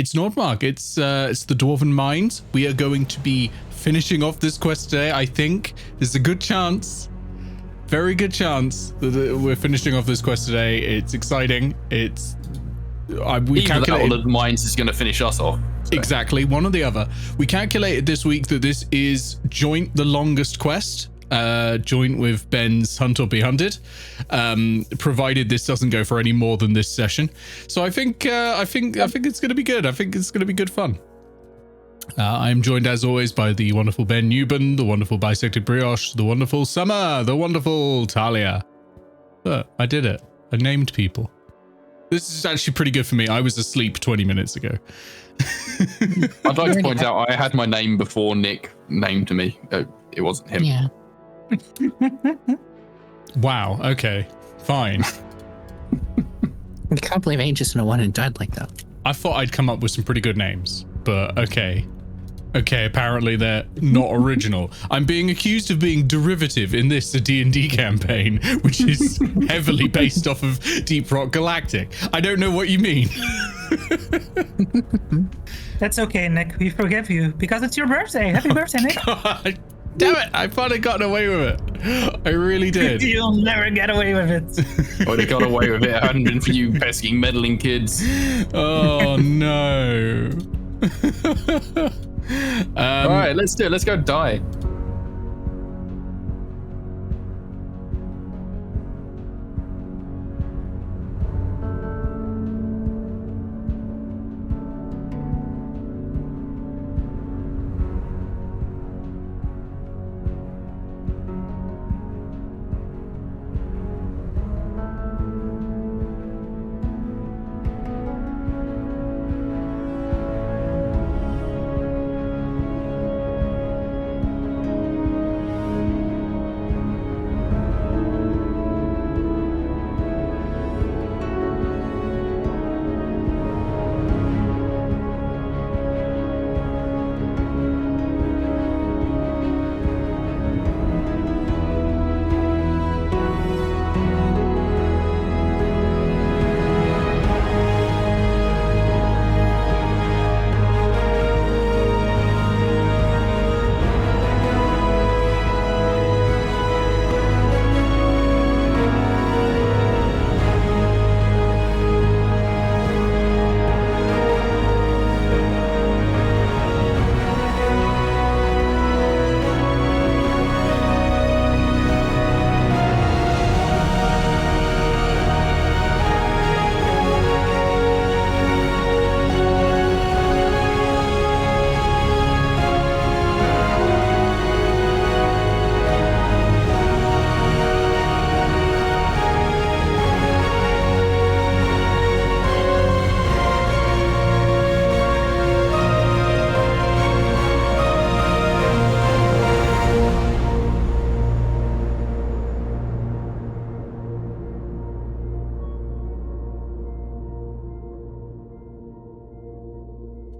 It's Nordmark. It's the Dwarven Mines. We are going to be finishing off this quest today. I think there's a good chance, very good chance that we're finishing off this quest today. It's exciting. It's we calculated all the mines is going to finish us off. So. Exactly, one or the other. We calculated this week that this is joint the longest quest. Joint with Ben's Hunt or Be Hunted, provided this doesn't go for any more than this session. So I think it's going to be good. I think it's going to be good fun. I'm joined as always by the wonderful Ben Newbon, the wonderful Bisected Brioche, the wonderful Summer, the wonderful Talia. I did it. I named people. This is actually pretty good for me. I was asleep 20 minutes ago. I'd like to point out I had my name before Nick named me. It wasn't him. Yeah. Wow. Okay. Fine. I can't believe Aegis and a one and died like that. I thought I'd come up with some pretty good names, but okay. Okay, apparently they're not original. I'm being accused of being derivative in this D&D campaign, which is heavily based off of Deep Rock Galactic. I don't know what you mean. That's okay, Nick. We forgive you because it's your birthday. Happy birthday, Nick. God. Damn it, I thought I'd gotten away with it. I really did. You'll never get away with it. I would have got away with it. It hadn't been for you pesky meddling kids. Oh, no. All right, let's do it. Let's go die.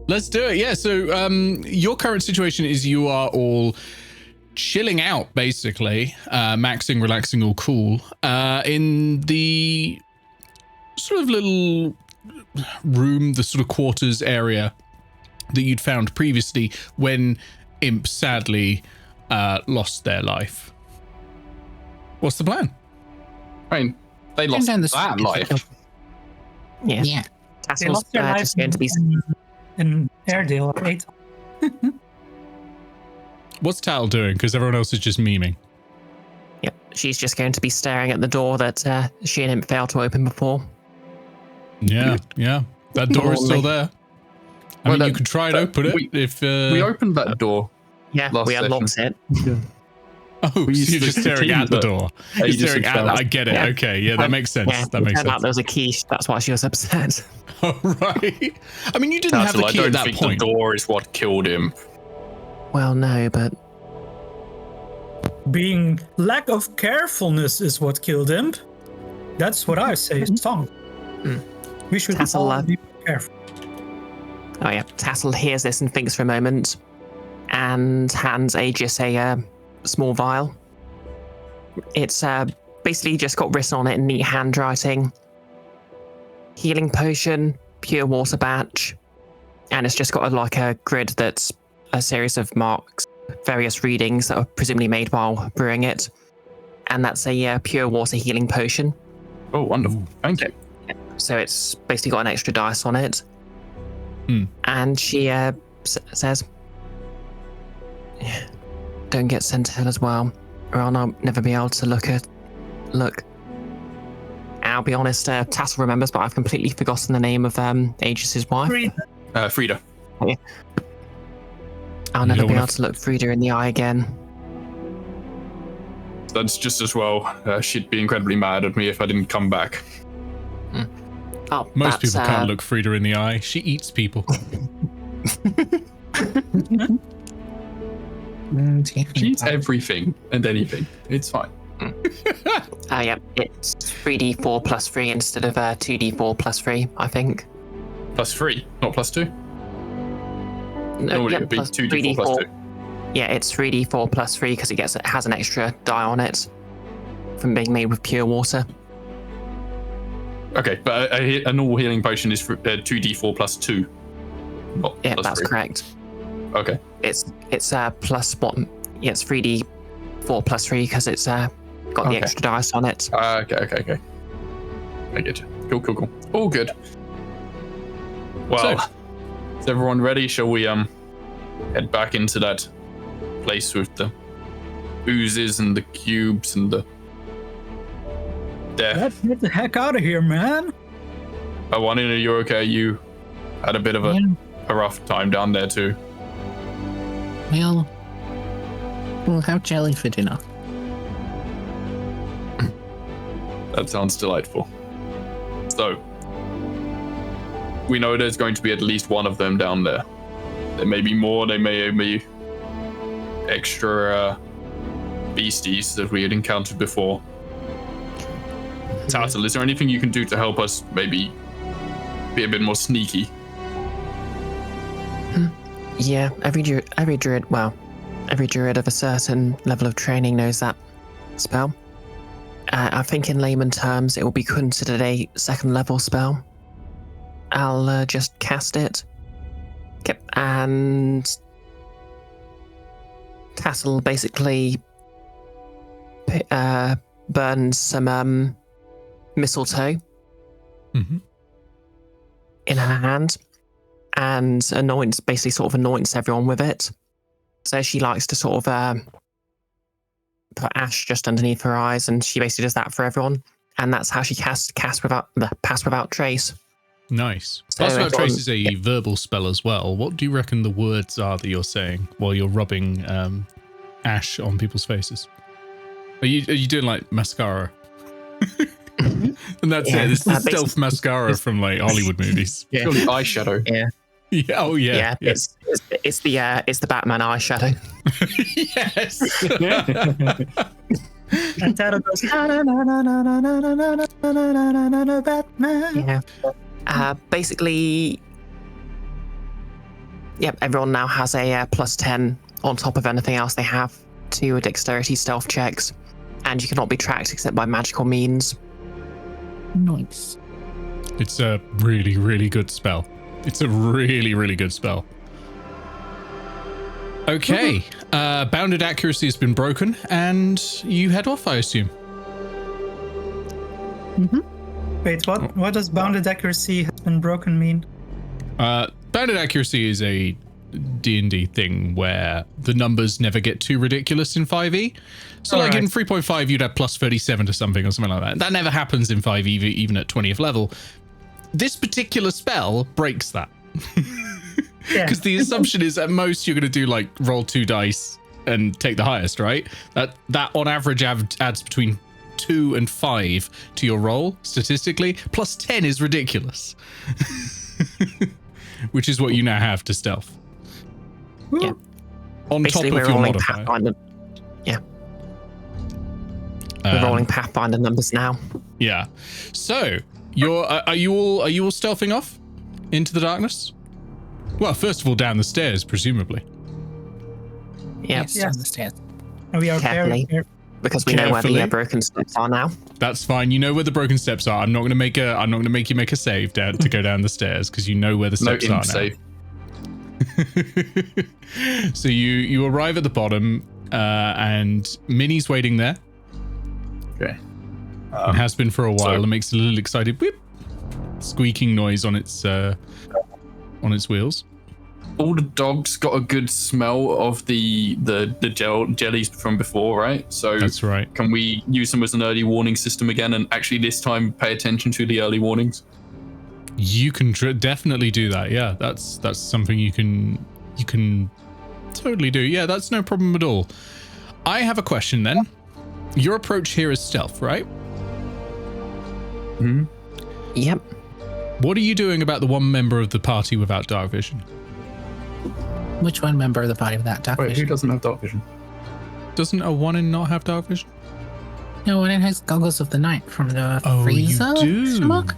Let's do it. Yeah. So your current situation is you are all chilling out, basically, maxing, relaxing, all cool, in the sort of little room, the sort of quarters area that you'd found previously when Imp sadly lost their life. What's the plan? I mean, they lost that life. Yeah. They Tassle's lost their lives just going to be. in Airedale, right? What's Tattle doing? Because everyone else is just memeing. Yep, she's just going to be staring at the door that she and Imp failed to open before. Yeah, yeah. That door is still there. I mean, you could try and open it if... We opened that door. Yeah, we unlocked it. Oh, so you're just staring at the door. You're staring at I get it. Yeah. Okay, yeah, that makes sense. Yeah, that makes turned out sense. there was a key. That's why she was upset. Oh, right. I mean, you didn't have the key at that point. The door is what killed him. Well, no, but... Being lack of carefulness is what killed him. That's what I say, Stonk. We should all be careful. Oh yeah, Tattle hears this and thinks for a moment and hands Aegis a small vial. It's basically just got written on it in neat handwriting. Healing potion, pure water batch, and it's just got a grid that's a series of marks, various readings that are presumably made while brewing it, and that's a pure water healing potion. Oh, wonderful! Thank you. So it's basically got an extra dice on it. And she says, "Don't get sent to hell as well, or I'll never be able to look." I'll be honest, Tattle remembers, but I've completely forgotten the name of Aegis's wife. Frida. Yeah. I'll never be able to look Frida in the eye again. That's just as well. She'd be incredibly mad at me if I didn't come back. Oh, most people can't look Frida in the eye. She eats people. She eats everything and anything. It's fine. Yeah, it's 3d4 plus 3 instead of 2d4 plus 3, I think. Plus 3, not plus 2? No, it would be 2d4 plus 2. Yeah, it's 3d4 plus 3 because it has an extra die on it from being made with pure water. Okay, but a normal healing potion is 2d4 plus 2. Yeah, plus that's 3. correct. Okay. It's plus one. Yeah, it's 3d4 plus 3 because it's got the extra dice on it. Okay. I get you. Cool. All good. Well, is everyone ready? Shall we head back into that place with the oozes and the cubes and the death? Let's get the heck out of here, man. Oh, I know you're okay. You had a bit of a rough time down there too. We'll have jelly for dinner. That sounds delightful. So, we know there's going to be at least one of them down there. There may be more, there may be extra beasties that we had encountered before. Tattle, is there anything you can do to help us maybe be a bit more sneaky? Yeah, every druid of a certain level of training knows that spell. I think in layman terms it will be considered a second level spell. I'll just cast it. Yep, and Tattle basically burns some mistletoe in her hand and sort of anoints everyone with it. So she likes to sort of put ash just underneath her eyes, and she basically does that for everyone. And that's how she casts pass without trace. Nice. So Pass without trace is a verbal spell as well. What do you reckon the words are that you're saying while you're rubbing ash on people's faces? Are you doing like mascara? And that's it. It's the stealth mascara from like Hollywood movies. Yeah. Surely eyeshadow. Yeah. Yeah. Oh yeah. Yeah. It's the Batman eyeshadow. Yes. And Tattle goes, Batman. Yeah. Basically, yep, everyone now has a plus 10 on top of anything else they have to dexterity stealth checks, and you cannot be tracked except by magical means. Nice. It's a really, really good spell. It's a really, really good spell. Okay. Bounded accuracy has been broken, and you head off, I assume. Wait, what does bounded accuracy has been broken mean? Bounded accuracy is a D&D thing where the numbers never get too ridiculous in 5e. So in 3.5 you'd have plus 37 to something or something like that. That never happens in 5e, even at 20th level. This particular spell breaks that. Because the assumption is at most you're going to do like roll 2 dice and take the highest, right? That on average adds between 2 and 5 to your roll statistically. Plus 10 is ridiculous. Which is what you now have to stealth. Yeah. On basically, top of your modifier. Pathfinder. Yeah. We're rolling Pathfinder numbers now. Yeah. So are you all stealthing off into the darkness? Well, first of all, down the stairs, presumably. Yep. Yes, down the stairs. We are Carefully. Because we know where the broken steps are now. That's fine. You know where the broken steps are. I'm not going to make you make a save to go down the stairs because you know where the steps are now. Save. So you arrive at the bottom, and Minnie's waiting there. Okay. And has been for a while. so- It makes a little excited whip, squeaking noise on its wheels. All the dogs got a good smell of the jellies from before, right? So That's right. can we use them as an early warning system again, and actually this time pay attention to the early warnings? You can definitely do that. Yeah, that's something you can totally do. Yeah, that's no problem at all. I have a question then. Your approach here is stealth, right? Hmm. Yep. What are you doing about the one member of the party without dark vision? Which one member of the party with that dark Wait, who vision? doesn't have dark vision? Doesn't a one in not have dark vision? No one has goggles of the night from the Oh, freezer. you do. Stomach?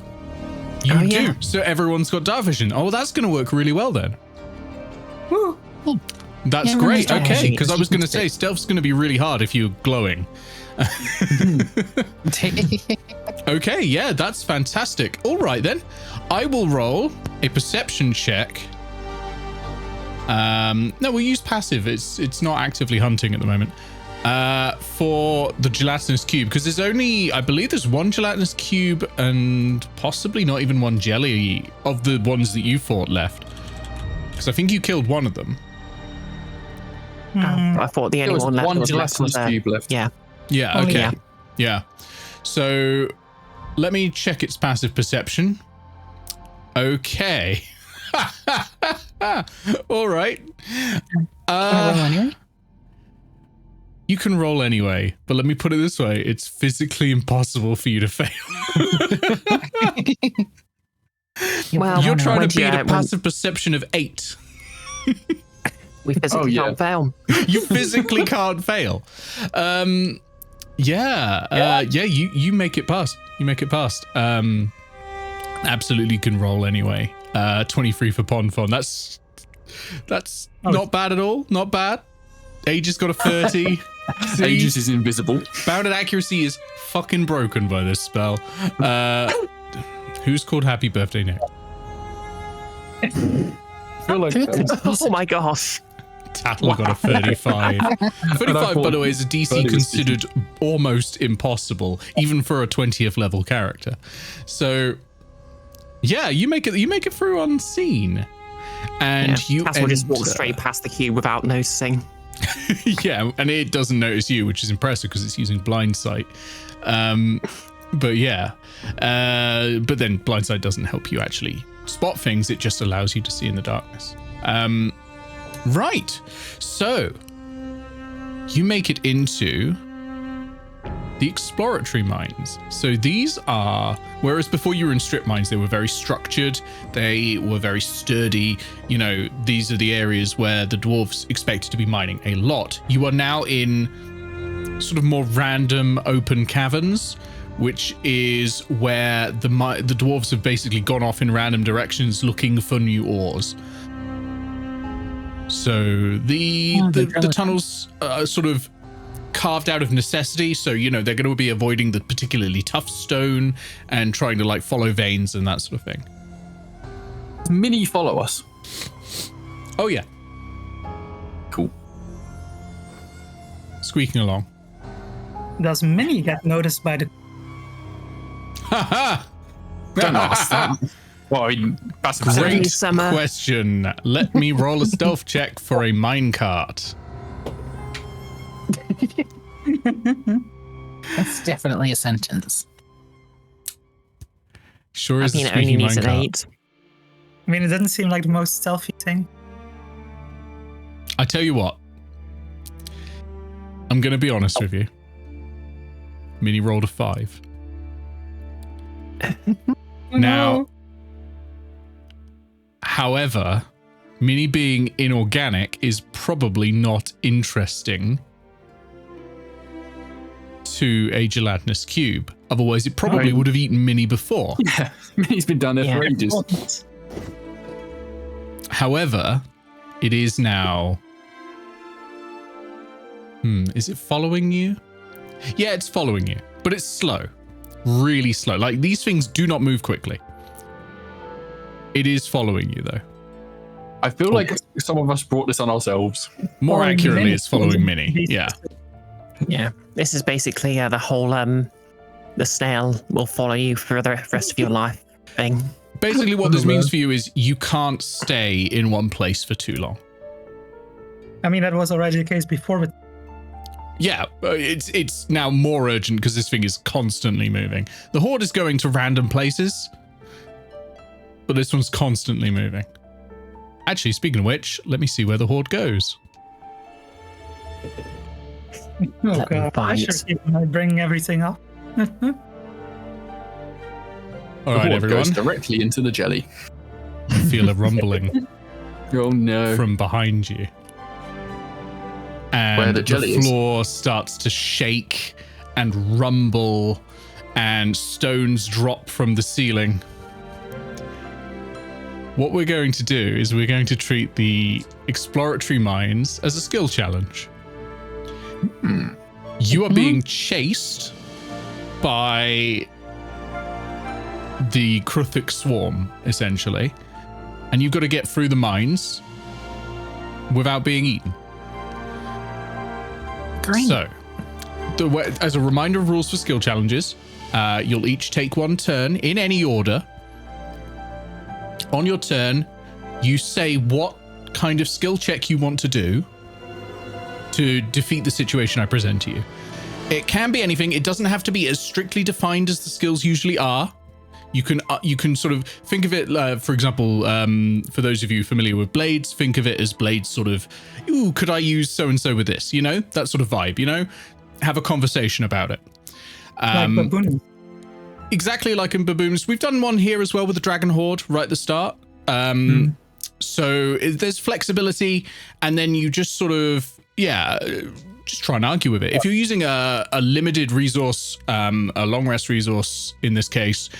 You Oh, do. yeah. So everyone's got dark vision. Oh, that's going to work really well then. Yeah. That's Yeah, great. everyone's Okay, dark because I was going to vision. say stealth's going to be really hard if you're glowing. Okay, yeah, that's fantastic. All right then, I will roll a perception check. No, we'll use passive. It's not actively hunting at the moment. For the gelatinous cube, because there's only, I believe there's one gelatinous cube and possibly not even one jelly of the ones that you fought left. Because I think you killed one of them. I thought the There only was one left one was gelatinous cube left. Yeah. Yeah, Oh, okay. yeah. Yeah. So let me check its passive perception. Okay. All right. Can I roll anyway? You can roll anyway, but let me put it this way. It's physically impossible for you to fail. Well, You're trying to beat a when passive perception of 8. we physically yeah. can't fail. You physically can't fail. You make it past. You make it past. Absolutely can roll anyway. 23 for Pond Fun. That's not bad at all. Not bad. Aegis got a 30. See? Aegis is invisible. Bounded accuracy is fucking broken by this spell. Who's called Happy Birthday Nick? I feel like Who could- Oh my gosh. Tattle got a 35. 35, by the way, is a DC 30 was considered almost impossible, even for a 20th level character. So, yeah, you make it through unseen, and you That's what just walk enter- straight past the cube without noticing. Yeah, and it doesn't notice you, which is impressive because it's using blind sight. But yeah, but then blind sight doesn't help you actually spot things. It just allows you to see in the darkness. Right. So you make it into the exploratory mines. So these are, whereas before you were in strip mines, they were very structured, they were very sturdy. You know, these are the areas where the dwarves expected to be mining a lot. You are now in sort of more random open caverns, which is where the dwarves have basically gone off in random directions looking for new ores. So the tunnels are sort of carved out of necessity. So, you know, they're going to be avoiding the particularly tough stone and trying to like follow veins and that sort of thing. Mini follow us. Oh, yeah. Cool. Squeaking along. Does Minnie get noticed by the... Haha! Don't ask that. Well, I mean, passive Great perception. Summer. question. Let me roll a stealth check for a minecart. That's definitely a sentence. Sure I is mean, a it only squeaky needs an minecart. 8. I mean, it doesn't seem like the most stealthy thing. I tell you what. I'm going to be honest with you. Minnie rolled a 5. Now, however, Minnie being inorganic is probably not interesting to a gelatinous cube. Otherwise, it probably would have eaten Minnie before. Yeah, Mini's been down there for Yeah. ages. However, it is now... is it following you? Yeah, it's following you, but it's slow. Really slow. Like, these things do not move quickly. It is following you, though. I feel like some of us brought this on ourselves. More accurately, it's following Minnie. Yeah. Yeah. This is basically the whole the snail will follow you for the rest of your life thing. Basically, what this means for you is you can't stay in one place for too long. I mean, that was already the case before, but Yeah, it's now more urgent because this thing is constantly moving. The horde is going to random places, but this one's constantly moving. Actually, speaking of which, let me see where the horde goes. oh god, I should keep bringing everything up. All right, everyone. Goes directly into the jelly. You feel a rumbling Oh no. from behind you. And Where the jelly is. floor starts to shake and rumble, and stones drop from the ceiling. What we're going to do is we're going to treat the exploratory mines as a skill challenge. You are being chased by the Kruthic swarm, essentially, and you've got to get through the mines without being eaten. Great. So, as a reminder of rules for skill challenges, you'll each take one turn in any order. On your turn, you say what kind of skill check you want to do to defeat the situation I present to you. It can be anything. It doesn't have to be as strictly defined as the skills usually are. You can sort of think of it, for example, for those of you familiar with blades, think of it as blades sort of, ooh, could I use so-and-so with this? You know, that sort of vibe, you know? Have a conversation about it. Like baboon. Exactly like in baboons. We've done one here as well with the Dragon Horde right at the start. So there's flexibility, and then you just sort of, just try and argue with it. If you're using a limited resource, a long rest resource in this case,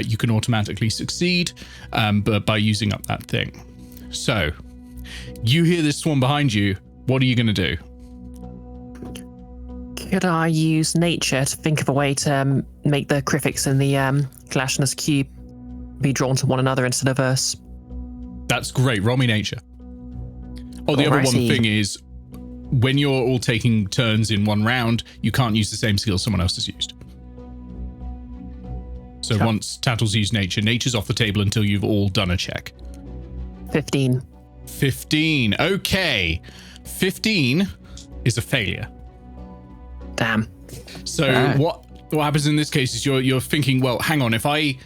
you can automatically succeed but by using up that thing. So you hear this swarm behind you. What are you going to do? Could I use nature to think of a way to make the Krithix and the Glashness cube be drawn to one another instead of us? That's great. Roll me nature. Oh, the other one thing is, when you're all taking turns in one round, you can't use the same skill someone else has used. So once Tattle's used nature, nature's off the table until you've all done a check. 15. 15. Okay. 15 is a failure. Damn. So what happens in this case is you're thinking, well, hang on, if I...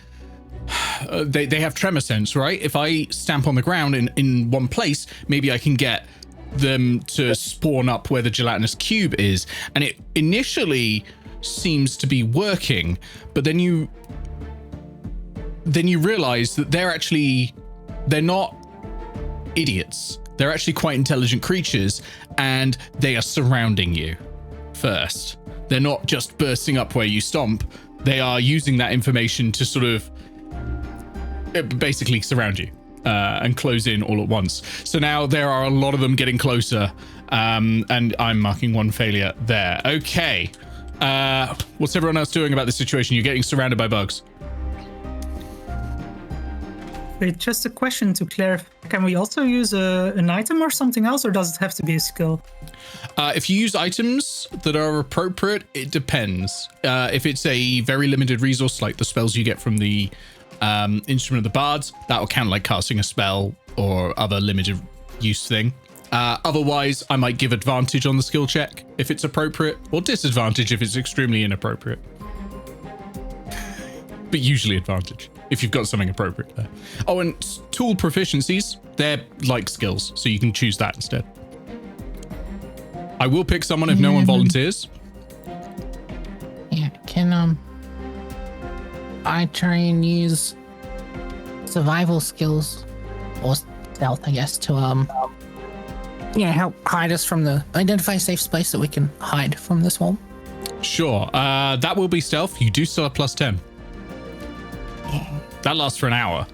they have tremor sense, right? If I stamp on the ground in one place, maybe I can get them to spawn up where the gelatinous cube is. And it initially seems to be working, but then you realize that they're not idiots. They're actually quite intelligent creatures, and they are surrounding you first. They're not just bursting up where you stomp. They are using that information to sort of basically surround you and close in all at once. So now there are a lot of them getting closer, and I'm marking one failure there. Okay. What's everyone else doing about this situation? You're getting surrounded by bugs. Wait, just a question to clarify. Can we also use an item or something else, or does it have to be a skill? If you use items that are appropriate, it depends. If it's a very limited resource, like the spells you get from the Instrument of the Bards, that will count like casting a spell or other limited use thing. Otherwise, I might give advantage on the skill check if it's appropriate, or disadvantage if it's extremely inappropriate. But usually advantage if you've got something appropriate there. Oh, and tool proficiencies, they're like skills, so you can choose that instead. I will pick someone if no one volunteers. Yeah, can I try and use survival skills or stealth, I guess, to help hide us from identify a safe space that we can hide from this wall? Sure. That will be stealth. You do still have plus 10. That lasts for an hour.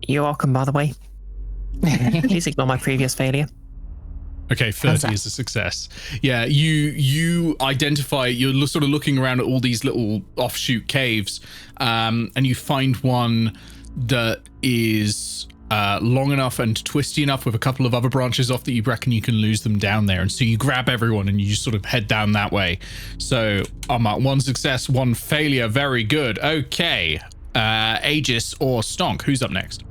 You're welcome, by the way. Please ignore my previous failure. Okay, 30 is a success. Yeah, you identify, you're sort of looking around at all these little offshoot caves, and you find one that is long enough and twisty enough with a couple of other branches off that you reckon you can lose them down there. And so you grab everyone and you just sort of head down that way. So I'm at 1 success, 1 failure. Very good. Okay. Aegis or Stonk, who's up next?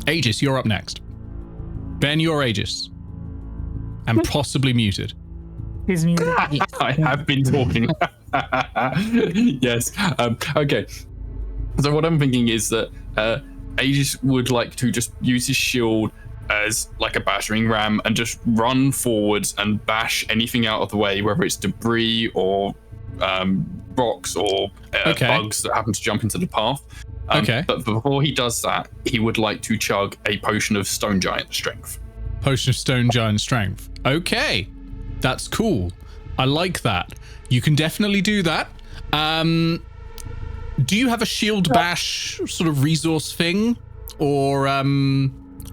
Aegis, you're up next. Ben, you're Aegis. And possibly muted. He's muted. I have been talking. Yes. Okay. So what I'm thinking is that Aegis would like to just use his shield as like a battering ram and just run forwards and bash anything out of the way, whether it's debris or rocks or bugs that happen to jump into the path. But before he does that, he would like to chug a potion of Stone Giant Strength. Potion of Stone Giant Strength. Okay. That's cool. I like that. You can definitely do that. Do you have a shield bash sort of resource thing? Or are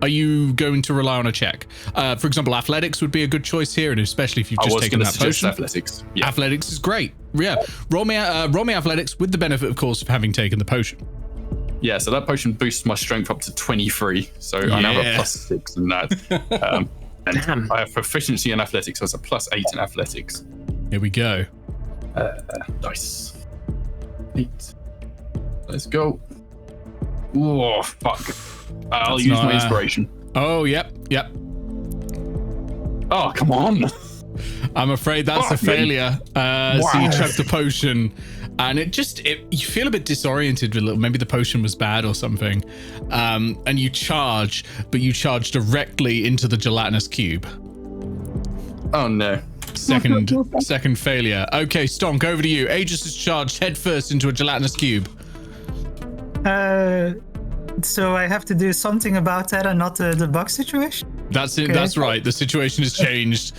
you going to rely on a check? For example, athletics would be a good choice here, and especially if you've just taken that potion. Athletics. Yeah. Athletics is great. Yeah. Roll me athletics with the benefit, of course, of having taken the potion. Yeah, so that potion boosts my strength up to 23. So I now have a +6 in that. And I have proficiency in athletics, so it's a +8 in athletics. Here we go. Nice. 8. Let's go. Oh, fuck. I'll use my inspiration. Oh, yep. Oh, come on. I'm afraid that's a failure. So you chugged the potion, and you feel a bit disoriented with maybe the potion was bad or something. And you charge, but you charge directly into the gelatinous cube. Oh no. Second failure. Okay, Stonk, over to you. Aegis is charged head first into a gelatinous cube. So I have to do something about that and not the bug situation? That's it. Okay. That's right. The situation has changed.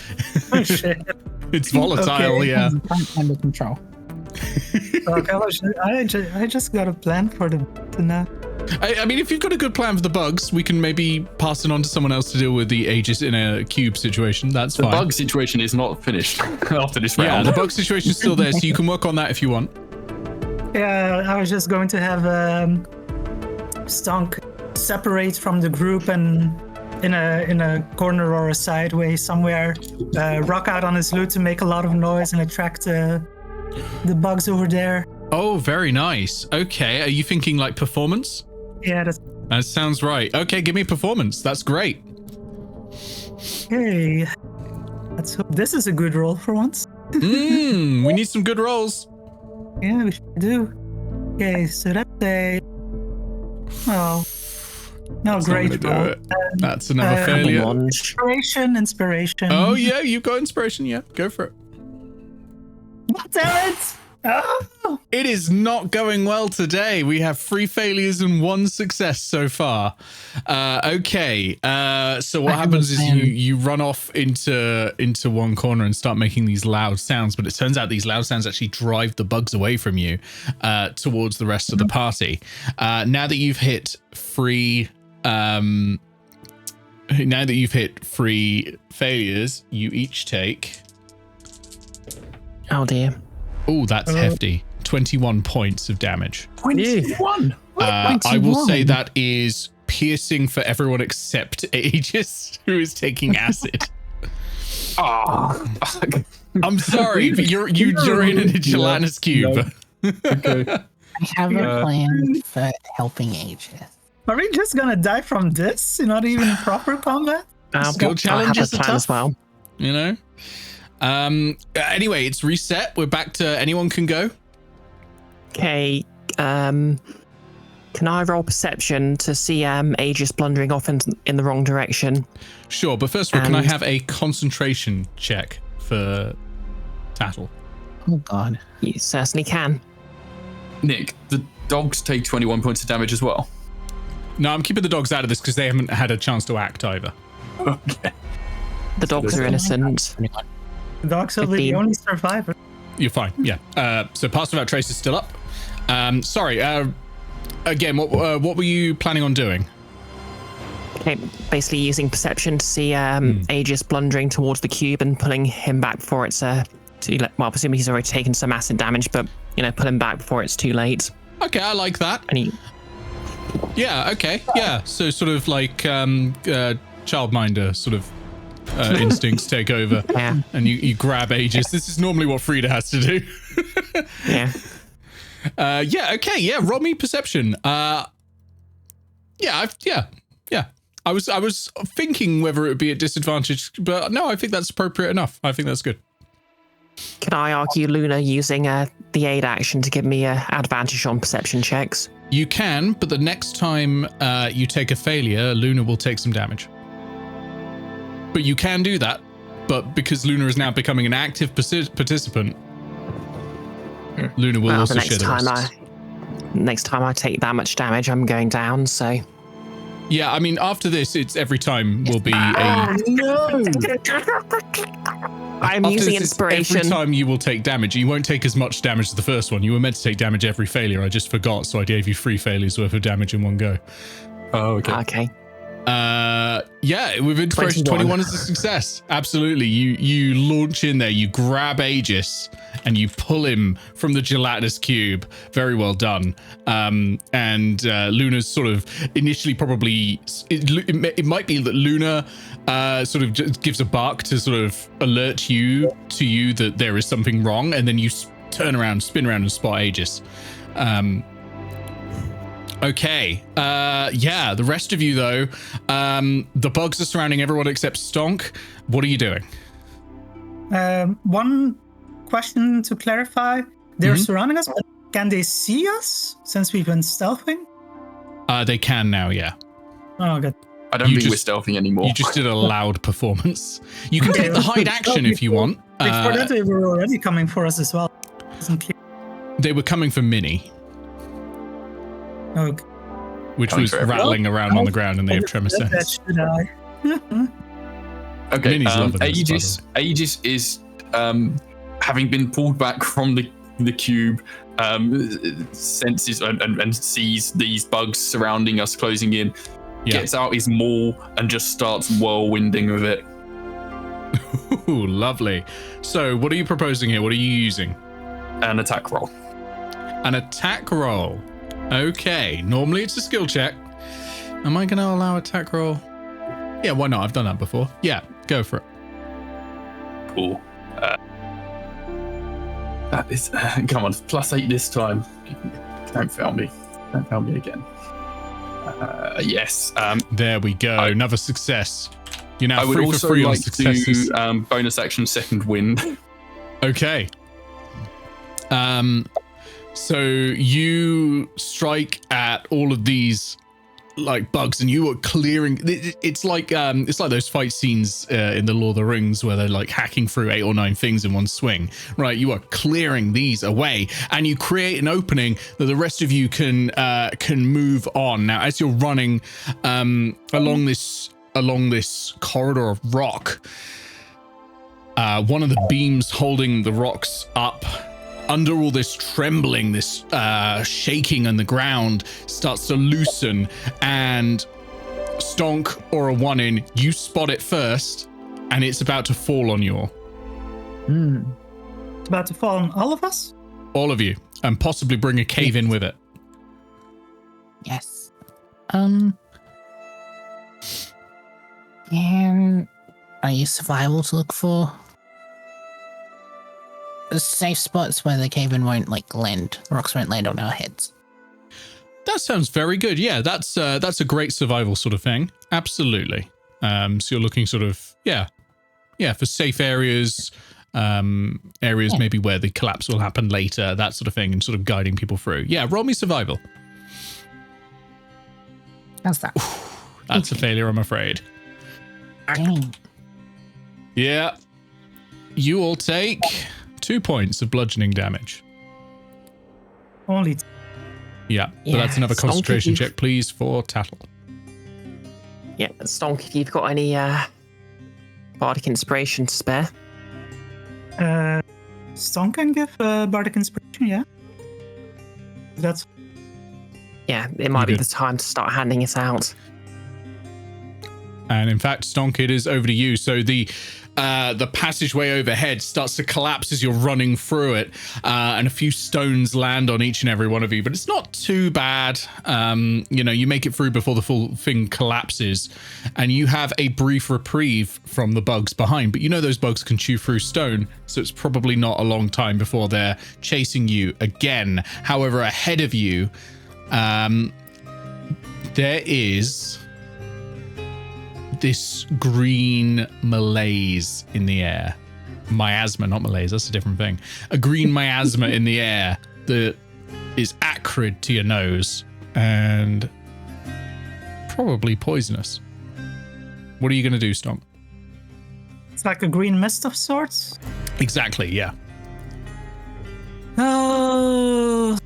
Oh, shit. It's volatile, yeah. Under control. I just got a plan for the now. I mean, if you've got a good plan for the bugs, we can maybe pass it on to someone else to deal with the Aegis in a cube situation. That's fine. The bug situation is not finished after this round. Yeah, the bug situation is still there, so you can work on that if you want. Yeah, I was just going to have Stonk separate from the group and in a corner or a sideway somewhere, rock out on his loot to make a lot of noise and attract the bugs over there. Oh, very nice. Okay, are you thinking like performance? Yeah, that sounds right. Okay, give me performance. That's great. Okay, let's hope this is a good roll for once. We need some good rolls. Yeah, we should do. Okay, so that's great roll. That's another failure. Inspiration. Oh yeah, you've got inspiration. Yeah, go for it. Damn it! Oh. It is not going well today. We have 3 failures and 1 success so far. Okay. So what happens is you run off into one corner and start making these loud sounds, but it turns out these loud sounds actually drive the bugs away from you towards the rest of the party. Now that you've hit 3 failures, you each take. Oh dear. Oh, that's hefty. 21 points of damage. 21? I will say that is piercing for everyone except Aegis, who is taking acid. Oh, I'm sorry, but you're in a gelatinous cube. Okay. I have a plan for helping Aegis. Are we just gonna die from this? Not even proper combat? Skill challenges are tough, as well. You know? Anyway, it's reset. We're back to anyone can go. Okay. Can I roll perception to see Aegis blundering off in the wrong direction? Sure, but first of all, can I have a concentration check for Tattle? Oh god. You certainly can. Nick, the dogs take 21 points of damage as well. No, I'm keeping the dogs out of this because they haven't had a chance to act either. Okay. The dogs are innocent. The dogs are the only survivor. You're fine, yeah. So Pass Without Trace is still up. Sorry, again, what were you planning on doing? Okay, basically using perception to see Aegis blundering towards the cube and pulling him back before it's presumably he's already taken some acid damage, but pull him back before it's too late. Okay, I like that. And he, Yeah, okay. Yeah. So sort of like childminder sort of instincts take over. Yeah. And you grab Aegis. This is normally what Frida has to do. yeah. Yeah, okay, yeah, roll me perception. Yeah. I was thinking whether it would be at disadvantage, but no, I think that's appropriate enough. I think that's good. Can I argue Luna using the aid action to give me an advantage on perception checks? You can, but the next time you take a failure, Luna will take some damage. But you can do that, but because Luna is now becoming an active participant, Luna will also share the risks. Next time I take that much damage, I'm going down, so... Yeah, I mean, after this, it's every time will be no! I'm using inspiration. Every time you will take damage. You won't take as much damage as the first one. You were meant to take damage every failure. I just forgot, so I gave you 3 failures worth of damage in one go. Oh, okay. Okay. Yeah, with inspiration 21 is a success. Absolutely. You launch in there, you grab Aegis, and you pull him from the gelatinous cube. Very well done. And Luna's sort of initially probably it might be that Luna sort of just gives a bark to sort of alert you that there is something wrong, and then you turn around, spin around, and spot Aegis. Okay. Yeah, the rest of you, though, the bugs are surrounding everyone except Stonk. What are you doing? One question to clarify. They're surrounding us, but can they see us since we've been stealthing? They can now, yeah. Oh, good. I don't think we're stealthing anymore. You just did a loud performance. You can take the hide action if you want. Before that, they were already coming for us as well. Isn't clear. They were coming for Minnie. Okay. Which was rattling around on the ground, and they have tremor sense. Okay, Aegis is having been pulled back from the cube, senses and sees these bugs surrounding us, closing in. Yeah. Gets out his maul and just starts whirlwinding with it. Ooh, lovely. So, what are you proposing here? What are you using? An attack roll. An attack roll. Okay, normally it's a skill check. Am I going to allow attack roll? Yeah, why not? I've done that before. Yeah, go for it. Cool. That is, come on, +8 this time. Don't fail me. Don't fail me again. Yes. There we go. Another success. You're now I would free also for free like on successes. to bonus action second wind. Okay. So you strike at all of these like bugs, and you are clearing. It's like those fight scenes in the Lord of the Rings where they're like hacking through 8 or 9 things in one swing. Right, you are clearing these away, and you create an opening that the rest of you can move on. Now, as you're running along this corridor of rock, one of the beams holding the rocks up, under all this trembling, this shaking on the ground, starts to loosen, and Stonk or a 1-in, you spot it first, and it's about to fall on you all. It's about to fall on all of us? All of you, and possibly bring a cave in with it. Yes. And I use survival to look for safe spots where the cave-in won't land. Rocks won't land on our heads. That sounds very good. Yeah, that's a great survival sort of thing. Absolutely. So you're looking sort of for safe areas, maybe where the collapse will happen later, that sort of thing, and sort of guiding people through. Yeah, roll me survival. How's that? That's a failure, I'm afraid. Dang. Yeah. You all take 2 points of bludgeoning damage. Only. Yeah, but that's another concentration check, please, for Tattle. Yeah, Stonk, if you've got any bardic inspiration to spare. Stonk can give bardic inspiration, yeah. That's. Yeah, it might be the time to start handing it out. And in fact, Stonk, it is over to you. So the the passageway overhead starts to collapse as you're running through it, and a few stones land on each and every one of you, but it's not too bad. You make it through before the full thing collapses, and you have a brief reprieve from the bugs behind, but those bugs can chew through stone, so it's probably not a long time before they're chasing you again. However, ahead of you, there is this green malaise in the air. Miasma, not malaise, that's a different thing. A green miasma in the air that is acrid to your nose and probably poisonous. What are you going to do, Stonk? It's like a green mist of sorts. Exactly, yeah. Oh.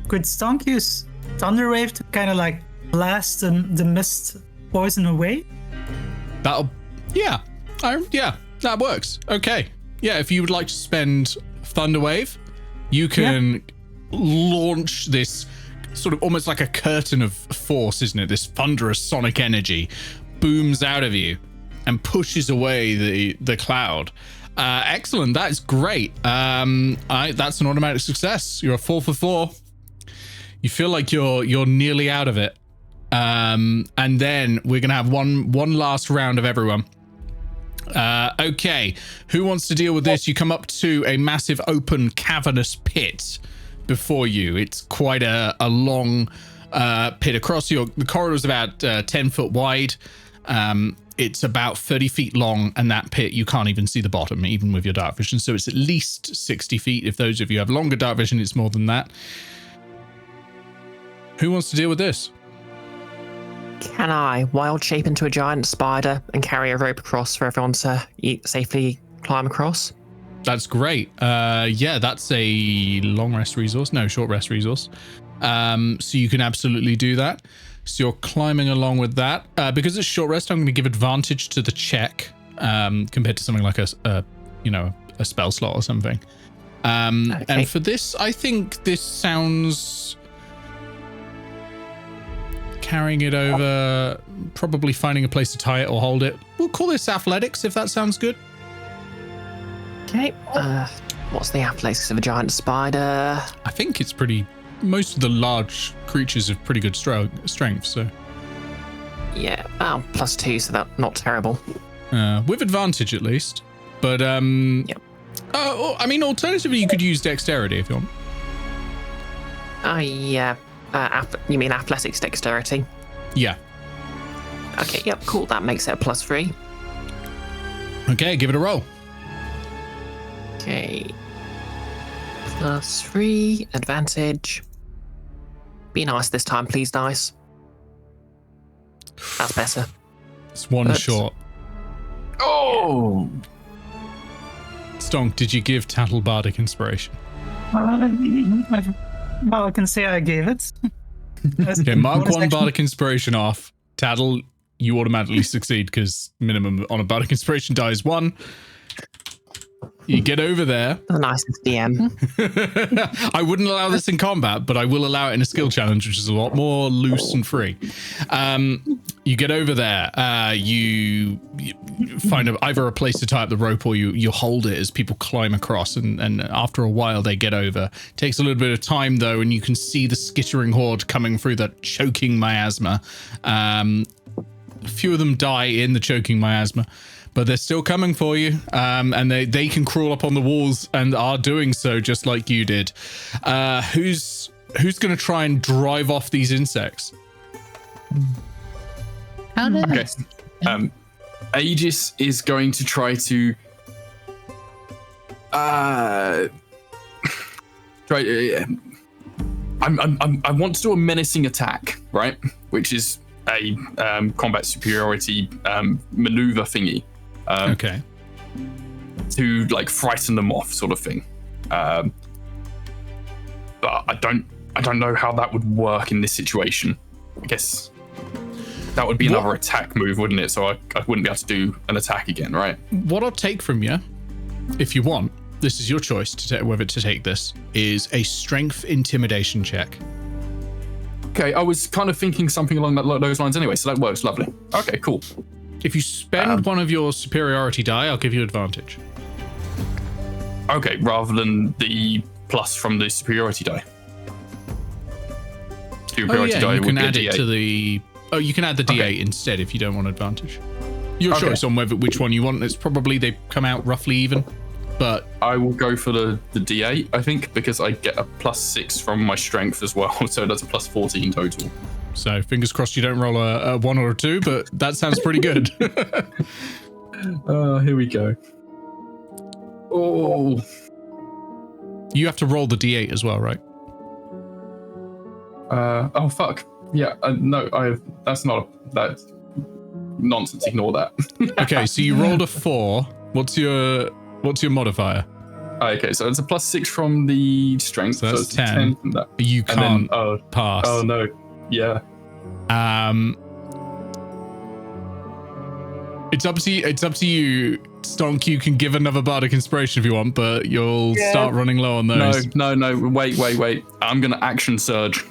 Could Stonk use Thunderwave to kind of like blast the mist poison away? That works. Okay. Yeah, if you would like to spend Thunderwave, you can launch this sort of almost like a curtain of force, isn't it? This thunderous sonic energy booms out of you and pushes away the cloud. Excellent. That is great. That's an automatic success. You're a 4 for 4. You feel like you're nearly out of it. And then we're gonna have one last round of everyone. Okay. Who wants to deal with this? You come up to a massive open cavernous pit before you. It's quite a long pit across the corridor is about 10 foot wide. It's about 30 feet long, and that pit, you can't even see the bottom, even with your dark vision. So it's at least 60 feet. If those of you have longer dark vision, it's more than that. Who wants to deal with this? Can I wild shape into a giant spider and carry a rope across for everyone to safely climb across? That's great. That's a long rest resource. No, short rest resource. So you can absolutely do that. So you're climbing along with that. Because it's short rest, I'm going to give advantage to the check compared to something like a spell slot or something. Okay. And for this, I think this sounds... Carrying it over, probably finding a place to tie it or hold it. We'll call this athletics, if that sounds good. Okay. What's the athletics of a giant spider? I think it's pretty... Most of the large creatures have pretty good strength, so... Yeah, +2, so that's not terrible. With advantage, at least. But, Yep. Alternatively, you could use dexterity if you want. Yeah. You mean athletics dexterity? Yeah. Okay, yep, cool. That makes it a +3. Okay, give it a roll. Okay. +3, advantage. Be nice this time, please, dice. That's better. It's one short. Oh! Stonk, did you give Tattle Bardic Inspiration? Well, I can say I gave it. Okay, mark one Bardic Inspiration off. Tattle, you automatically succeed because minimum on a Bardic Inspiration die is 1. You get over there. The nicest DM. I wouldn't allow this in combat, but I will allow it in a skill challenge, which is a lot more loose and free. You get over there. You find either a place to tie up the rope or you hold it as people climb across. And after a while, they get over. It takes a little bit of time, though, and you can see the skittering horde coming through that choking miasma. A few of them die in the choking miasma. But they're still coming for you, and they can crawl up on the walls and are doing so just like you did. Who's going to try and drive off these insects? Okay. Aegis is going to try to I want to do a menacing attack, right? Which is a combat superiority maneuver thingy. Okay. To like frighten them off, sort of thing. But I don't know how that would work in this situation. I guess that would be another attack move, wouldn't it? So I wouldn't be able to do an attack again, right? What I'll take from you, if you want, this is your choice to whether to take this, is a strength intimidation check. Okay, I was kind of thinking something along those lines anyway, so that works. Lovely. Okay, cool. If you spend one of your superiority die, I'll give you advantage. Okay, rather than the plus from the superiority die. Superiority die you can would be add a it D8. to the... Oh, you can add the D8 Okay. instead if you don't want advantage. Your Okay. choice on which one you want. It's probably they come out roughly even, but... I will go for the D8, I think, because I get a +6 from my strength as well, so that's a +14 total. So fingers crossed you don't roll a 1 or a 2, but that sounds pretty good. Here we go. Oh, You have to roll the D8 as well, right? oh fuck. Yeah, no, that's nonsense. Ignore that. Okay, so you rolled a 4. What's your modifier? Okay, so it's a +6 from the strength, So that's it's a 10. from that. You And then, can't pass. oh no, yeah. It's up to you. It's up to you, Stonk. You can give another bardic inspiration if you want, but you'll start running low on those. No, wait. I'm gonna action surge.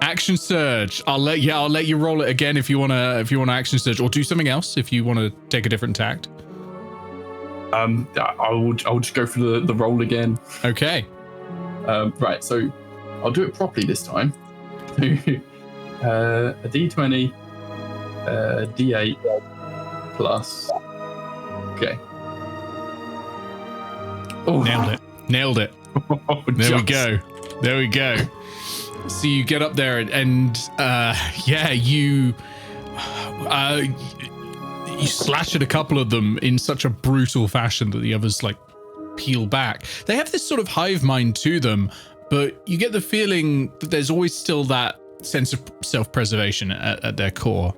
Action surge. I'll let you roll it again if you wanna action surge, or do something else if you want to take a different tact. I'll just go for the roll again. Okay. Right, so I'll do it properly this time. A D20, D8 plus. Okay. Oh, Nailed it. There we go. So you get up there and you slash at a couple of them in such a brutal fashion that the others like peel back. They have this sort of hive mind to them, but you get the feeling that there's always still that sense of self-preservation at their core.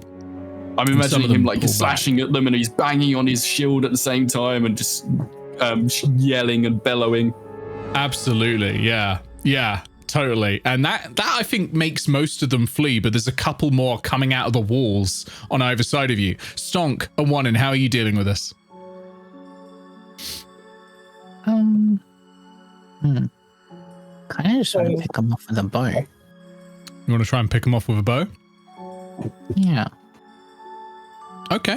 I'm some imagining of them him like pull slashing at them and he's banging on his shield at the same time and just yelling and bellowing. Absolutely, yeah, totally. And that I think makes most of them flee, but there's a couple more coming out of the walls on either side of you. Stonk, a 1, and how are you dealing with this? Kind of just want to pick them off with a bow. You want to try and pick them off with a bow? Yeah. Okay.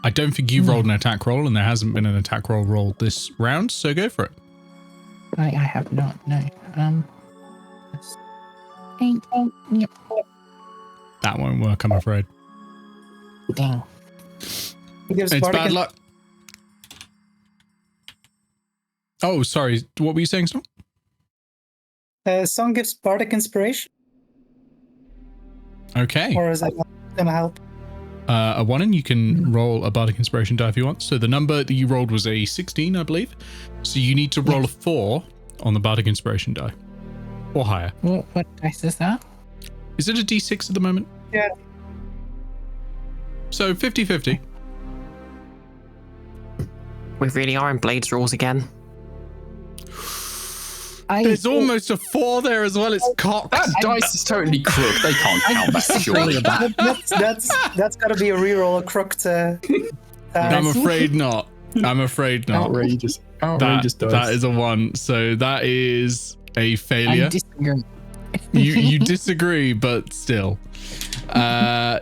I don't think you've rolled an attack roll, and there hasn't been an attack roll rolled this round, so go for it. I have not, no. Yep. That won't work, I'm afraid. Dang. Gives It's bardic bad luck. Oh, sorry. What were you saying, Stonk? Song gives bardic inspiration, Okay. or is that not gonna help? A 1, and you can roll a bardic inspiration die if you want. So the number that you rolled was a 16, I believe. So you need to roll a 4 on the bardic inspiration die, or higher. What dice is that? Is it a D6 at the moment? Yeah. So 50-50. We really are in Blades rules again. There's almost a 4 there as well. It's cocked. That dice is totally crooked. They can't count that, disagree surely. with that. That's gotta be a reroll, a crook to. I'm afraid not. Outrageous dice. That is a 1. So that is a failure. I disagree. You disagree, but still.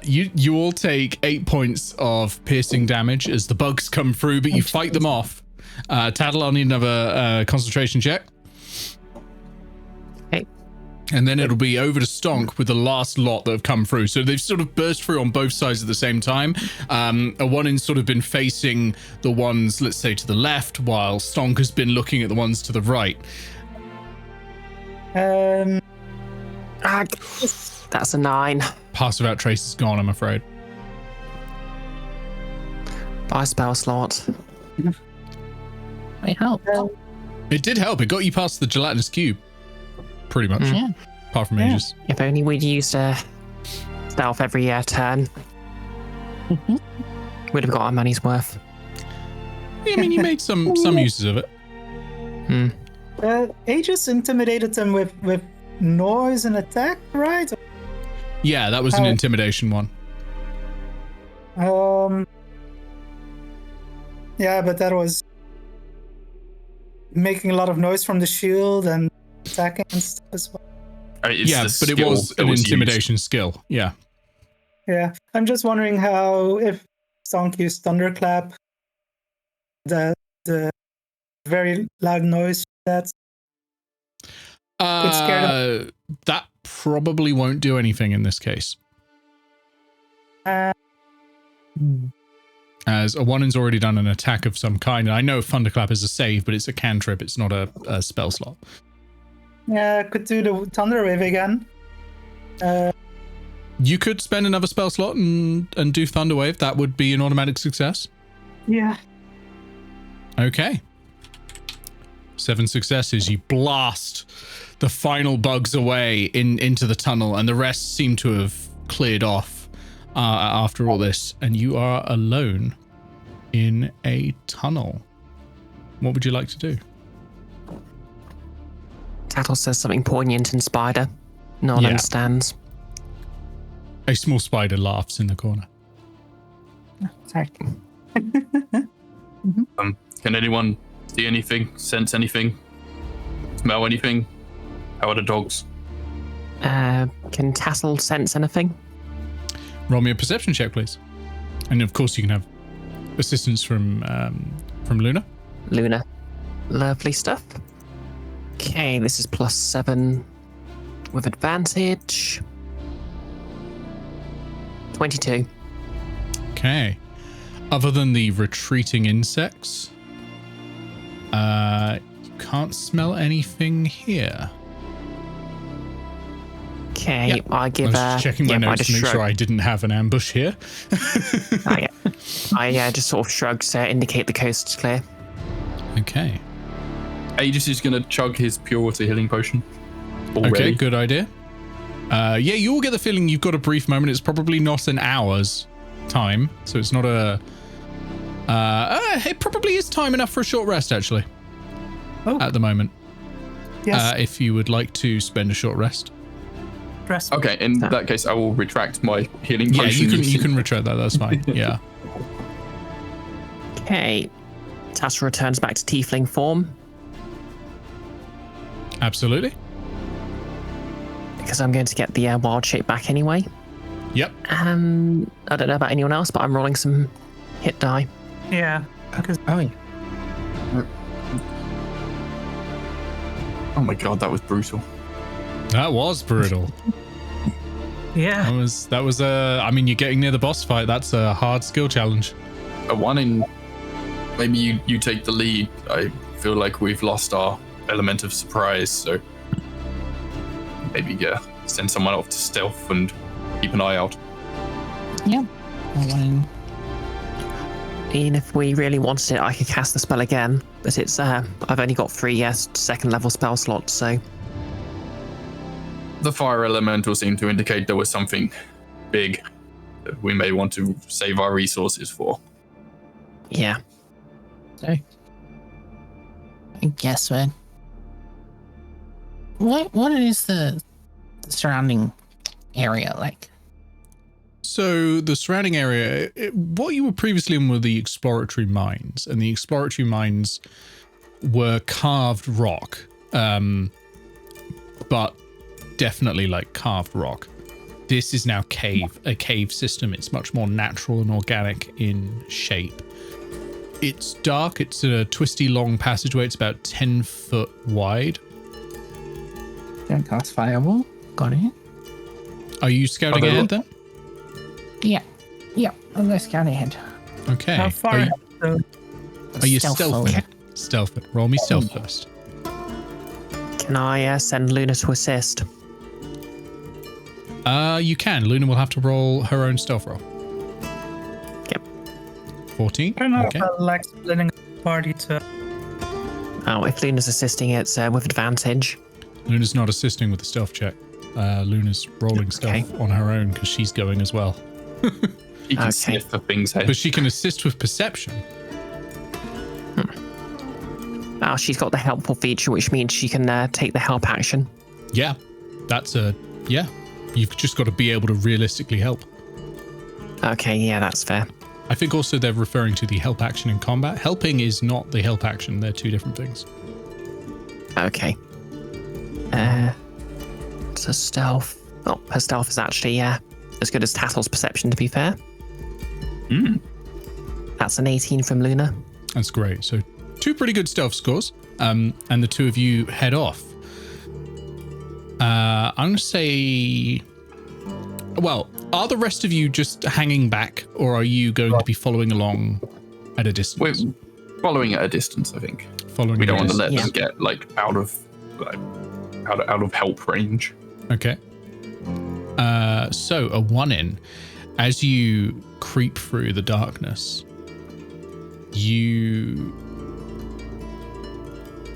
You all take 8 points of piercing damage as the bugs come through, but you fight them off. Tattle, I'll need another concentration check. Okay. And then it'll be over to Stonk with the last lot that have come through. So they've sort of burst through on both sides at the same time. A 1 in sort of been facing the ones, let's say, to the left, while Stonk has been looking at the ones to the right. That's a 9. Pass Without Trace is gone, I'm afraid. Buy a spell slot. I help. It did help. It got you past the gelatinous cube. Pretty much. Yeah. Apart from Aegis. If only we'd used a stealth every turn. Would have got our money's worth. Yeah, I mean, you made some uses of it. Aegis intimidated them with noise and attack, right? Yeah, that was an intimidation one. Yeah, but that was making a lot of noise from the shield and attacking and stuff as well. It's yeah, the but it skill was that an was intimidation skill. Yeah. Yeah, I'm just wondering how if Stonk used Thunderclap, the very loud noise that could scare them. That probably won't do anything in this case. As a One's already done an attack of some kind. And I know Thunderclap is a save, but it's a cantrip. It's not a spell slot. Yeah, could do the Thunder Wave again. You could spend another spell slot and do Thunder Wave. That would be an automatic success. Yeah. Okay. 7 successes. You blast the final bugs away into the tunnel, and the rest seem to have cleared off after all this, and you are alone in a tunnel. What would you like to do? Tattle says something poignant in Spider. No one understands. A small spider laughs in the corner. Sorry. Can anyone see anything, sense anything, smell anything? How are the dogs? Can Tattle sense anything? Roll me a perception check, please. And of course, you can have assistance from Luna. Luna. Lovely stuff. Okay, this is +7 with advantage. 22. Okay. Other than the retreating insects, you can't smell anything here. Okay, Yeah. I give I was checking my notes to make sure I didn't have an ambush here. I just sort of shrugged to indicate the coast is clear. Okay. Aegis is going to chug his pure water healing potion. Already. Okay, good idea. Yeah, you all get the feeling you've got a brief moment. It's probably not an hour's time, so it's not a... it probably is time enough for a short rest, actually. Oh. At the moment. Yes. If you would like to spend a short rest. Rest. Okay, in that case, I will retract my healing potion. Yeah, you can retract that. That's fine. Yeah. Okay. Tattle returns back to tiefling form. Absolutely. Because I'm going to get the wild shape back anyway. Yep. I don't know about anyone else, but I'm rolling some hit die. Yeah. Because Oh, yeah. Oh my god, that was brutal. That was brutal. yeah. That was I mean, you're getting near the boss fight. That's a hard skill challenge. A one in... Maybe you take the lead. I feel like we've lost our element of surprise, so... Maybe, send someone off to stealth and keep an eye out. Yeah. Even if we really wanted it, I could cast the spell again, but it's I've only got 3 second level spell slots, so... The fire elemental seemed to indicate there was something big that we may want to save our resources for. Yeah. So, I guess what is the surrounding area like? So the surrounding area, what you were previously in were the exploratory mines, and the exploratory mines were carved rock, but definitely like carved rock. This is now a cave system. It's much more natural and organic in shape. It's dark. It's a twisty long passageway. It's about 10 foot wide. Don't cast fireball. Got it. Are you scouting ahead then? Yeah. Yeah. I'll go scout ahead. Okay. How far? Are you Stealthily. stealthing? Stealth it. Roll me stealth first. Can I send Luna to assist? You can. Luna will have to roll her own stealth roll. Yep. 14. I don't know Okay. if I like splitting a party to. Oh, if Luna's assisting, it's with advantage. Luna's not assisting with the stealth check. Luna's rolling stealth on her own because she's going as well. You can Okay. sniff for things, hey? But she can assist with perception. Oh, she's got the helpful feature, which means she can take the help action. Yeah. Yeah. You've just got to be able to realistically help. Okay, yeah, that's fair. I think also they're referring to the help action in combat. Helping is not the help action. They're two different things. Okay. What's her stealth? Oh, her stealth is actually as good as Tattle's perception, to be fair. That's an 18 from Luna. That's great. So 2 pretty good stealth scores. And the 2 of you head off. I'm going to say... Well, are the rest of you just hanging back, or are you going to be following along at a distance? We're following at a distance, I think. Following. We don't want to distance. let them get like out of help range. Okay. So a 1 in. As you creep through the darkness, you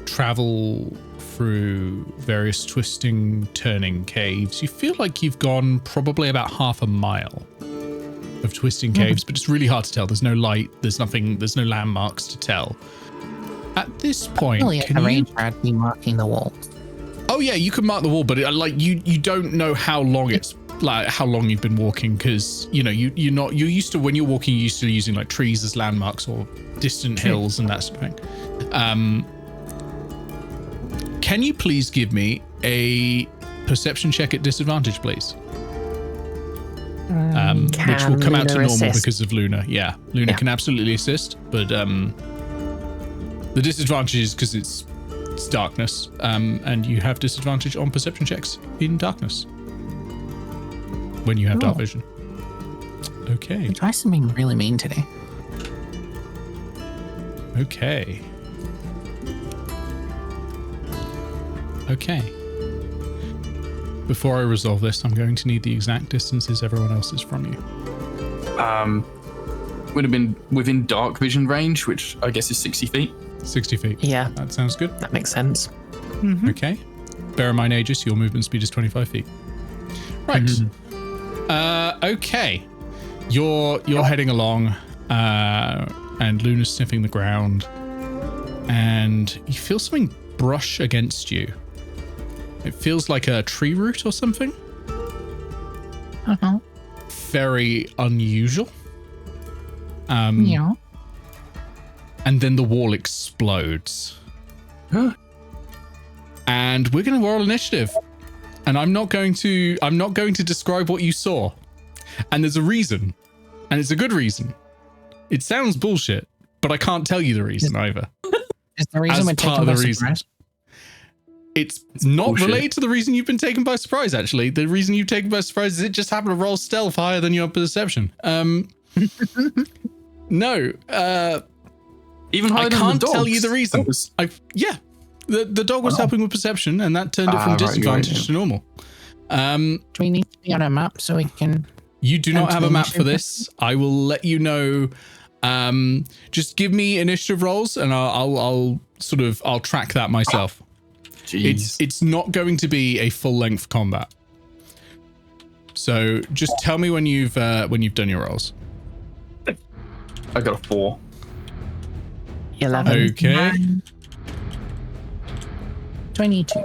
travel through various twisting, turning caves. You feel like you've gone probably about half a mile of twisting caves, but it's really hard to tell. There's no light. There's nothing. There's no landmarks to tell. At this point, Really, at the range, I'd be marking the walls. Oh yeah, you can mark the wall, but you don't know how long it's like how long you've been walking, because you're used to, when you're walking, you're used to using like trees as landmarks or distant hills and that sort of thing. Can you please give me a perception check at disadvantage, please? Which will come out to normal assist? because of Luna. Yeah, Luna can absolutely assist, but the disadvantage is because it's darkness, and you have disadvantage on perception checks in darkness when you have dark vision. Okay. You try something really mean today. Okay. Before I resolve this, I'm going to need the exact distances everyone else is from you. Would have been within dark vision range, which I guess is 60 feet. 60 feet. Yeah. That sounds good. That makes sense. Okay. Bear in mind, Aegis, your movement speed is 25 feet. Right. Okay. You're heading along, and Luna's sniffing the ground, and you feel something brush against you. It feels like a tree root or something. Very unusual. Yeah. And then the wall explodes. And we're going to roll initiative. And I'm not going to describe what you saw. And there's a reason. And it's a good reason. It sounds bullshit, but I can't tell you the reason either. Is the reason we're taken by surprise? It's not bullshit. related to the reason you've been taken by surprise, actually. The reason you've taken by surprise is it just happened to roll stealth higher than your perception. No. Even higher I than can't the dogs. tell you the reason. The dog was helping with perception, and that turned it from disadvantage to normal. Do we need to be on a map so we can... You do not have a map for this. I will let you know. Just give me initiative rolls, and I'll track that myself. Jeez. It's not going to be a full length combat. So just tell me when you've done your rolls. I got a 4. 11. Okay. 22.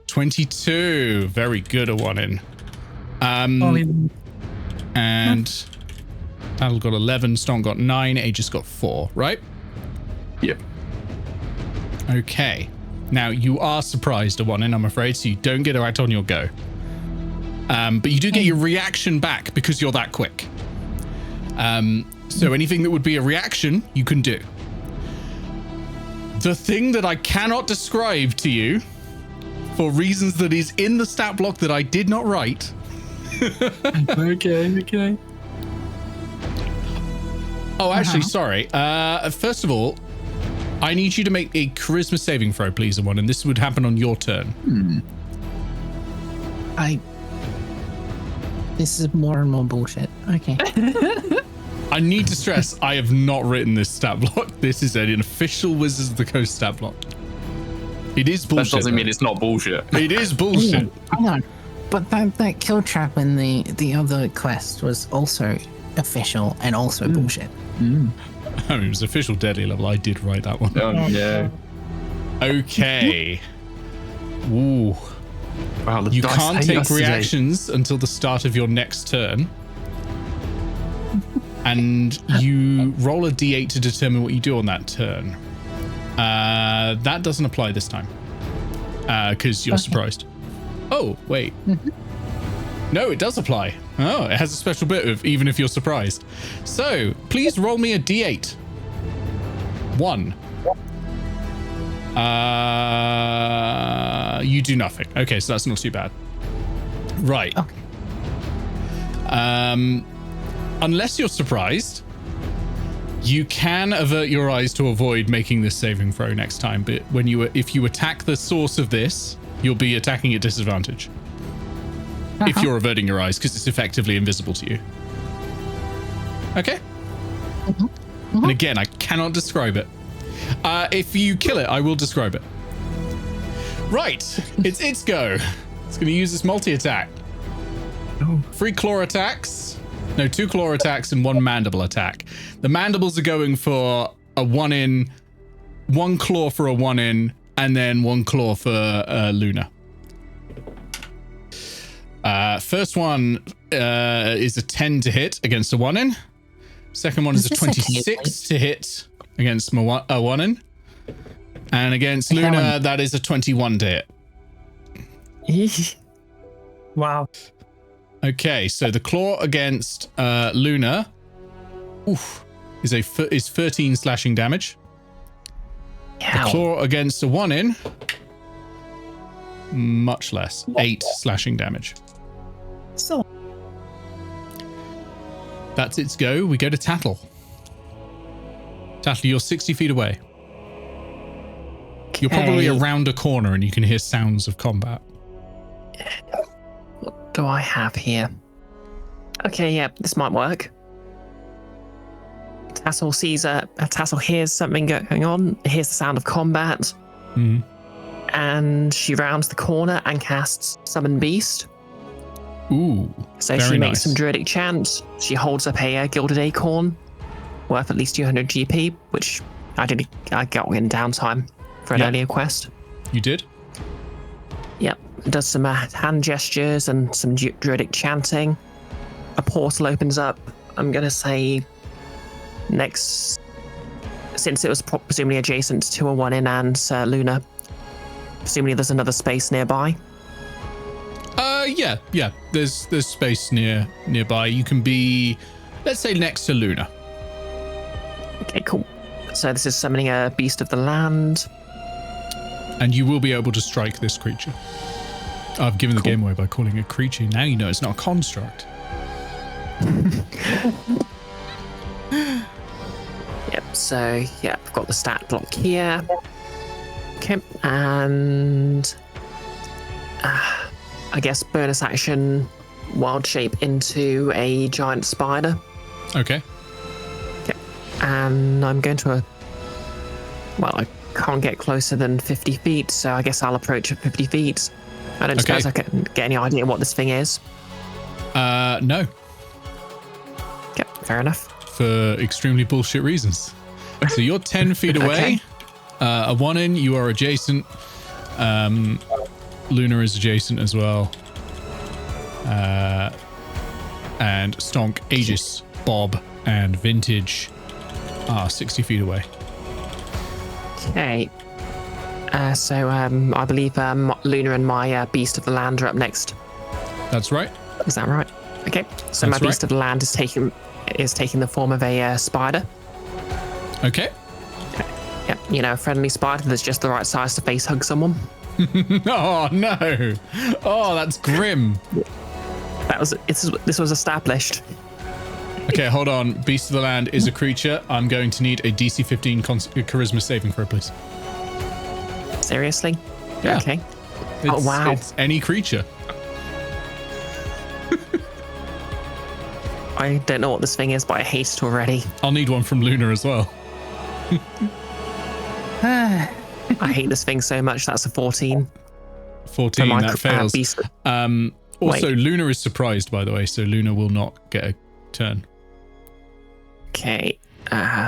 22. Very good, a 1 in. And Tattle got 11, Stonk got 9, Aegis got 4, right? Yep. Okay. Now, you are surprised, a 1 in, I'm afraid, so you don't get a right on your go. But you do get your reaction back because you're that quick. So anything that would be a reaction, you can do. The thing that I cannot describe to you, for reasons that is in the stat block that I did not write. Okay. Oh, actually, sorry. First of all, I need you to make a charisma saving throw, please, one, and this would happen on your turn. This is more and more bullshit. Okay. I need to stress, I have not written this stat block. This is an official Wizards of the Coast stat block. It is bullshit. That doesn't mean it's not bullshit. It is bullshit. Hang on. But that kill trap in the other quest was also official and also bullshit. I mean, it was official deadly level. I did write that one. Oh, yeah. Okay. Ooh. Wow, the You dice can't hate take us today. reactions until the start of your next turn. And you roll a d8 to determine what you do on that turn. That doesn't apply this time. Because you're surprised. Oh, wait. No, it does apply. Oh, it has a special bit of even if you're surprised. So, please roll me a d8. 1. You do nothing. Okay, so that's not too bad. Right. Okay. Unless you're surprised, you can avert your eyes to avoid making this saving throw next time. But if you attack the source of this, you'll be attacking at disadvantage. If you're averting your eyes, because it's effectively invisible to you. Okay? And again, I cannot describe it. If you kill it, I will describe it. Right. It's its go. It's going to use its multi-attack. 3 claw attacks. No, 2 claw attacks and 1 mandible attack. The mandibles are going for a 1-in, 1 claw for a 1-in, and then 1 claw for Luna. First one is a 10 to hit against a 1-in. Second one is a 26 to hit against a 1-in. And against Luna, that is a 21 to hit. Wow. Okay, so the claw against Luna is 13 slashing damage. Ow. The claw against a 1-in, much less, 8 slashing damage. So That's its go. We go to Tattle. Tattle, you're 60 feet away. You're probably around a corner and you can hear sounds of combat. What do I have here? Okay, yeah, this might work. Tassel sees Tassel hears something going on, hears the sound of combat, and she rounds the corner and casts Summon Beast. Ooh, so very she makes nice. some druidic chant. She holds up a gilded acorn worth at least 200 GP, which I got in downtime for an earlier quest. You did? Yep. Does some hand gestures and some druidic chanting. A portal opens up. I'm going to say next, since it was presumably adjacent to a 1-in and Luna, presumably there's another space nearby. Yeah. There's space nearby. You can be, let's say, next to Luna. Okay, cool. So this is summoning a beast of the land. And you will be able to strike this creature. I've given the game away by calling it a creature. Now you know it's not a construct. Yep, so yeah, I've got the stat block here. Okay, and I guess bonus action, wild shape into a giant spider. Okay. Okay, and I'm going to, I can't get closer than 50 feet, so I guess I'll approach at 50 feet. I don't suppose I can get any idea what this thing is. No. Okay, fair enough. For extremely bullshit reasons. So you're 10 feet away. A 1-in, you are adjacent. Luna is adjacent as well. And Stonk, Aegis, Bob, and Vintage are 60 feet away. Okay. So I believe Luna and my Beast of the Land are up next. That's right. Is that right? Okay. So my Beast of the Land is taking the form of a spider. Okay. Yeah, a friendly spider that's just the right size to face hug someone. Oh no! Oh, that's grim. This was established. Okay, hold on. Beast of the Land is a creature. I'm going to need a DC 15 charisma saving throw, please. Seriously? Yeah. Okay. Wow. It's any creature. I don't know what this thing is, but I hate it already. I'll need one from Luna as well. I hate this thing so much. That's a 14. 14, that fails. Beast. Also, Luna is surprised, by the way, so Luna will not get a turn. Okay.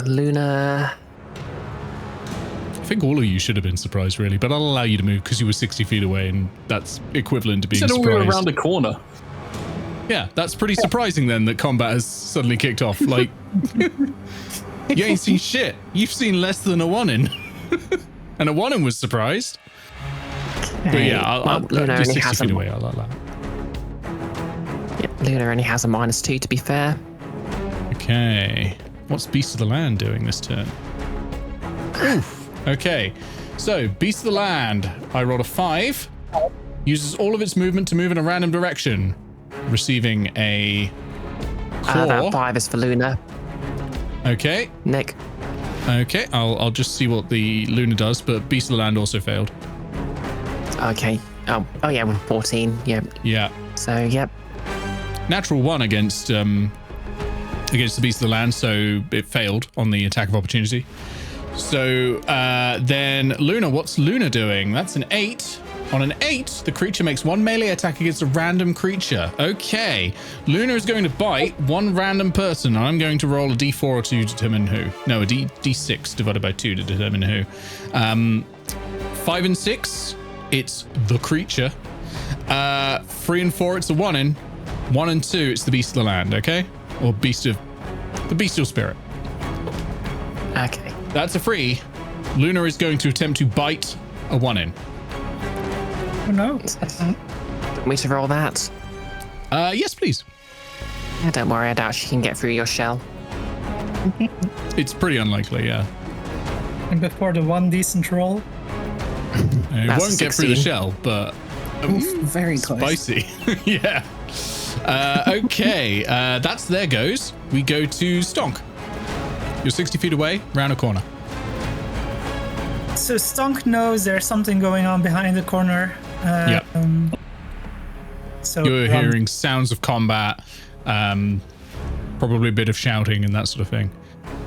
Luna. I think all of you should have been surprised, really, but I'll allow you to move because you were 60 feet away, and that's equivalent to being surprised. We were around the corner. Yeah, that's pretty surprising then that combat has suddenly kicked off. Like, you ain't seen shit. You've seen less than a 1-in. And a 1-in was surprised. But yeah, I'll Luna just only 60 has feet a, away. I like that. Yep, Luna only has a -2 to be fair. Okay. What's Beast of the Land doing this turn? Oof. Okay. So, Beast of the Land. I rolled a 5. Uses all of its movement to move in a random direction. Receiving a claw. That 5 is for Luna. Okay. Nick. Okay. I'll just see what the Luna does, but Beast of the Land also failed. Okay. Oh yeah, with 14. Yep. Yeah. So, yep. Natural 1 against the Beast of the Land, so it failed on the attack of opportunity. So then Luna, what's Luna doing? That's an 8. On an 8, the creature makes 1 melee attack against a random creature. Okay. Luna is going to bite 1 random person. I'm going to roll a d4 to determine who. No, a d6 divided by 2 to determine who. 5 and 6, it's the creature. 3 and 4, it's a 1 in. 1 and 2, it's the Beast of the Land, okay? Or the bestial spirit. Okay. That's a 3. Luna is going to attempt to bite a 1 in. Oh no. Want me to roll that? Yes, please. Yeah, don't worry, I doubt she can get through your shell. It's pretty unlikely, yeah. And before the one decent roll. It That's won't get through the 16. shell, but Very close. spicy. Yeah. Okay, that's there goes. We go to Stonk. You're 60 feet away, round a corner. So Stonk knows there's something going on behind the corner. Yep. So You're hearing sounds of combat, probably a bit of shouting and that sort of thing.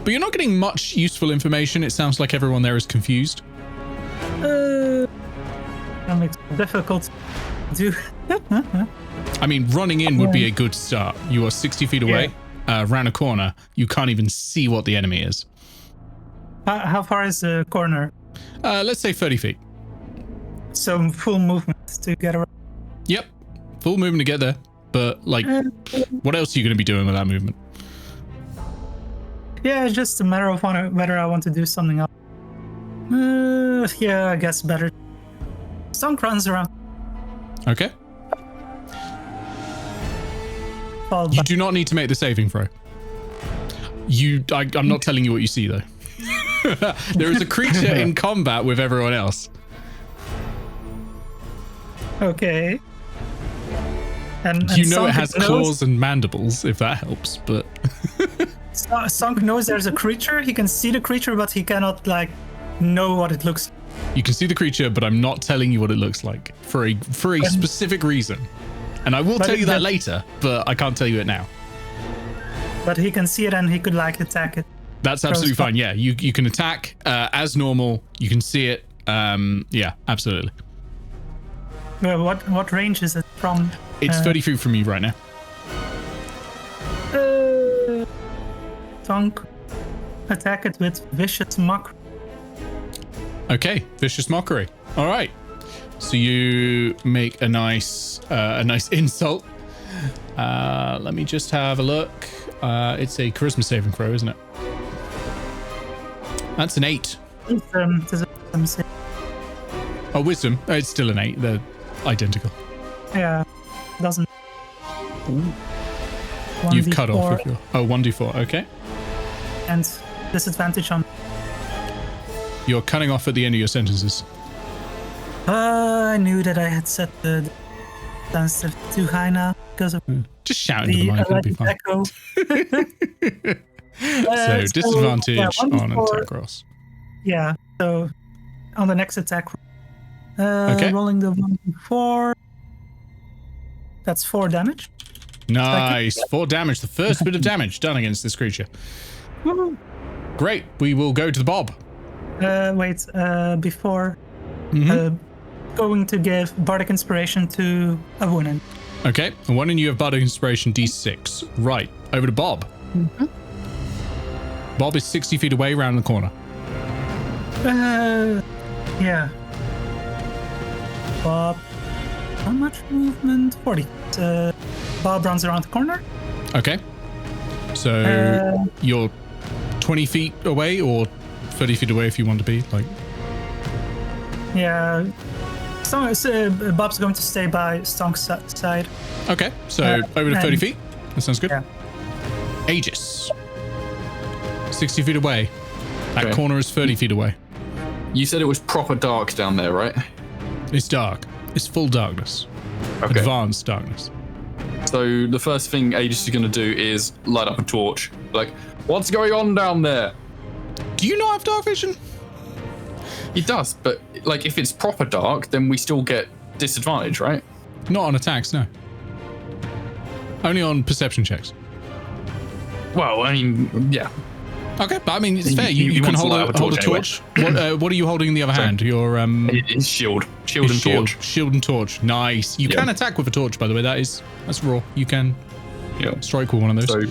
But you're not getting much useful information. It sounds like everyone there is confused. That makes it difficult to do. I mean, running in would be a good start. You are 60 feet away, round a corner. You can't even see what the enemy is. How far is the corner? Let's say 30 feet. So full movement to get around. Yep. Full movement to get there. But, like, what else are you going to be doing with that movement? Yeah, it's just a matter of whether I want to do something else. Yeah, I guess better. Stonk runs around. Okay. Followed You by- do not need to make the saving throw. I'm not telling you what you see, though. There is a creature in combat with everyone else. Okay. And You know Stonk it has knows- claws and mandibles, if that helps, but... Stonk knows there's a creature. He can see the creature, but he cannot, like, know what it looks like. You can see the creature, but I'm not telling you what it looks like for a specific reason. And I will tell you that later, but I can't tell you it now. But he can see it and he could, like, attack it. That's absolutely fine. Yeah, you can attack as normal. You can see it. Yeah, absolutely. Well, what range is it from? It's 30 feet from you right now. Stonk. Attack it with vicious mock. Okay, vicious mockery. All right. So you make a nice insult. Let me just have a look. It's a charisma saving throw, isn't it? That's an 8. Oh, wisdom. Oh, it's still an 8. They're identical. Yeah, doesn't. You've cut off 1d4 with your... Oh, 1d4. Okay. and disadvantage on. You're cutting off at the end of your sentences. I knew that I had set the sensitive too high now because of Just shout into the the mic. It'll be electric fine. echo. So disadvantage yeah, on 1d4. attack rolls. Yeah, so on the next attack. Okay. Rolling the 1d4. That's 4 damage. Nice. 4 damage. The first bit of damage done against this creature. Woo. Great. We will go to the Bob. Wait, before Mhm. going to give Bardic Inspiration to a woman. Okay. And one in you have Bardic Inspiration D6. Right. Over to Bob. Bob is 60 feet away round the corner. Yeah. Bob, how much movement? 40. Bob runs around the corner. Okay. So you're 20 feet away or 30 feet away if you want to be. Like, Yeah. Bob's going to stay by Stonk's side. Okay, so over to 30 feet. That sounds good. Yeah. Aegis. 60 feet away. That Okay. corner is 30 feet away. You said it was proper dark down there, right? It's dark. It's full darkness. Okay. Advanced darkness. So the first thing Aegis is going to do is light up a torch. Like, what's going on down there? Do you not have dark vision? He does, but like if it's proper dark, then we still get disadvantage, right? Not on attacks, no. Only on perception checks. Well, I mean, yeah. Okay, but I mean, it's fair. You You can want to light up hold a a torch. What are you holding in the other hand? Your His shield. Shield and torch. Shield and torch. Nice. You can attack with a torch, by the way. That's raw. You can strike with one of those. So,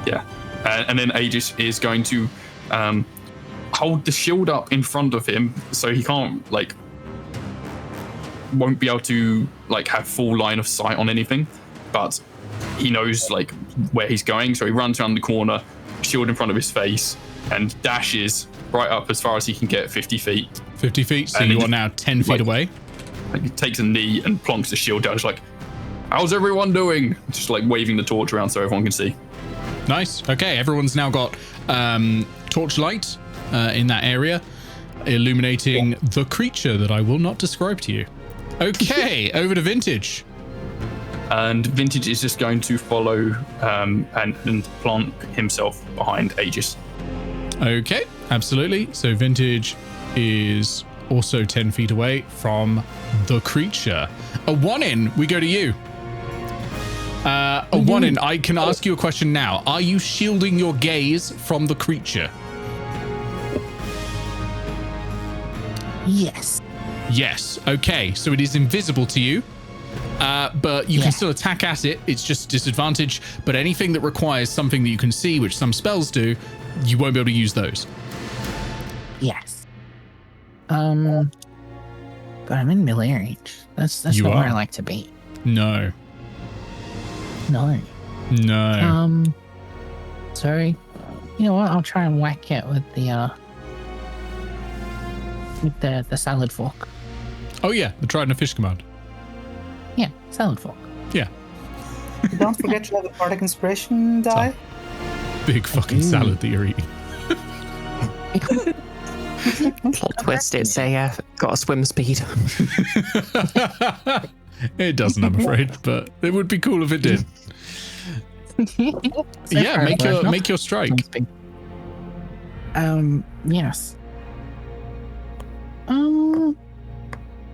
yeah. And then Aegis is going to hold the shield up in front of him so he can't, like, won't be able to, like, have full line of sight on anything. But he knows, like, where he's going. So he runs around the corner, shield in front of his face, and dashes right up as far as he can get, 50 feet. 50 feet, so And you he are now 10 feet away. Like, he takes a knee and plonks the shield down. Just like, how's everyone doing? Just like waving the torch around so everyone can see. Nice. Okay, everyone's now got torchlight in that area, illuminating the creature that I will not describe to you. Okay, over to Vintage. And Vintage is just going to follow and plant himself behind Aegis. Okay, absolutely. So Vintage is also 10 feet away from the creature. A 1-in, we go to you. A 1-in, I can ask you a question now. Are you shielding your gaze from the creature? Yes. Yes. Okay, so it is invisible to you. But you can still attack at it. It's just disadvantage. But anything that requires something that you can see, which some spells do, you won't be able to use those. Yes. But I'm in melee range. That's You not where are. I like to be. No. No. No. Sorry. You know what? I'll try and whack it with the salad fork. Oh yeah, the Trident of Fish command. Yeah, salad fork. Yeah. Don't forget to have a Bardic Inspiration die. Big fucking salad that you're eating. Plot twist, it's got a swim speed. It doesn't, I'm afraid, but it would be cool if it did. Yeah, make your strike. Yes.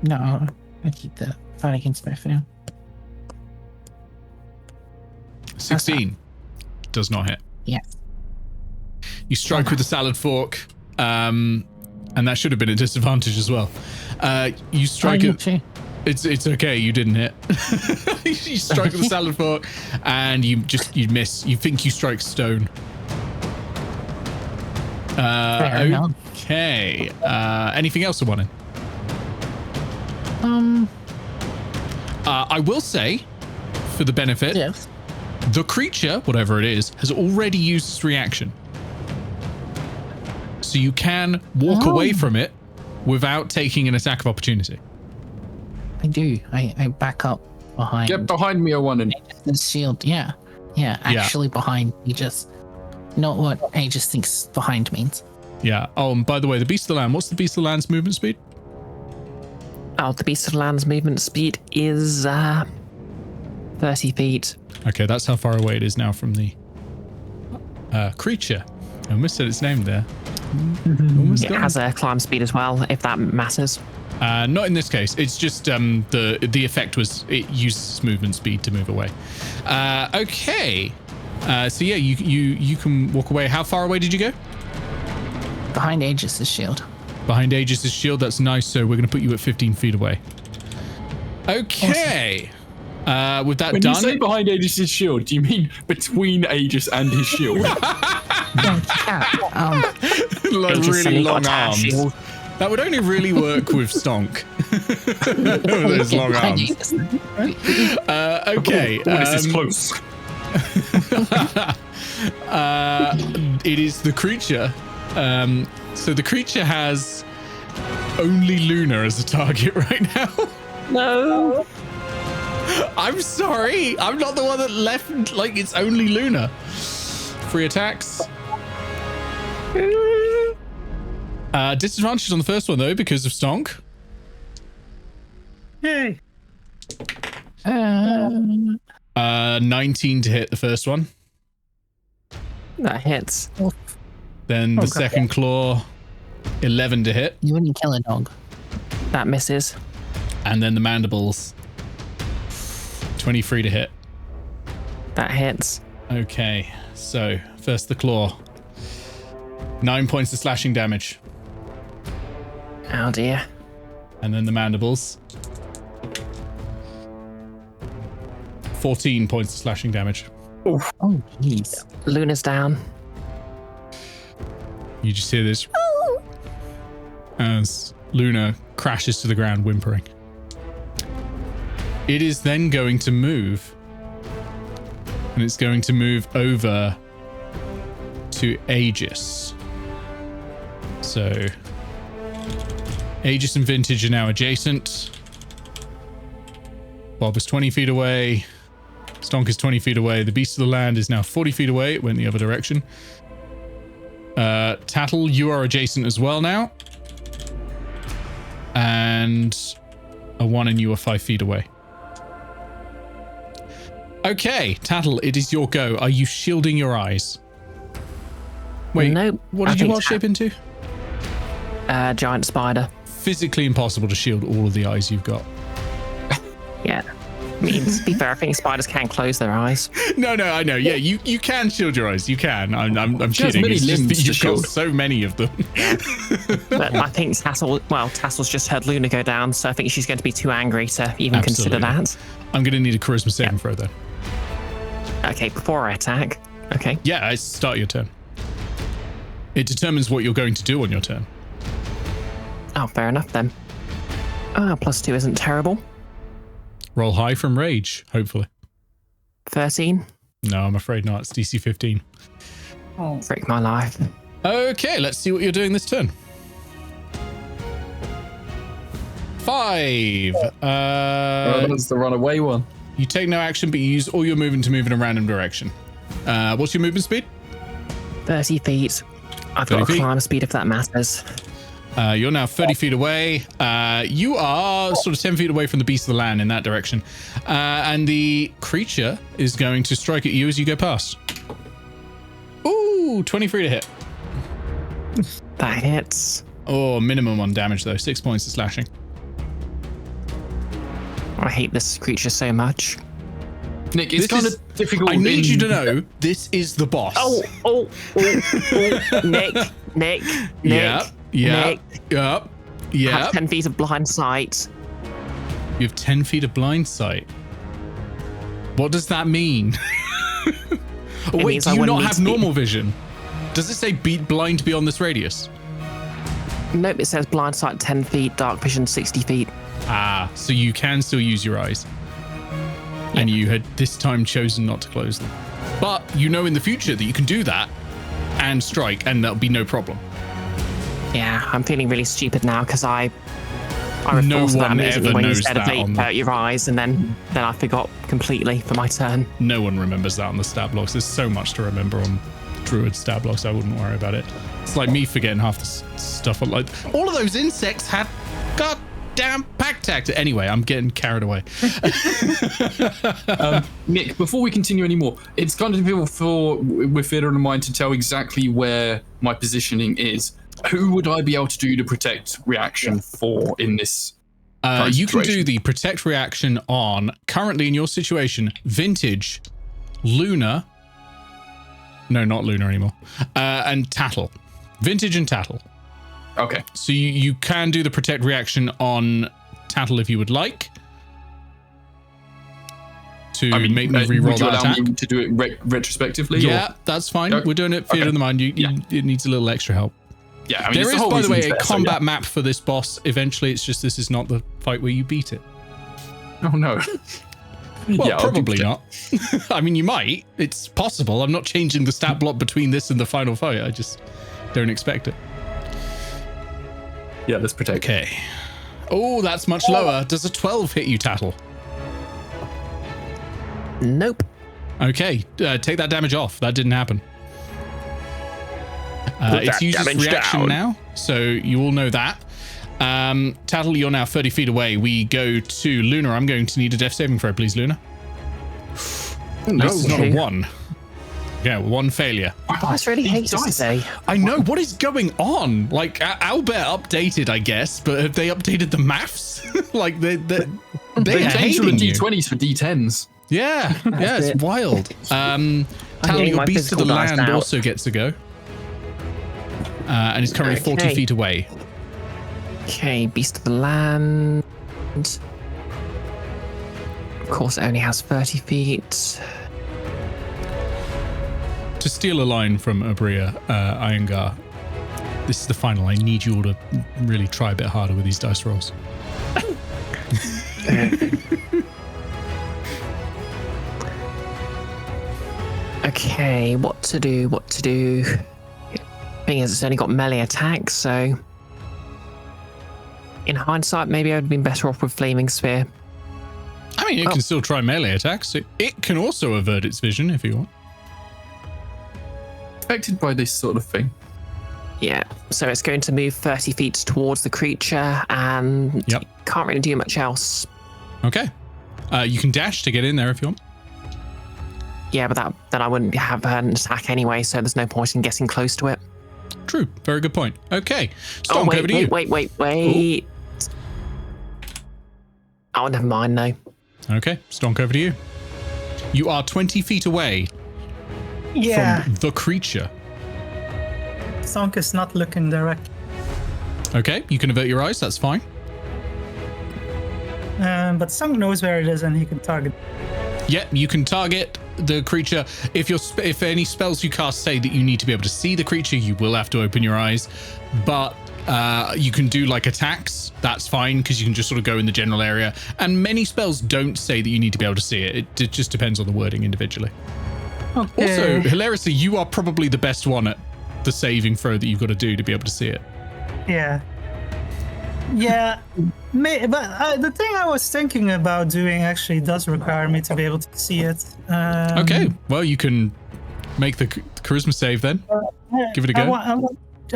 No, I keep the fight against spirit for now. 16 does not hit. Yes. You strike with the salad fork, and that should have been a disadvantage as well. You strike it. It's okay. You didn't hit. You strike with the salad fork, and you miss. You think you strike stone. Okay. Anything else to want in? I will say, for the benefit, Yes. the creature, whatever it is, has already used its reaction. So you can walk away from it without taking an attack of opportunity. I do. I back up behind. Get behind me, A1-in. The shield. Yeah. Actually behind me, just not what Aegis thinks behind means. Yeah. Oh, and by the way, the Beast of the Land, what's the Beast of the Land's movement speed? Oh, the Beast of the Land's movement speed is 30 feet. Okay, that's how far away it is now from the creature. I almost said its name there. Almost It gone. has a climb speed as well, if that matters. Not in this case. It's just the effect was it uses movement speed to move away. Okay. So yeah, you can walk away. How far away did you go? Behind Aegis' shield. Behind Aegis' shield. That's nice. So we're going to put you at 15 feet away. Okay. With that When done. you say behind Aegis' shield, do you mean between Aegis and his shield? Like Aegis really suddenly long got a arms. shield. That would only really work with Stonk. Those long arms. Okay. This is close. It is the creature. So the creature has only Luna as a target right now. No. I'm sorry. I'm not the one that left. Like, it's only Luna. 3 attacks. Disadvantage on the first one, though, because of Stonk. Yay. 19 to hit the first one. That hits. Then the second claw, 11 to hit. You wouldn't kill a dog. That misses. And then the mandibles, 23 to hit. That hits. Okay, so first the claw. 9 points of slashing damage. Oh dear. And then the mandibles. 14 points of slashing damage. Oh, jeez. Luna's down. You just hear this as Luna crashes to the ground, whimpering. It is then going to move. And it's going to move over to Aegis. So Aegis and Vintage are now adjacent. Bob is 20 feet away. Stonk is 20 feet away. The Beast of the Land is now 40 feet away. It went the other direction. Tattle, you are adjacent as well now. And a 1 and you are 5 feet away. Okay, Tattle, it is your go. Are you shielding your eyes? Wait, Nope. what did you wild shape into? Giant spider. Physically impossible to shield all of the eyes you've got. Yeah. I mean, to be fair, I think spiders can close their eyes. No, I know. Yeah, you can shield your eyes. You can. I'm She has kidding. many It's just limbs that to you've got shield. so many of them. But I think Tassel's just heard Luna go down, so I think she's going to be too angry to even consider Absolutely. that. I'm going to need a charisma saving throw then. Okay, before I attack. Okay. Yeah, I start your turn. It determines what you're going to do on your turn. Oh, fair enough then. +2 isn't terrible. Roll high from rage, hopefully. 13. No, I'm afraid not. It's DC 15. Oh. Frick my life. Okay, let's see what you're doing this turn. 5. That's the runaway one. You take no action, but you use all your movement to move in a random direction. What's your movement speed? 30 feet. I've 30 got a feet? climb speed if that matters. You're now 30 feet away. You are sort of 10 feet away from the Beast of the Land in that direction. And the creature is going to strike at you as you go past. Ooh, 23 to hit. That hits. Oh, minimum on damage though. 6 points of slashing. I hate this creature so much. Nick, it's This kind is- of difficult. I need you to know this is the boss. Oh, Nick. Yeah. Nick. Yep. I have 10 feet of blind sight. You have 10 feet of blind sight. What does that mean? Oh, wait, means do I you wouldn't not need have to be- normal vision? Does it say blind beyond this radius? Nope, it says blind sight 10 feet, dark vision 60 feet. Ah, so you can still use your eyes. And you had this time chosen not to close them. But you know in the future that you can do that and strike, and that'll be no problem. Yeah, I'm feeling really stupid now because I No rethought of that one immediately ever when you knows said that on the- about your eyes, and then I forgot completely for my turn. No one remembers that on the stat blocks. There's so much to remember on Druid stat blocks, I wouldn't worry about it. It's like me forgetting half the stuff. Like all of those insects had goddamn pack tactic. Anyway, I'm getting carried away. Nick, before we continue anymore, it's kind of difficult with theatre in mind to tell exactly where my positioning is. Who would I be able to do the protect reaction for in this? You can do situation? the protect reaction on, currently in your situation, Vintage, Luna. No, not Luna anymore. And Tattle. Vintage and Tattle. Okay. So you can do the protect reaction on Tattle if you would like. To make me reroll would you that allow attack. me to do it retrospectively? Yeah, Or? that's fine. Okay. We're doing it theater Okay. of the mind. Yeah. It needs a little extra help. Yeah, I mean, There it's is, whole by the reason way, it's a there, so combat map for this boss. Eventually, it's just this is not the fight where you beat it. yeah. Oh no. Well, Yeah, I'll do probably not. I mean, you might. It's possible. I'm not changing the stat block between this and the final fight. I just don't expect it. Yeah, let's protect. Okay. Oh, that's much lower. Does a 12 hit you, Tattle? Nope. Okay, take that damage off. That didn't happen. It's used its reaction now, so you all know that. Tattle, you're now 30 feet away. We go to Luna. I'm going to need a death saving throw, please, Luna. No, it's not a 1. Yeah, 1 failure. Oh, it's really Aegis today. I know. What is going on? Like, Albert updated, I guess, but have they updated the maths? Like, they changed from hating you. D20s for D10s. Yeah, yeah, it's wild. Tattle, your Beast of the Land also gets a go. And is currently 40 feet away. Okay, Beast of the Land. Of course, it only has 30 feet. To steal a line from Abria, Iyengar, this is the final. I need you all to really try a bit harder with these dice rolls. Okay, what to do? Thing is, it's only got melee attacks, so in hindsight, maybe I would have been better off with Flaming Sphere. I mean, it can still try melee attacks. It can also avert its vision if you want. Affected by this sort of thing. Yeah, so it's going to move 30 feet towards the creature, and can't really do much else. Okay. You can dash to get in there if you want. Yeah, but then I wouldn't have an attack anyway, so there's no point in getting close to it. True. Very good point. Okay. Stonk, over to you. Wait. Ooh. Oh, never mind, no. Okay. Stonk, over to you. You are 20 feet away from the creature. Stonk is not looking direct. Okay. You can avert your eyes. That's fine. But Stonk knows where it is and he can target. Yeah, you can target the creature. If any spells you cast say that you need to be able to see the creature, you will have to open your eyes. But you can do like attacks. That's fine because you can just sort of go in the general area. And many spells don't say that you need to be able to see it. It just depends on the wording individually. Okay. Also, hilariously, you are probably the best one at the saving throw that you've got to do to be able to see it. Yeah. Yeah. But the thing I was thinking about doing actually does require me to be able to see it. Okay. Well, you can make the charisma save then. Give it a go. I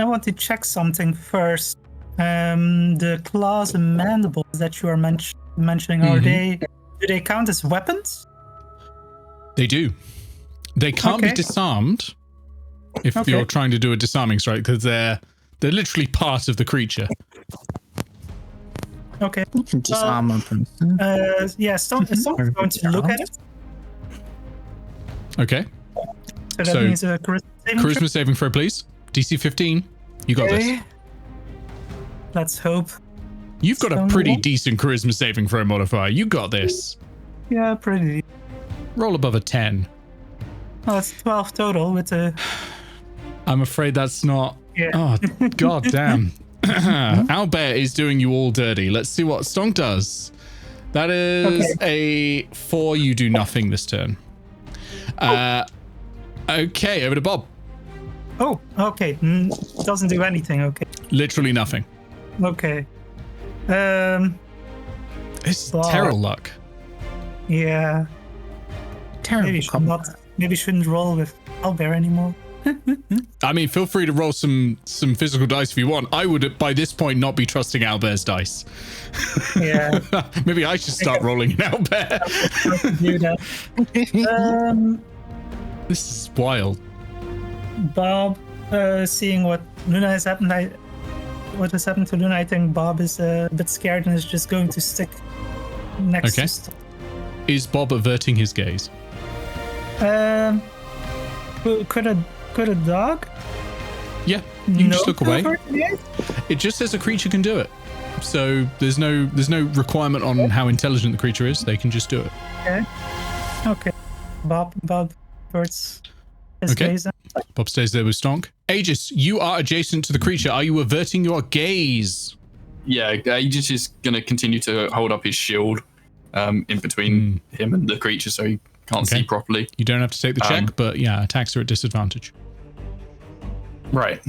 want to check something first. The claws and mandibles that you are mentioning, do they count as weapons? They do. They can't be disarmed if you're trying to do a disarming strike because they're literally part of the creature. Okay. Disarm weapons. Stone's going to look at it. Okay. So that means a charisma saving throw, please. DC 15. You got this. Let's hope. You've got a pretty decent charisma saving throw modifier. You got this. Yeah, pretty. Roll above a 10. Well, that's 12 total with a... I'm afraid that's not... Yeah. Oh, god damn. Albert is doing you all dirty. Let's see what Stonk does. That is a 4. You do nothing this turn. Okay, over to Bob. Oh, okay. Doesn't do anything, okay. Literally nothing. Okay. This is terrible luck. Yeah. Terrible. Maybe shouldn't roll with Albert anymore. I mean, feel free to roll some physical dice if you want. I would, by this point, not be trusting Albert's dice. Yeah. Maybe I should start rolling in Albert. Do that. This is wild. Bob, seeing what has happened to Luna, I think Bob is a bit scared and is just going to stick next to Stonk. Is Bob averting his gaze? Could a dog? Yeah, you can just look away. It just says a creature can do it. So there's no requirement on how intelligent the creature is. They can just do it. Okay. Bob averts his gaze. Bob stays there with Stonk. Aegis, you are adjacent to the creature. Are you averting your gaze? Yeah, Aegis is going to continue to hold up his shield in between him and the creature so he can't see properly. You don't have to take the check, but yeah, attacks are at disadvantage. Right.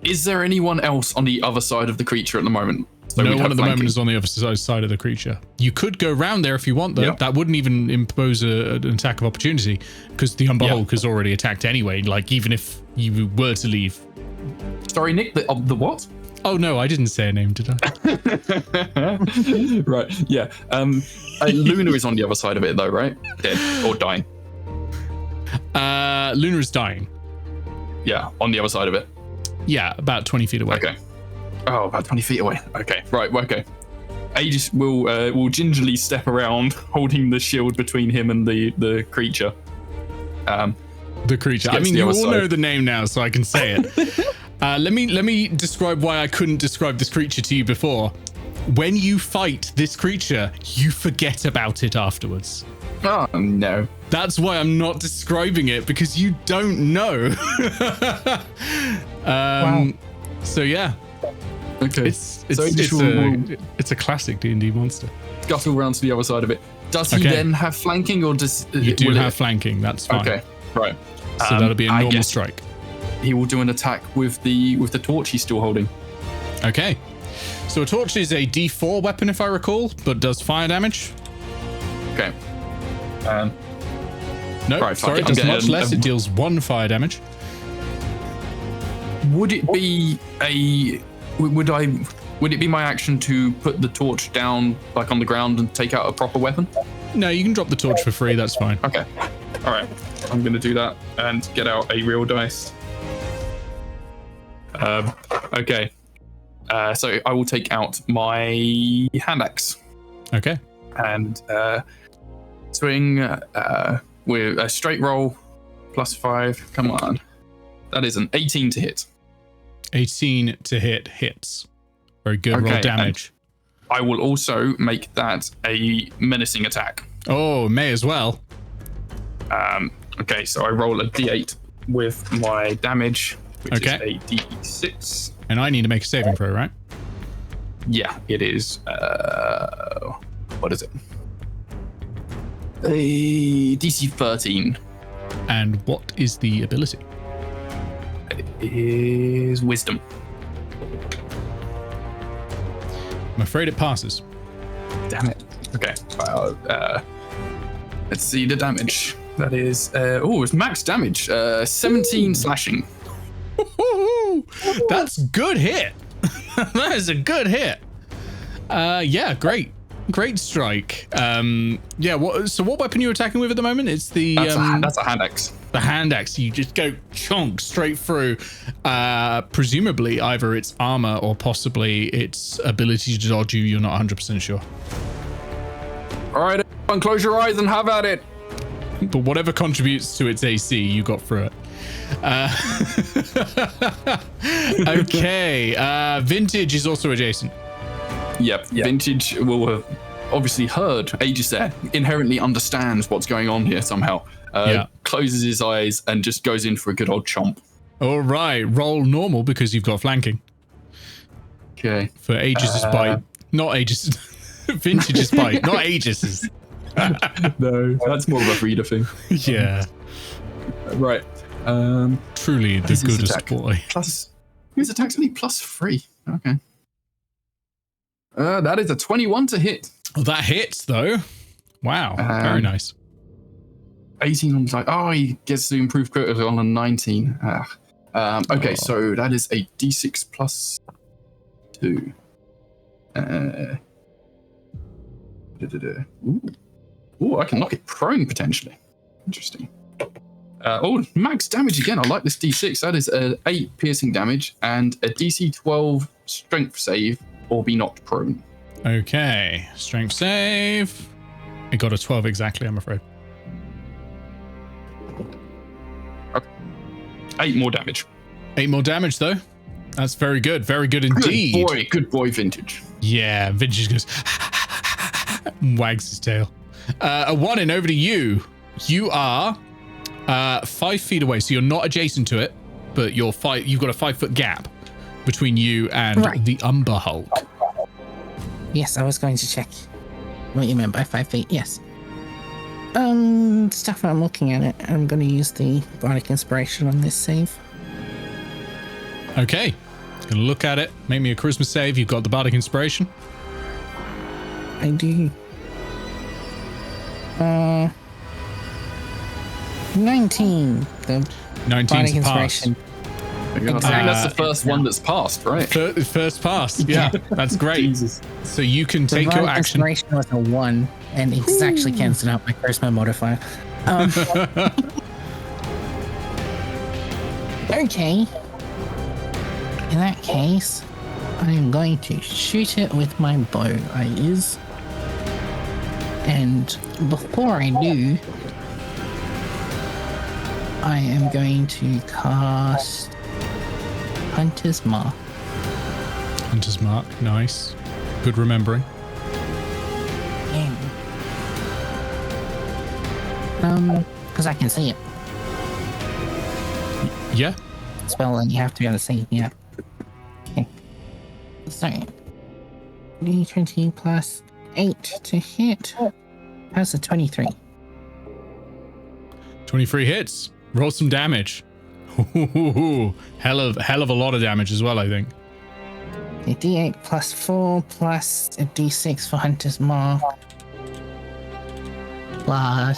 Is there anyone else on the other side of the creature at the moment? So no we'd one have at the moment flanking. is on the other side of the creature. You could go round there if you want, though. Yeah. That wouldn't even impose an attack of opportunity because the Umber Hulk has already attacked anyway. Like, even if you were to leave. Sorry, Nick, the what? Oh, no, I didn't say a name, did I? Right, yeah. Luna is on the other side of it, though, right? Dead or dying. Luna is dying. Yeah, on the other side of it. Yeah, about 20 feet away. Okay. Oh, about 20 feet away. Okay, right, okay. Aegis will gingerly step around, holding the shield between him and the creature. The creature. I mean, you all know the name now, so I can say it. Let me describe why I couldn't describe this creature to you before. When you fight this creature, you forget about it afterwards. Oh, no. That's why I'm not describing it, because you don't know. Wow. So yeah, Okay. it's a classic D&D monster. Scuttle round to the other side of it. Does he Okay. then have flanking, or does You do have flanking. That's fine. Okay, right. So that'll be a I normal guess strike. he will do an attack with the torch he's still holding. Okay. So a torch is a D4 weapon, if I recall, but does fire damage. Okay. No, Right, fuck sorry, it, it I'm does much getting- less. It deals 1 fire damage. Would it be would it be my action to put the torch down, like on the ground, and take out a proper weapon? No, you can drop the torch for free. That's fine. Okay. All right. I'm going to do that and get out a real dice. Okay. So I will take out my hand axe Okay. and swing with a straight roll +5. Come on. That is an 18 to hit. 18 to hits. Very good. Okay, Roll damage. I will also make that a menacing attack. Oh, may as well. Okay, so I roll a d8 with my damage, which Okay. is a d6. And I need to make a saving throw, right? Yeah, it is. What is it? A DC 13. And what is the ability? It is wisdom. I'm afraid it passes. Damn it. Okay. Let's see the damage. That is. It's max damage. 17 slashing. Woo-hoo-hoo! That's good hit. That is a good hit. Yeah, great strike. Yeah. What weapon are you attacking with at the moment? It's the That's a hand axe. the hand axe. You just go chonk straight through. Presumably either its armor or possibly its ability to dodge you. You're not 100% sure. All right, everyone, close your eyes and have at it. But whatever contributes to its AC, you got through it. Okay. Vintage is also adjacent. Yep. Vintage will have obviously heard Aegis there, inherently understands what's going on here somehow. Closes his eyes and just goes in for a good old chomp. All right. Roll normal because you've got flanking. Okay. For Aegis's bite. Not Aegis. Vintage's bite, not Aegis's. No, that's more of a reader thing. Yeah. Right. Truly the is his goodest attack? boy. Plus, his attack's only +3. Okay. That is a 21 to hit. Oh, that hits though. Wow. Very nice. 18 on the side. Oh, he gets to improve critical on a 19. Okay, so that is a d6 +2. Ooh, I can knock it prone potentially. Interesting. Max damage again. I like this d6. That is 8 piercing damage and a DC 12 strength save or be knocked prone. Okay. Strength save. It got a 12 exactly, I'm afraid. 8 more damage. 8 more damage though. That's very good. Very good indeed. Good boy, Vintage. Yeah, Vintage goes wags his tail. A 1 in over to you. You are 5 feet away, so you're not adjacent to it, but you've got a 5-foot gap between you and the Umber Hulk. Yes, I was going to check what you meant by 5 feet. Yes. Stuff I'm looking at it. I'm going to use the Bardic Inspiration on this save. Okay. Gonna look at it. Make me a charisma save. You've got the bardic inspiration. I do. 19. The 19's bardic passed. inspiration. I think that's the first one that's passed, right? First pass. Yeah, that's great. Jesus. So you can The take your bardic action. inspiration was a 1, and it's actually cancelled out my charisma modifier. Okay. In that case, I am going to shoot it with my bow, and before I do, I am going to cast Hunter's Mark. Hunter's Mark. Nice. Good remembering. Because I can see it. Yeah. Spell that you have to be able to see, yeah. Okay. So, D20 plus 8 to hit. That's a 23. 23 hits. Roll some damage. Hell of a lot of damage as well, I think. A D8 plus 4 plus a D6 for Hunter's Mark. Plus...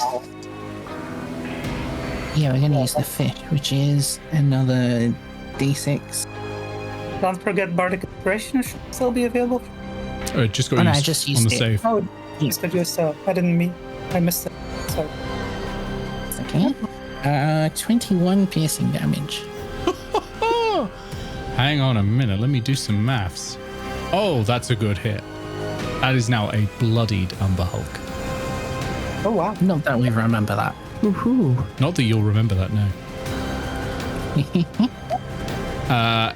Yeah, we're going to use the fish, which is another D6. Don't forget Bardic Inspiration should still be available. Just got Oh, no, I used just on used the it. save. Oh, just that you saw. I didn't mean. I missed it. Sorry. It's okay. 21 piercing damage. Hang on a minute. Let me do some maths. Oh, that's a good hit. That is now a bloodied Umber Hulk. Oh wow. Not that we remember that. Woohoo. Not that you'll remember that, no.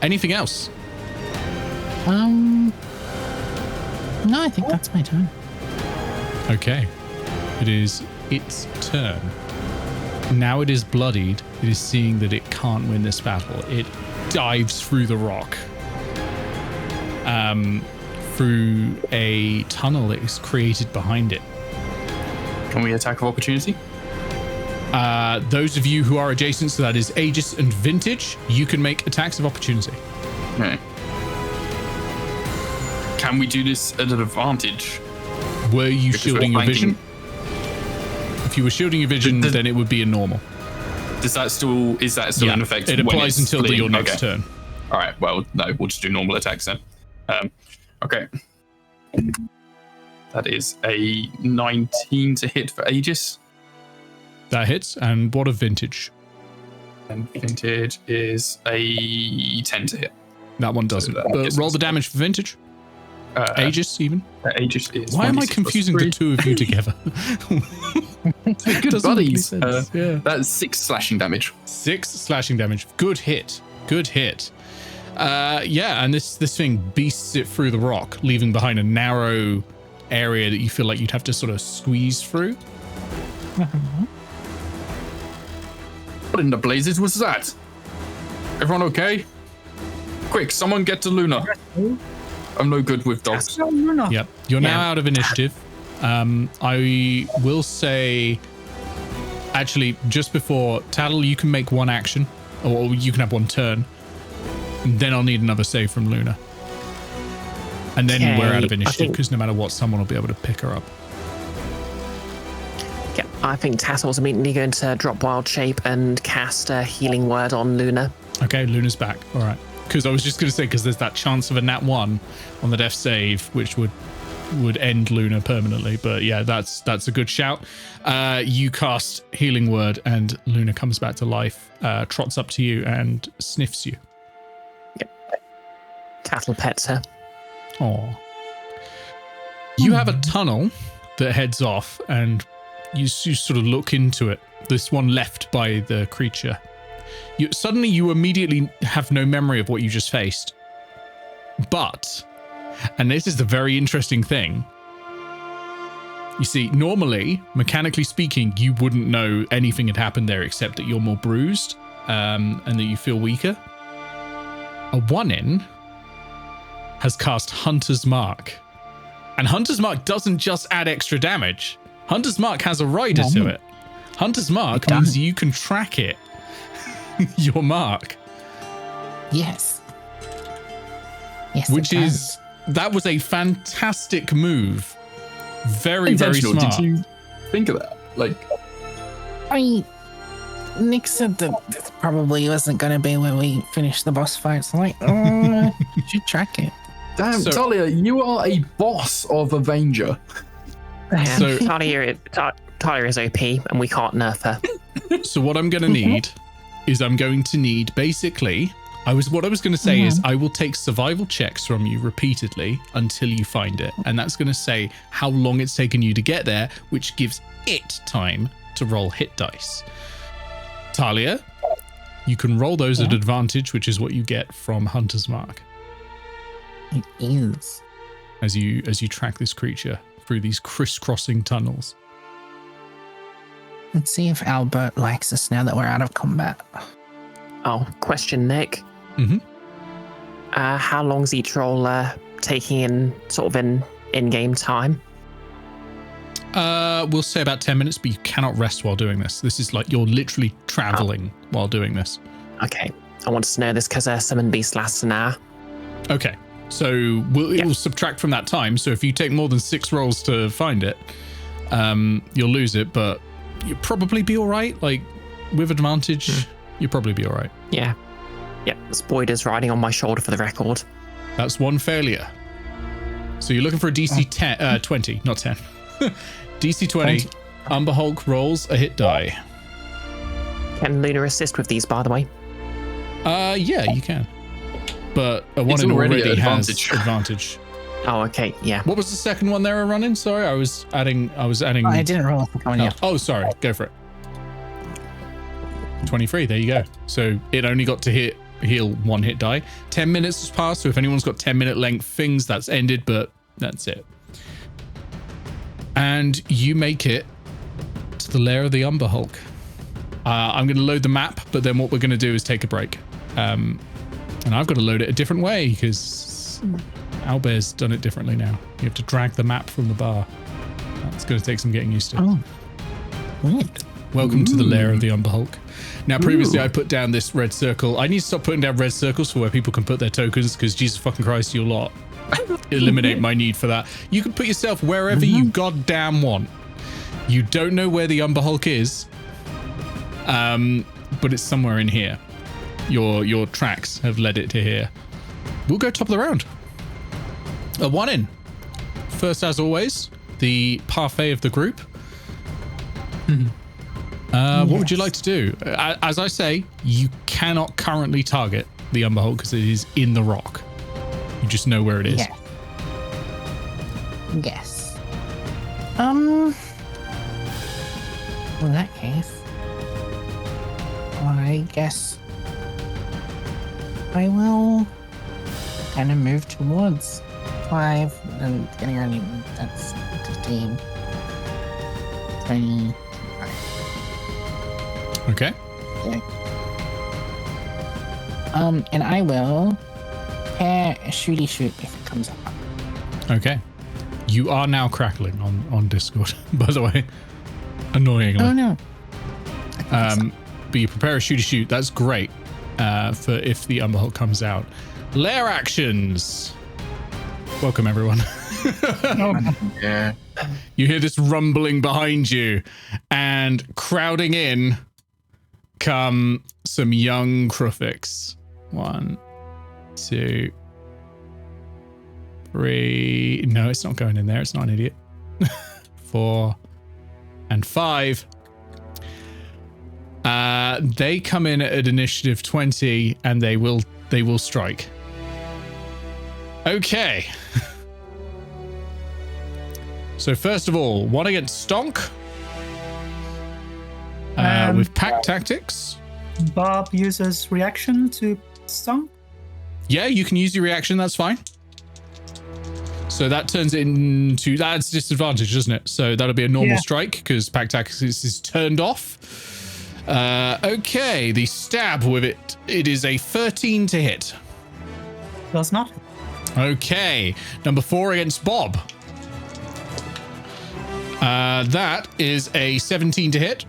Anything else? No, I think that's my turn. Okay. It is its turn. Now it is bloodied. It is seeing that it can't win this battle. It dives through the rock. Through a tunnel that is created behind it. Can we attack of opportunity? Those of you who are adjacent, so that is Aegis and Vintage, you can make attacks of opportunity. Okay. Can we do this at an advantage? Were you Because shielding we're your vision? flanking. If you were shielding your vision, Does- then it would be a normal. Is that still in effect? It when applies it's until split? your next Okay. turn. All right. Well, no, we'll just do normal attacks then. Okay. That is a 19 to hit for Aegis. That hits. And what of Vintage? And Vintage is a 10 to hit. That one doesn't. that But gets roll us- the damage for Vintage. Aegis, even. Aegis is. Why am I 1d6 plus confusing the 3. two of you together? Good Doesn't make buddies. sense, yeah. That's 6 slashing damage. 6 slashing damage. Good hit. Good hit. Yeah, and this thing beasts it through the rock, leaving behind a narrow area that you feel like you'd have to sort of squeeze through. What in the blazes was that? Everyone okay? Quick, someone get to Luna. I'm no good with dogs. No, you're not. Yep. You're now Yeah. out of initiative. I will say, actually, just before Tattle, you can make one action, or you can have one turn. And then I'll need another save from Luna. And then we're out of Okay, I initiative think- because no matter what, someone will be able to pick her up. Yeah, I think Tattle's immediately going to drop Wild Shape and cast a healing word on Luna. Okay, Luna's back. All right. Because I was just going to say, because there's that chance of a nat 1 on the death save, which would end Luna permanently. But yeah, that's a good shout. You cast healing word, and Luna comes back to life, trots up to you, and sniffs you. Tattle pets her. Aw. You have a tunnel that heads off, and you sort of look into it. This one left by the creature. Suddenly, you immediately have no memory of what you just faced. But, and this is the very interesting thing, you see, normally, mechanically speaking, you wouldn't know anything had happened there except that you're more bruised and that you feel weaker. A 1-in has cast Hunter's Mark. And Hunter's Mark doesn't just add extra damage. Hunter's Mark has a rider to it. Hunter's Mark means you can track it. Your mark. Yes. Yes, that was a fantastic move. Very, very Intentional. smart. Did you think of that? Like, I mean, Nick said that this probably wasn't going to be where we finish the boss fight. So like, you should track it. damn, So- Talia, you are a boss of Avenger. Yeah, So- Talia is OP, and we can't nerf her. So what I'm going to need is I'm going to need basically. What I was going to say is I will take survival checks from you repeatedly until you find it, and that's going to say how long it's taken you to get there, which gives it time to roll hit dice. Talia, you can roll those at advantage, which is what you get from Hunter's Mark It is. as you track this creature through these crisscrossing tunnels. Let's see if Albert likes us now that we're out of combat. Oh, question, Nick. Mhm. How long's each roll taking in game time? We'll say about 10 minutes, but you cannot rest while doing this. This is like you're literally traveling while doing this. Okay, I wanted to know this because Summon Beast lasts an hour. Okay, so it will subtract from that time. So if you take more than 6 rolls to find it, you'll lose it, but you'll probably be all right. Like with advantage, you'll probably be all right. Yeah. Yep, Spoider's riding on my shoulder for the record. That's one failure. So you're looking for a DC 20, not 10. DC 20. Umber Hulk rolls a hit die. Can Luna assist with these, by the way? Yeah, you can. But a one It's in already already has advantage. advantage. Oh, okay, yeah. What was the second one they were running? Sorry, I was adding. I didn't roll a one yet. Oh, sorry. Go for it. 23. There you go. So it only got to heal 1 hit die. 10 minutes has passed. So if anyone's got 10-minute length things, that's ended. But that's it. And you make it to the lair of the Umber Hulk. I'm going to load the map, but then what we're going to do is take a break. And I've got to load it a different way because Albert's done it differently now. You have to drag the map from the bar. That's going to take some getting used to. Oh, weird. Welcome to the lair of the Umber Hulk. Now, previously I put down this red circle. I need to stop putting down red circles for where people can put their tokens because Jesus fucking Christ, you lot. Eliminate my need for that. You can put yourself wherever you goddamn want. You don't know where the Umber Hulk is, but it's somewhere in here. Your tracks have led it to here. We'll go top of the round. A 1 in. First, as always, the parfait of the group. What would you like to do? As I say, you cannot currently target the Umber Hulk because it is in the rock. You just know where it is. Yes. Yes. In that case, I guess I will kind of move towards 5 and getting ready. That's 15, 20. Okay. And I will pair a shooty shoot if it comes up. Okay. You are now crackling on Discord, by the way. Annoyingly. Oh no. But you prepare a shooty shoot. That's great for if the Umber Hulk comes out. Lair actions. Welcome, everyone. Yeah. You hear this rumbling behind you, and crowding in come some young Krufix. 1, 2, 3. No, it's not going in there. It's not an idiot. 4 and 5. They come in at initiative 20, and they will strike. Okay. So first of all, one against Stonk with pack tactics. Bob uses reaction to Stonk. Yeah, you can use your reaction. That's fine. So that turns it into that's disadvantage, doesn't it? So that'll be a normal strike because pack tactics is turned off. Okay, the stab with it. It is a 13 to hit. Does not. Okay, number 4 against Bob. That is a 17 to hit.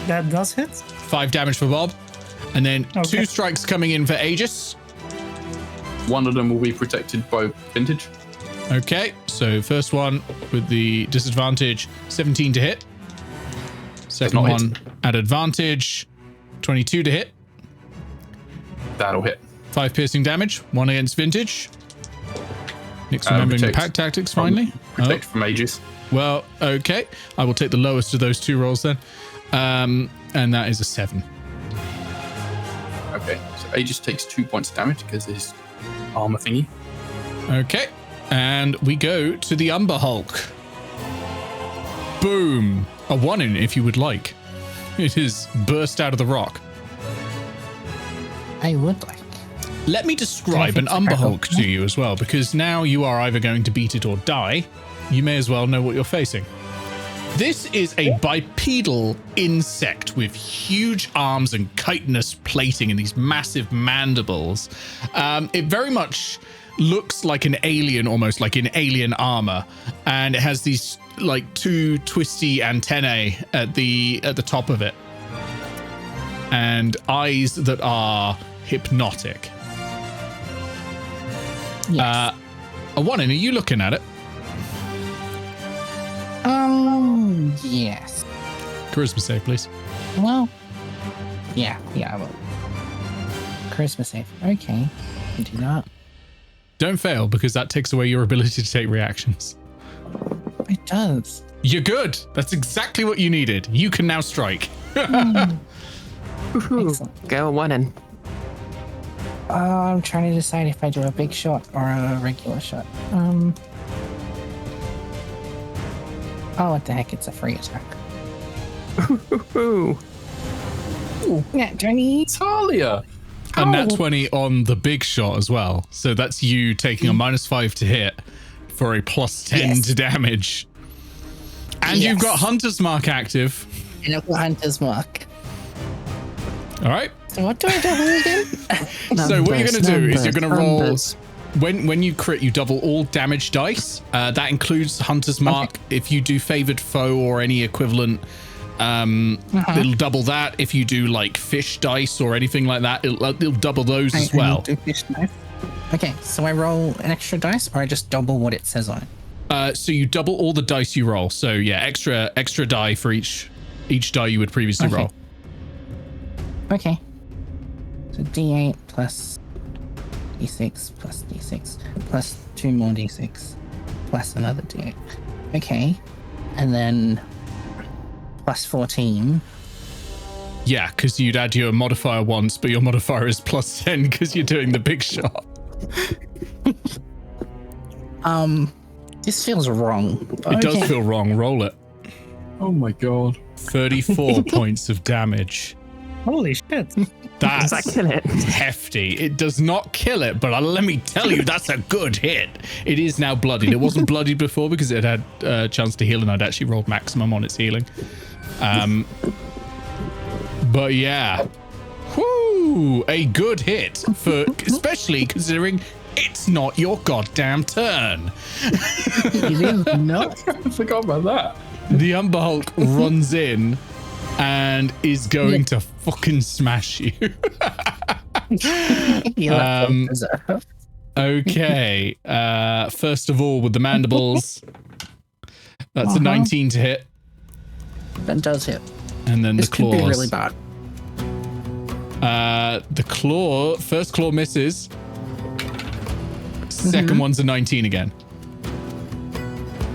That does hit. 5 damage for Bob. And then 2 strikes coming in for Aegis. one of them will be protected by vintage. Okay, so first one with the disadvantage, 17 to hit. Second not one hit. at advantage, 22 to hit. That'll hit. 5 piercing damage, 1 against vintage. Nick's remembering the protect pack tactics finally. Protect from Aegis. Well, okay. I will take the lowest of those 2 rolls then. And that is a 7. Okay, so Aegis takes 2 points of damage because his armor thingy. Okay. And we go to the Umber Hulk. Boom. A 1 in if you would like. It has burst out of the rock. I would like. Let me describe an Umber Hulk to you as well, because now you are either going to beat it or die. You may as well know what you're facing. This is a bipedal insect with huge arms and chitinous plating and these massive mandibles. It very much looks like an alien, almost like in alien armor, and it has these like 2 twisty antennae at the top of it, and eyes that are hypnotic. Yes. A 1 in, are you looking at it? Yes. Charisma save, please. Well, yeah, I will. Charisma save. Okay, can do that. Don't fail, because that takes away your ability to take reactions. It does. You're good. That's exactly what you needed. You can now strike. Excellent. Go 1 in. I'm trying to decide if I do a big shot or a regular shot. Oh, what the heck? It's a free attack. Ooh. Yeah, 20. Talia! And nat 20 on the big shot as well. So that's you taking a -5 to hit for a +10 Yes. to damage. And you've got Hunter's Mark active. And I've got Hunter's Mark. All right. So what do I do again? So what you're going to do is you're going to roll... numbers. When you crit, you double all damage dice. That includes Hunter's Mark. If you do Favored Foe or any equivalent, it'll double that. If you do like fish dice or anything like that, it'll double those as well. I do fish knife. Okay, so I roll an extra dice, or I just double what it says on it? So you double all the dice you roll. So yeah, extra die for each die you would previously roll. Okay. So D8 plus D6 plus D6 plus 2 more D6 plus another D8. Okay. And then plus 14. Yeah, because you'd add your modifier once, but your modifier is +10 because you're doing the big shot. This feels wrong. It does feel wrong. Roll it. Oh my god. 34 points of damage. Holy shit. That's Does that kill it? hefty. It does not kill it, but let me tell you, that's a good hit. It is now bloodied. It wasn't bloodied before because it had a chance to heal, and I'd actually rolled maximum on its healing. But yeah. Whoo! A good hit, for especially considering it's not your goddamn turn. It is not. I forgot about that. The Umber Hulk runs in and is going to fucking smash you. Okay. First of all, with the mandibles, that's a 19 to hit, That does hit. and then This the could claws. be really bad. The claw, first claw misses. Second one's a 19 again.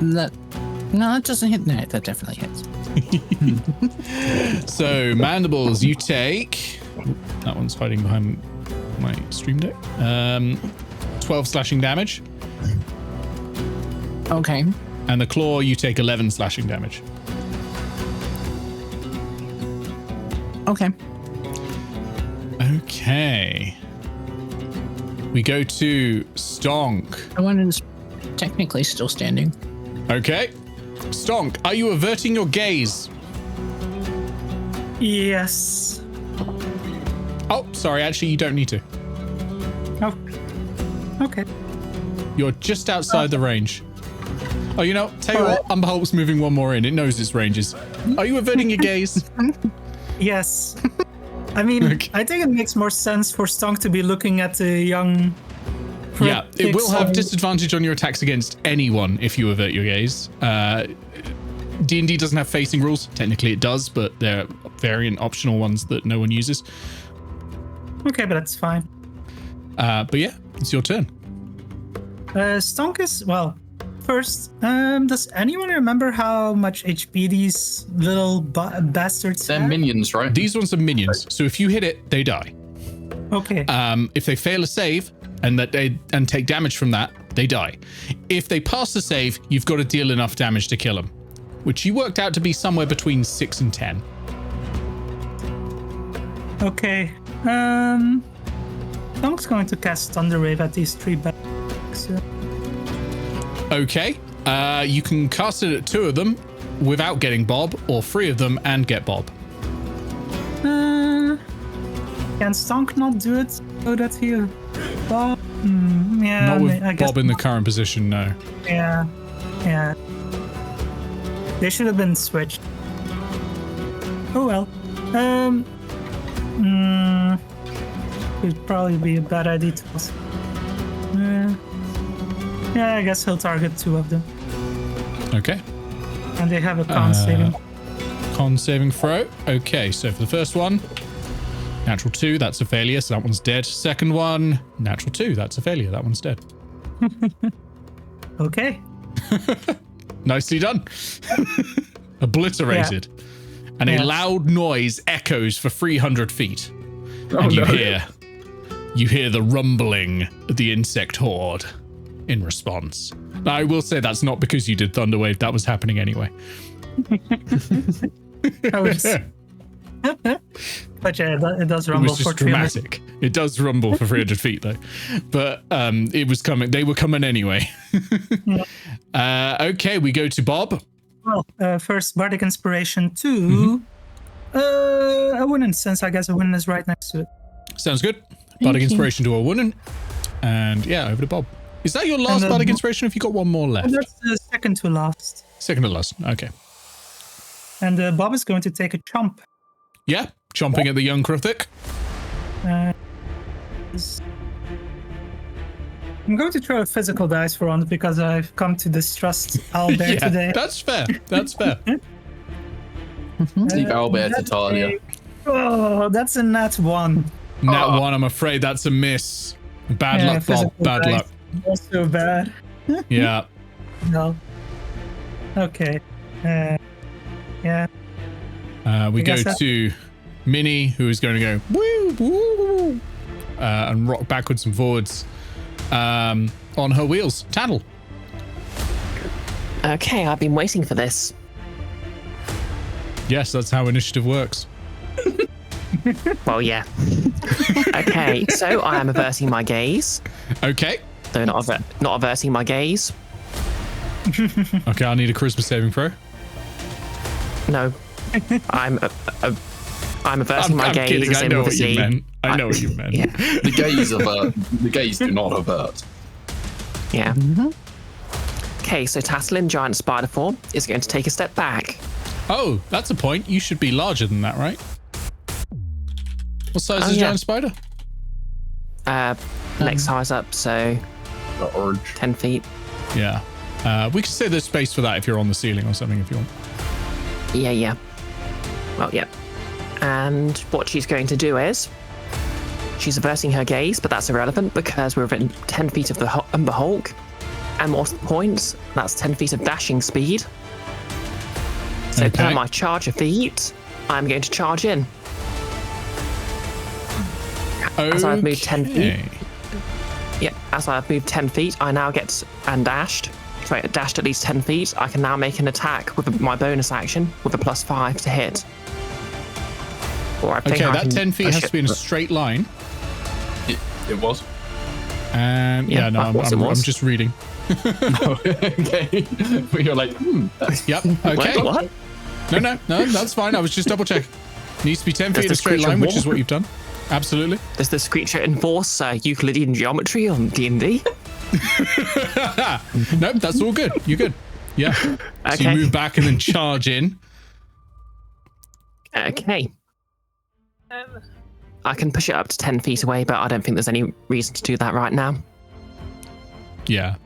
No, that doesn't hit. No, that definitely hits. So mandibles, you take. That one's hiding behind my stream deck. 12 slashing damage, Okay. and the claw, you take 11 slashing damage. Okay. Okay. We go to Stonk. The one is technically still standing. Okay. Stonk, are you averting your gaze? Yes. Oh, sorry, actually, you don't need to. Oh. Okay. You're just outside the range. Oh, you know, tell you what, Umber Hulk's moving one more in. It knows its ranges. Are you averting your gaze? Yes. I mean, Okay. I think it makes more sense for Stonk to be looking at the young Yeah, it will have Pixel. disadvantage on your attacks against anyone if you avert your gaze. D&D doesn't have facing rules. Technically it does, but there are variant optional ones that no one uses. Okay, but that's fine. But yeah, it's your turn. Stonk is, well, first, does anyone remember how much HP these little bastards They're have? minions, right? These ones are minions, so if you hit it, they die. Okay. If they fail a save and take damage from that, they die. If they pass the save, you've got to deal enough damage to kill them, which you worked out to be somewhere between 6 and 10. Okay. Stonk's going to cast Thunder Wave at these 3 bastards. Okay, you can cast it at 2 of them without getting Bob, or 3 of them and get Bob. Can Stonk not do it so that he... Bob? Yeah, Not with I guess. Bob in the current position, no. Yeah. They should have been switched. Oh well. It'd probably be a bad idea to us. Yeah, I guess he'll target 2 of them. Okay. And they have a con saving. Con saving throw. Okay, so for the first one, natural 2, that's a failure, so that one's dead. Second one, natural 2, that's a failure, that one's dead. Okay. Nicely done. Obliterated. Yeah. And a Yeah. loud noise echoes for 300 feet. Oh, And you no. hear the rumbling of the insect horde in response. Now, I will say that's not because you did Thunderwave, that was happening anyway. I was... But yeah, it does It rumble was for just 300. dramatic. It does rumble for 300 feet though. But it was coming. They were coming anyway. Okay, we go to Bob. Well, first Bardic Inspiration 2. A Wooden, since I guess a Wooden is right next to it. Sounds good. Bardic Inspiration to a Wooden. And yeah, over to Bob. Is that your last then- Bardic Inspiration? Or have you got one more left? That's the second to last. Second to last. Okay. And Bob is going to take a chomp. Yeah, chomping at the young Kruthic. I'm going to throw a physical dice for once because I've come to distrust Owlbear Yeah, today. that's fair. That's fair. Leave Owlbear to Talia. Oh, that's a nat 1. Nat 1, I'm afraid that's a miss. Bad Yeah, luck, Bob. physical Bad dice. luck. Also bad. Yeah. No. Okay. Yeah. We go guess that- to Minnie, who is going to go woo, woo, woo, and rock backwards and forwards on her wheels. Tattle. Okay, I've been waiting for this. Yes, that's how initiative works. Well, yeah. Okay, so I am averting my gaze. Okay. Though not averting my gaze. Okay, I need a charisma saving throw. No. I'm averting my I'm gaze. kidding. as I in know with what a you Z. meant. I know what you meant. Yeah. The gaze avert. The gaze do not avert. Yeah. Okay, so Tattle in giant spider form is going to take a step back. Oh, that's a point. You should be larger than that, right? What size is yeah. giant spider? Next size up, so The orange. 10 feet. Yeah. We could say there's space for that if you're on the ceiling or something if you want. Yeah. Well, yeah. And what she's going to do is she's averting her gaze, but that's irrelevant because we're within 10 feet of the Hulk. And more to the point, that's 10 feet of dashing speed. So Okay. per my charger feet, I'm going to charge in. As I've moved 10 feet. Okay. Yeah, as I've moved 10 feet, I now get dashed at least 10 feet. I can now make an attack with my bonus action with a +5 to hit. Or I think Okay, I that can 10 feet push has to be in a it, straight line. It was. Yeah, Yeah, no, of course it I'm was. just reading. Okay. But you're like, that's Yep. Okay. Wait, what? No, that's fine. I was just double checking. Needs to be 10 feet in a this straight creature line, which walk? is what you've done. Absolutely. Does this creature enforce Euclidean geometry on D&D? Nope, that's all good. You're good. Yeah. So you Okay. move back and then charge in. Okay. I can push it up to 10 feet away, but I don't think there's any reason to do that right now. Yeah.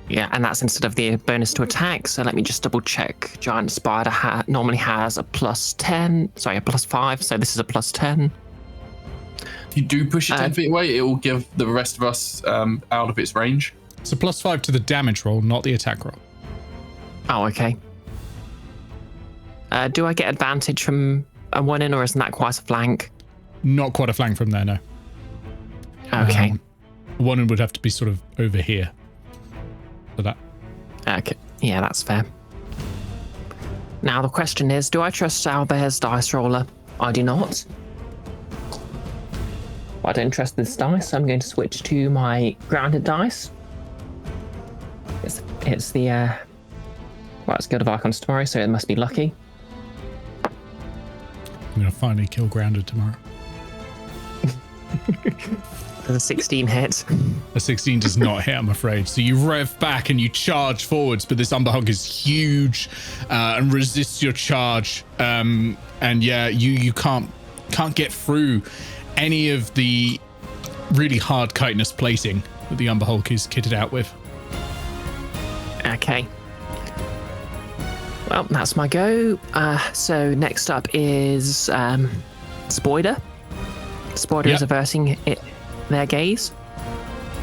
Yeah, and that's instead of the bonus to attack. So let me just double check. Giant Spider normally has a +5. So this is a +10. If you do push it 10 feet away, it will give the rest of us out of its range. It's a +5 to the damage roll, not the attack roll. Oh, okay. Do I get advantage from a 1 in, or isn't that quite a flank? Not quite a flank from there, no. Okay. 1 in would have to be sort of over here for that. Okay. Yeah, that's fair. Now the question is, do I trust Owlbear's dice roller? I do not. I don't trust this dice, so I'm going to switch to my grounded dice. It's the well, it's Guild of Archons tomorrow, so it must be lucky. I'm going to finally kill Grounded tomorrow. There's a 16 hit. A 16 does not hit, I'm afraid. So you rev back and you charge forwards, but this Umberhog is huge and resists your charge. And yeah, you can't get through any of the really hard chitinous plating that the Umberhog is kitted out with. Okay. Well, that's my go. So next up is Spoiler. Spoiler is averting their gaze.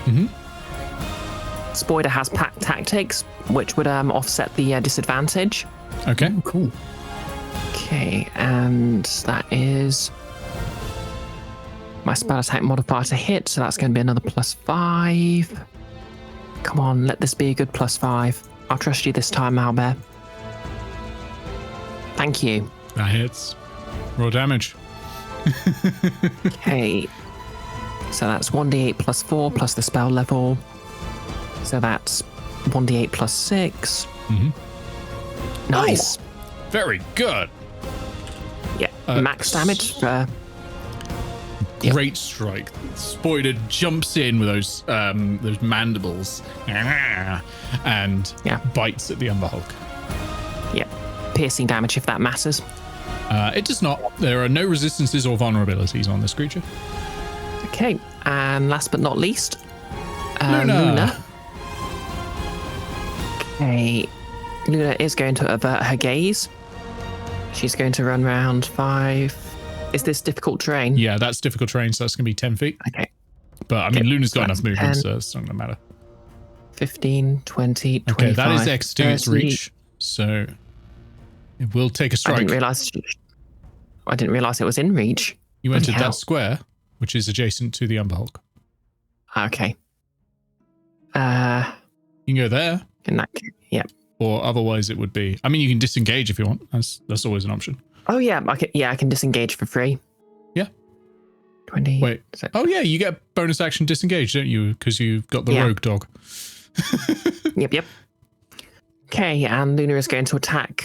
Mm-hmm. Spoiler has pack tactics, which would offset the disadvantage. Okay, cool. Okay, and that is my spell attack modifier to hit, so that's going to be another +5. Come on, let this be a good +5. I'll trust you this time, Owlbear. Thank you. That hits. Roll damage. Okay. So that's 1d8 +4 plus the spell level. So that's 1d8 +6. Mm-hmm. Nice. Oh, very good. Yeah. Max damage. Great strike. Spoiler jumps in with those mandibles and bites at the Umberhog. Yeah. Piercing damage if that matters. It does not. There are no resistances or vulnerabilities on this creature. Okay, and last but not least, Luna. Okay, Luna is going to avert her gaze. She's going to run round 5. Is this difficult terrain? Yeah, that's difficult terrain, so that's going to be 10 feet. Okay. But I mean, Luna's got that's enough movement, 10, so it's not going to matter. 15, 20, 25, Okay, that is X to its 30. reach, so it will take a strike. I didn't realize it was in reach. You entered Bloody hell. that square, which is adjacent to the Umberhog. Okay. You can go there, In that case, yeah. or otherwise it would be. I mean, you can disengage if you want. That's always an option. Oh yeah, I can disengage for free. Yeah. 20. Wait. Oh yeah, you get bonus action disengage, don't you? Because you've got the rogue dog. Yep. Okay, and Luna is going to attack.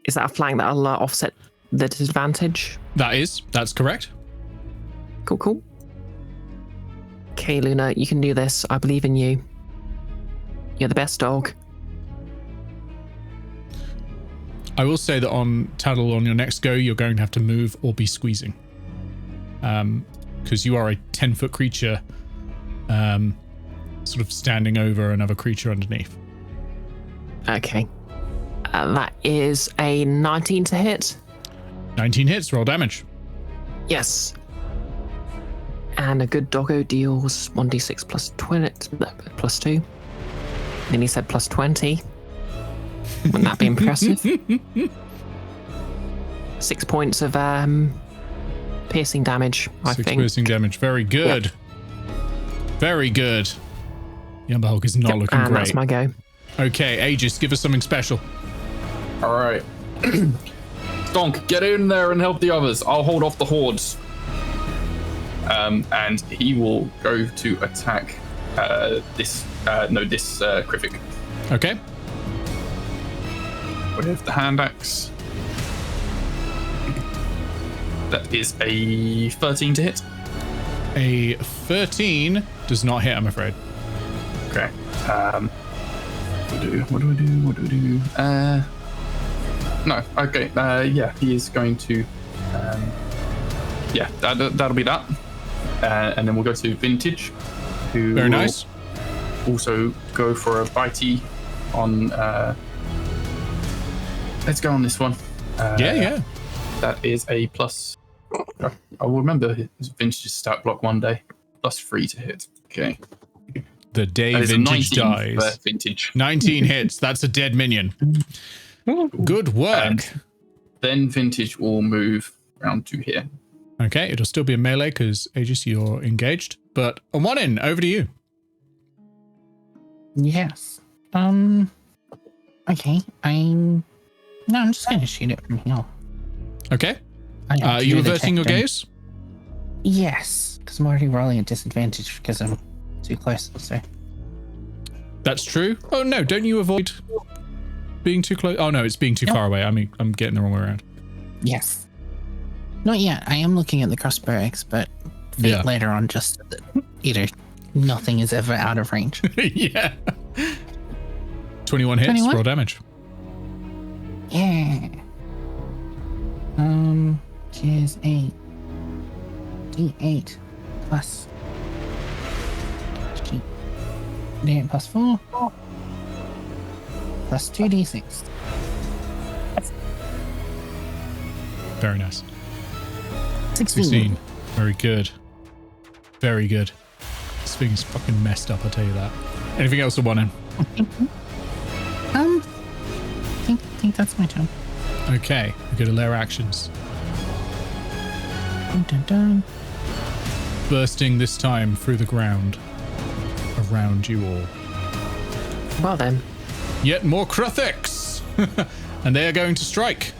Is that a flank that'll offset the disadvantage? That's correct. Cool. Okay, Luna, you can do this. I believe in you. You're the best dog. I will say that on Tattle, on your next go, you're going to have to move or be squeezing. Because you are a 10-foot creature sort of standing over another creature underneath. Okay. That is a 19 to hit. 19 hits, roll damage. Yes. And a good doggo deals 1d6 plus 2. Then he said plus 20. Wouldn't that be impressive? 6 points of piercing damage, I think. 6 piercing damage. Very good. Yep. Very good. The Umberhog is not looking great. That's my go. Okay, Aegis, give us something special. All right. Stonk, get in there and help the others. I'll hold off the hordes. And he will go to attack this Krivik. Okay. With the hand axe. That is a 13 to hit. A 13 does not hit, I'm afraid. Okay. What do I do? No. Okay. Yeah, he is going to. Yeah, that'll be that. And then we'll go to Vintage, who Very will nice. also go for a bitey on. Let's go on this one. Yeah. That is a plus. I will remember Vintage's stat block one day. +3 to hit. Okay. The day That is a Vintage 19 dies. for Vintage. 19 hits. That's a dead minion. Good work. And then Vintage will move round to here. Okay, it'll still be a melee because Aegis, you're engaged. But a 1-in, over to you. Yes. Okay. I'm just gonna shoot it from here. Okay. I have Are to you do the averting your check then. gaze? Yes, because I'm already rolling a disadvantage because I'm too close. So That's true. Oh no, don't you avoid being too close? Oh no, it's being too far away. I mean, I'm getting the wrong way around. yes. Not yet. I am looking at the crossbow X, but later on, just so that, nothing is ever out of range. Yeah. 21 hits, 21? roll damage. Yeah. Which is a D8 plus D8 plus 4 plus 2d6. Very nice. 16. Very good. Very good. This thing's fucking messed up, I'll tell you that. Anything else to 1-in? I think that's my turn. Okay, we go to lair actions. Dun, dun, dun. Bursting this time through the ground around you all. Well then. Yet more Kruthiks! And they are going to strike.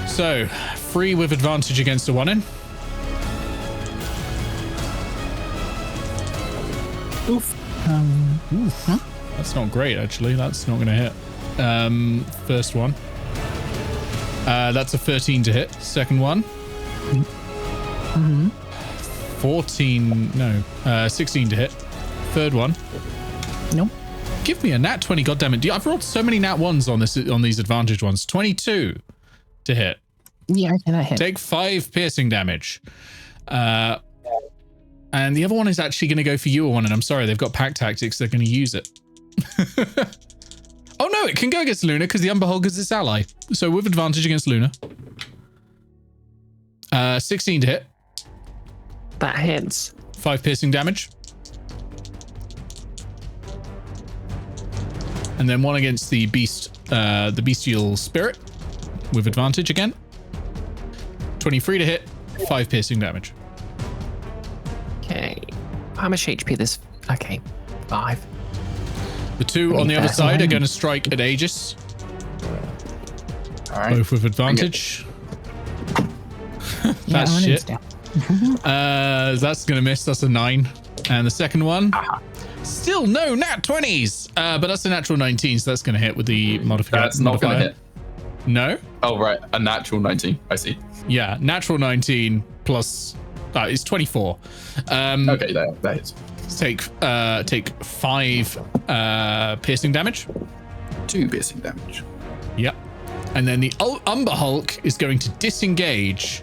So, 3 with advantage against a 1-in. Oof. That's not great, actually. That's not going to hit. First one. That's a 13 to hit. Second one. 16 to hit. Third one. Nope. Give me a nat 20, goddammit. I've rolled so many nat 1s on these advantage ones. 22 to hit. Yeah, okay, that hit. Take 5 piercing damage. And the other one is actually going to go for you, one, and I'm sorry, they've got pack tactics. They're going to use it. Oh no, it can go against Luna because the Umber Hulk is its ally. So with advantage against Luna. 16 to hit. That hits. 5 piercing damage. And then 1 against the beast, the bestial spirit with advantage again. 23 to hit, 5 piercing damage. Okay. How much HP this? Okay. 5. The 2 on the other side are going to strike at Aegis. All right. Both with advantage. Yeah, That's I'm shit. down. That's going to miss. That's a 9. And the second one, still no nat 20s. But that's a natural 19, so that's going to hit with the modifier. That's not going to hit. No? Oh, right. A natural 19. I see. Yeah, natural 19 plus... it's 24. Okay, that hits. Take 5 piercing damage. 2 piercing damage. Yep. And then the Umber Hulk is going to disengage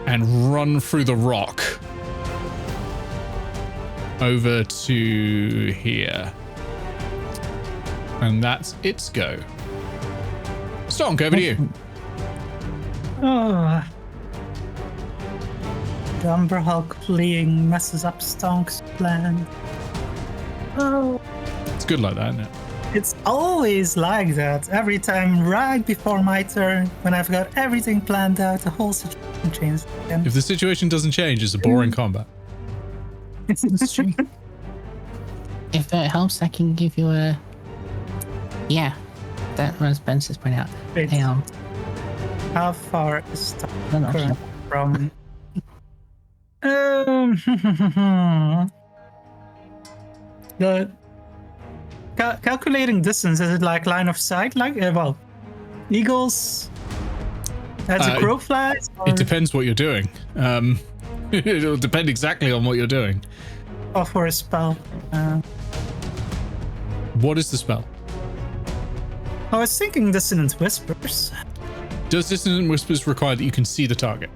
and run through the rock over to here. And that's its go. Stonk, over to you. Oh. The Umber Hulk fleeing messes up Stonk's plan. Oh. It's good like that, isn't it? It's always like that. Every time right before my turn, when I've got everything planned out, the whole situation changes again. If the situation doesn't change, it's a boring combat. That's true. If that helps, I can give you a... Yeah, that was Spencer's point out. Wait, Hey, how far is Stonk no, no, currently from... the calculating distance, is it like line of sight? Like, well, eagles as a crow flies? Or, It depends what you're doing. It'll depend exactly on what you're doing. or for a spell? What is the spell? I was thinking Dissonant Whispers. Does Dissonant Whispers require that you can see the target?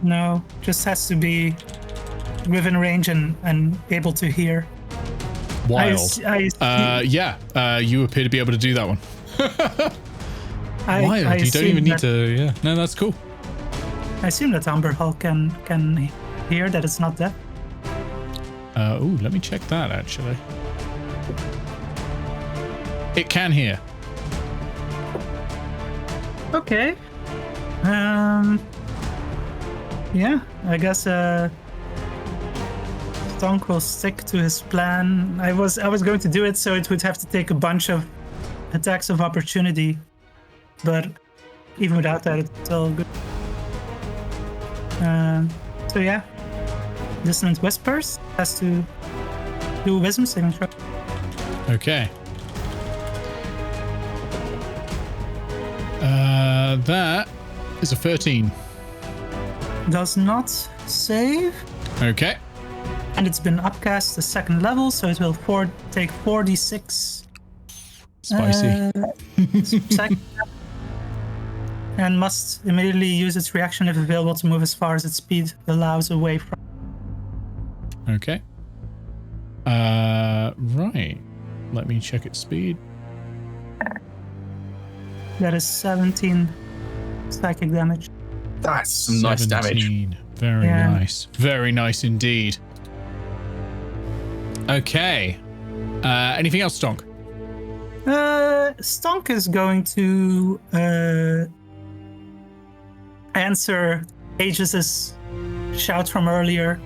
No, just has to be within range and able to hear. Wild. You appear to be able to do that one. Wild. You don't even need to. Yeah. No, that's cool. I assume that Umber Hull can hear that it's not dead. Let me check that actually. It can hear. Okay. Yeah, I guess Stonk will stick to his plan. I was going to do it so it would have to take a bunch of attacks of opportunity, but even without that, it's still good. So yeah, Dissonant Whispers has to do a wisdom saving throw. Okay. That is a 13. Does not save. Okay. And it's been upcast to 2nd level, so it will take 4d6. Spicy. Second, and must immediately use its reaction if available to move as far as its speed allows away from. Okay. Right. Let me check its speed. That is 17 psychic damage. That's some nice damage. Very nice. Very nice indeed. Okay. Anything else, Stonk? Stonk is going to answer Aegis's shout from earlier.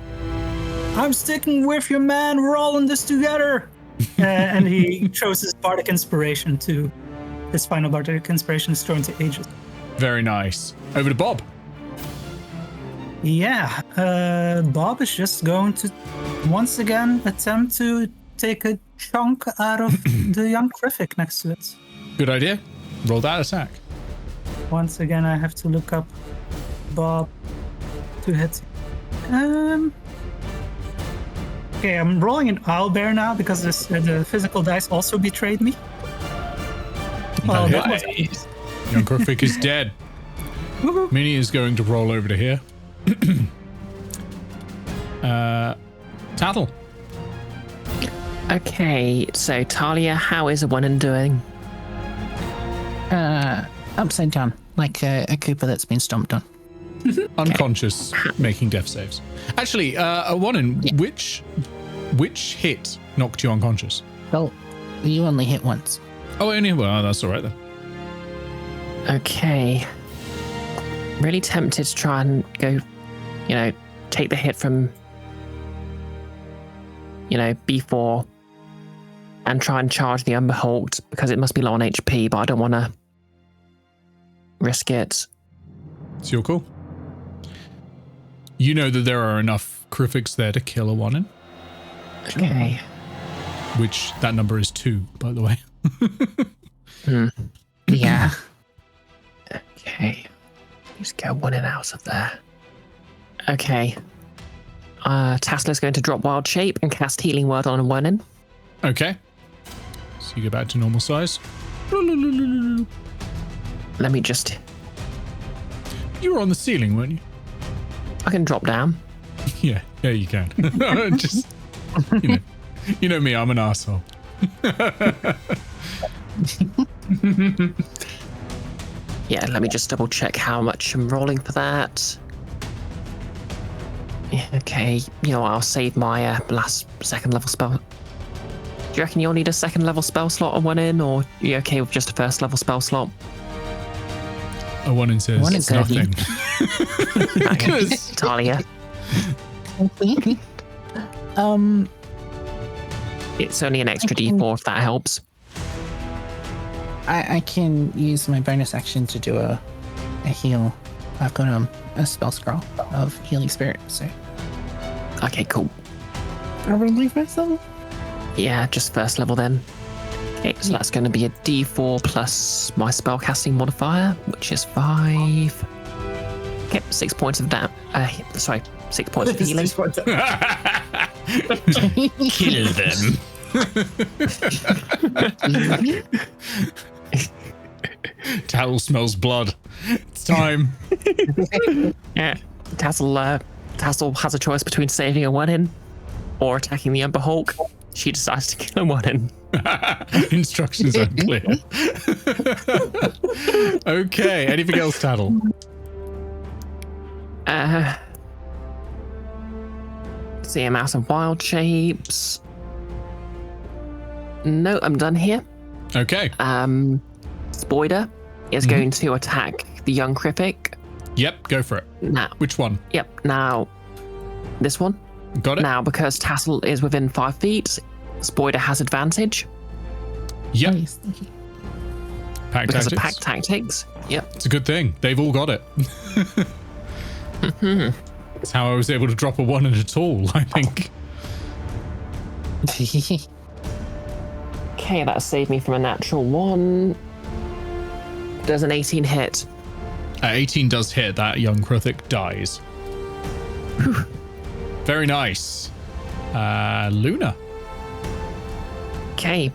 I'm sticking with you, man. We're all in this together. And he throws his bardic inspiration to his final bardic inspiration is thrown to Aegis. Very nice. Over to Bob. Yeah, Bob is just going to once again attempt to take a chunk out of the young Kriffik next to it. Good idea. Roll that attack. Once again, I have to look up Bob to hit. Okay, I'm rolling an owlbear now because the physical dice also betrayed me. That hit. Nice. Young Kriffik is dead. Woohoo. Minnie is going to roll over to here. Tattle. Okay, so Talia, how is a one doing? Upside down, like a Cooper that's been stomped on. Unconscious, making death saves. Actually, Wannen, which hit knocked you unconscious? Well, you only hit once. Oh, only. Well, that's all right then. Okay. Really tempted to try and go, take the hit from, B4 and try and charge the Umberholt because it must be low on HP, but I don't want to risk it. It's your call. You know that there are enough Kriffiks there to kill a Wannen. Okay. Which, that number is 2, by the way. Yeah. Okay. Just get one in out of there. Okay. Tassler's going to drop Wild Shape and cast Healing Word on a Wannen. Okay. So you go back to normal size. Let me just... You were on the ceiling, weren't you? I can drop down. Yeah, you can. Just, you know me, I'm an asshole. Yeah, let me just double check how much I'm rolling for that. Yeah, okay, I'll save my last 2nd level spell. Do you reckon you'll need a 2nd level spell slot on one in, or are you okay with just a 1st level spell slot? A Wannen says nothing. Talia. It's only an extra D4 if that helps. I can use my bonus action to do a heal. I've got a spell scroll of healing spirit, so Okay, cool. I relieve myself. Yeah, just 1st level then. Okay, so that's going to be a D4 plus my spellcasting modifier, which is 5. Okay, 6 points of 6 points of healing. Kill them. Tattle smells blood. It's time. Yeah, Tassel Tassel has a choice between saving a one-in or attacking the Umber Hulk. She decides to kill a one-in. Instructions unclear. Okay, anything else, Tattle? See, I'm out of wild shapes. No, I'm done here. Okay. Spoiler is going to attack the young Krippik. Yep, go for it. Now. Which one? Yep, now. This one. Got it? Now, because Tassel is within 5 feet, Spoiler has advantage. Yep. Nice, thank you. Pack Because tactics. of pack tactics. Yep. It's a good thing. They've all got it. That's how I was able to drop a 1 in at all, I think. Okay, that saved me from a natural 1. Does an 18 hit? 18 does hit. That young Kruthic dies. Very nice. Luna. Okay.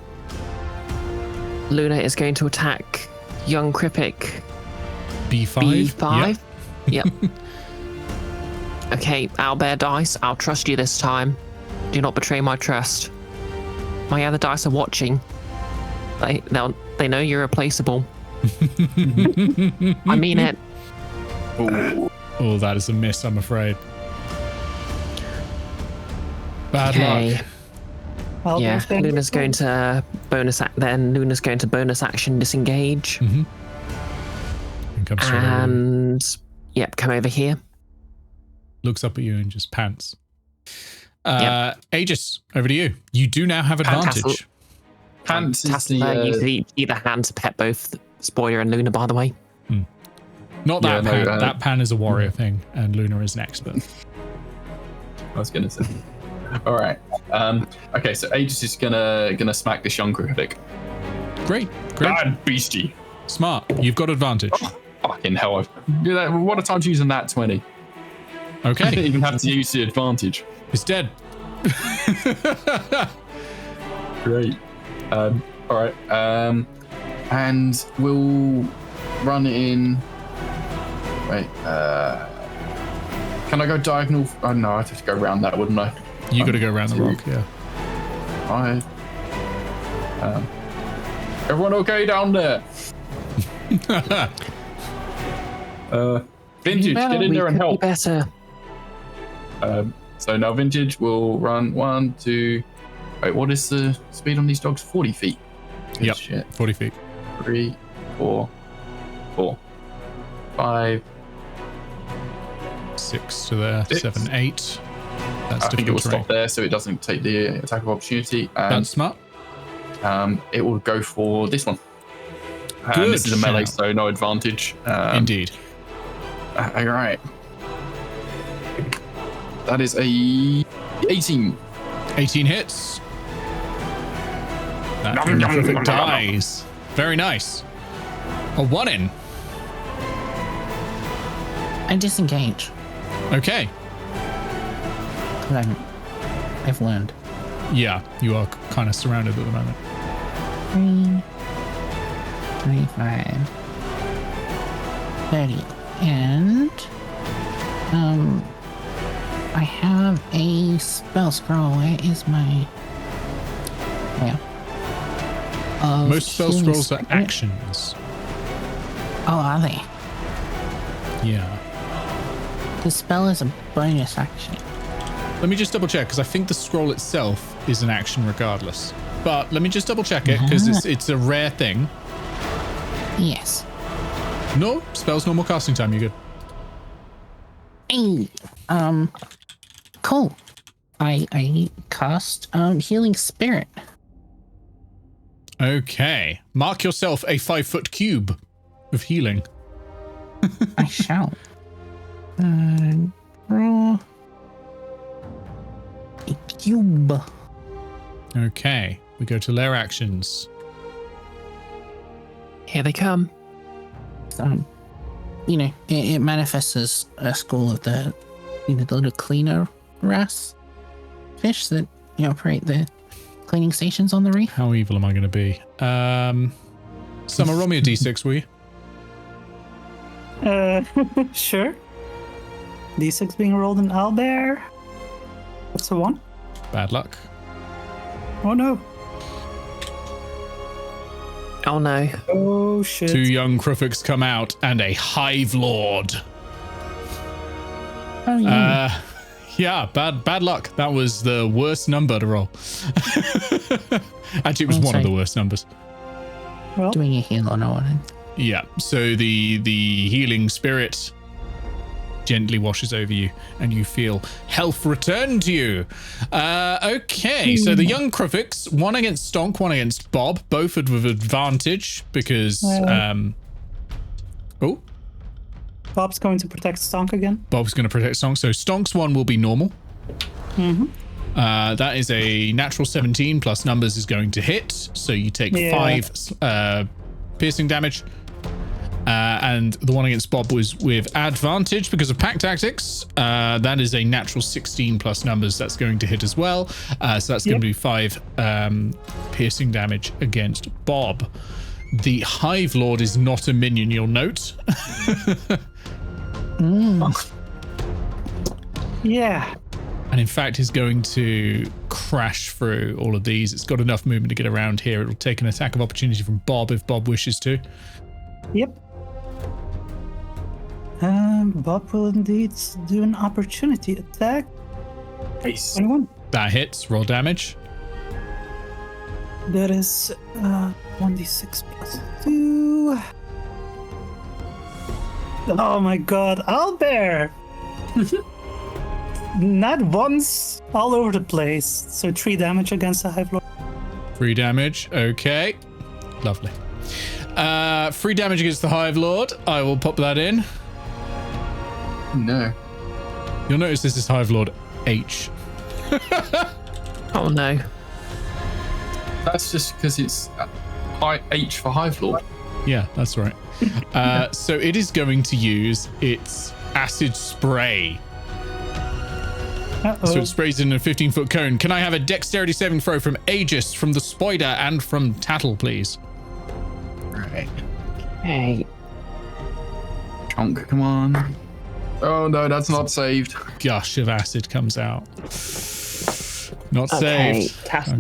Luna is going to attack young Krippik. B5. B5? Yep. Okay, owlbear dice. I'll trust you this time. Do not betray my trust. My other dice are watching. They know you're replaceable. I mean it. Oh, that is a miss, I'm afraid. Bad luck. Well, Yeah, there's Luna's going to bonus action disengage. Mm-hmm. And comes straight over. And yep, come over here. Looks up at you and just pants. Yep. Aegis, over to you. You do now have advantage. Pants is Tassel the, uses either hand to pet both Spoiler and Luna, by the way. Not that Yeah, pan. no, That pan is a warrior thing, and Luna is an expert. I was gonna say. All right. Okay, so Aegis is gonna smack this young Krippik. Great. Bad beastie. Smart. You've got advantage. Fucking hell! What a time to use a nat 20. I didn't Okay. even have to use the advantage. It's dead. Great. All right. And we'll run in. Wait. Can I go diagonal? Oh no, I'd have to go around that, wouldn't I? You got to go around the rock, yeah. 5. Everyone okay down there? Vintage, get in there and help. Better. So now Vintage will run 1, 2. Wait, what is the speed on these dogs? 40 feet. Good Yep. shit. 40 feet. 3, 4, 5. 6 to there. 6. 7, 8. That's I think it will difficult terrain. stop there so it doesn't take the attack of opportunity. And That's smart. it will go for this one. Good This is a melee, shout. so no advantage. Indeed. All right. That is a 18. 18 hits. That Nom, nom, nom, terrific nom, dies. Very nice. A 1 in. I disengage. Okay. 'Cause I've learned. Yeah, you are kind of surrounded at the moment. 3, 25, 30, and I have a spell scroll. Where is my? Yeah. Most spell Healing scrolls are Spirit. actions. Oh, are they? Yeah. The spell is a bonus action. Let me just double check because I think the scroll itself is an action regardless. But let me just double check it because it's a rare thing. Yes. No, spell's normal casting time. You're good. Hey, cool. I cast Healing Spirit. Okay. Mark yourself a 5-foot cube of healing. I shall. Draw a cube. Okay. We go to lair actions. Here they come. It manifests as a school of the little cleaner wrasse fish that operate the cleaning stations on the reef. How evil am I going to be? Summer, roll me a d6, will you? Sure. D6 being rolled in owlbear. What's a 1? Bad luck. Oh no. Oh no. Oh shit. 2 young Krufix come out and a Hive Lord. Oh, yeah. Yeah, bad luck. That was the worst number to roll. Actually, it was one of the worst numbers. Well, Doing a heal on one. Yeah, so the healing spirit gently washes over you and you feel health return to you. Okay, so the young Krufix, one against Stonk, one against Bob, both with advantage because Bob's going to protect Stonk again. Bob's going to protect Stonk. So Stonk's one will be normal. Mm-hmm. That is a natural 17 plus numbers is going to hit. So you take 5 piercing damage. And the one against Bob was with advantage because of pack tactics. That is a natural 16 plus numbers. That's going to hit as well. So that's going to be 5 piercing damage against Bob. The Hive Lord is not a minion, you'll note. Yeah. And in fact is going to crash through all of these. It's got enough movement to get around here. It'll take an attack of opportunity from Bob if Bob wishes to. Yep. Bob will indeed do an opportunity attack. Nice. 21. That hits. Roll damage. That is 1d6 plus 2. Oh my god, owlbear! Not once, all over the place. So 3 damage against the Hive Lord. 3 damage. Okay. Lovely. 3 damage against the Hive Lord. I will pop that in. No. You'll notice this is Hive Lord H. Oh no. That's just because it's high H for Hive Lord. Yeah, that's right. So it is going to use its acid spray. Uh-oh. So it sprays in a 15-foot cone. Can I have a dexterity saving throw from Aegis, from the Spider, and from Tattle, please? Right. Hey. Chunk, come on. Oh no, that's not saved. Gush of acid comes out. Not Okay. saved. Tattle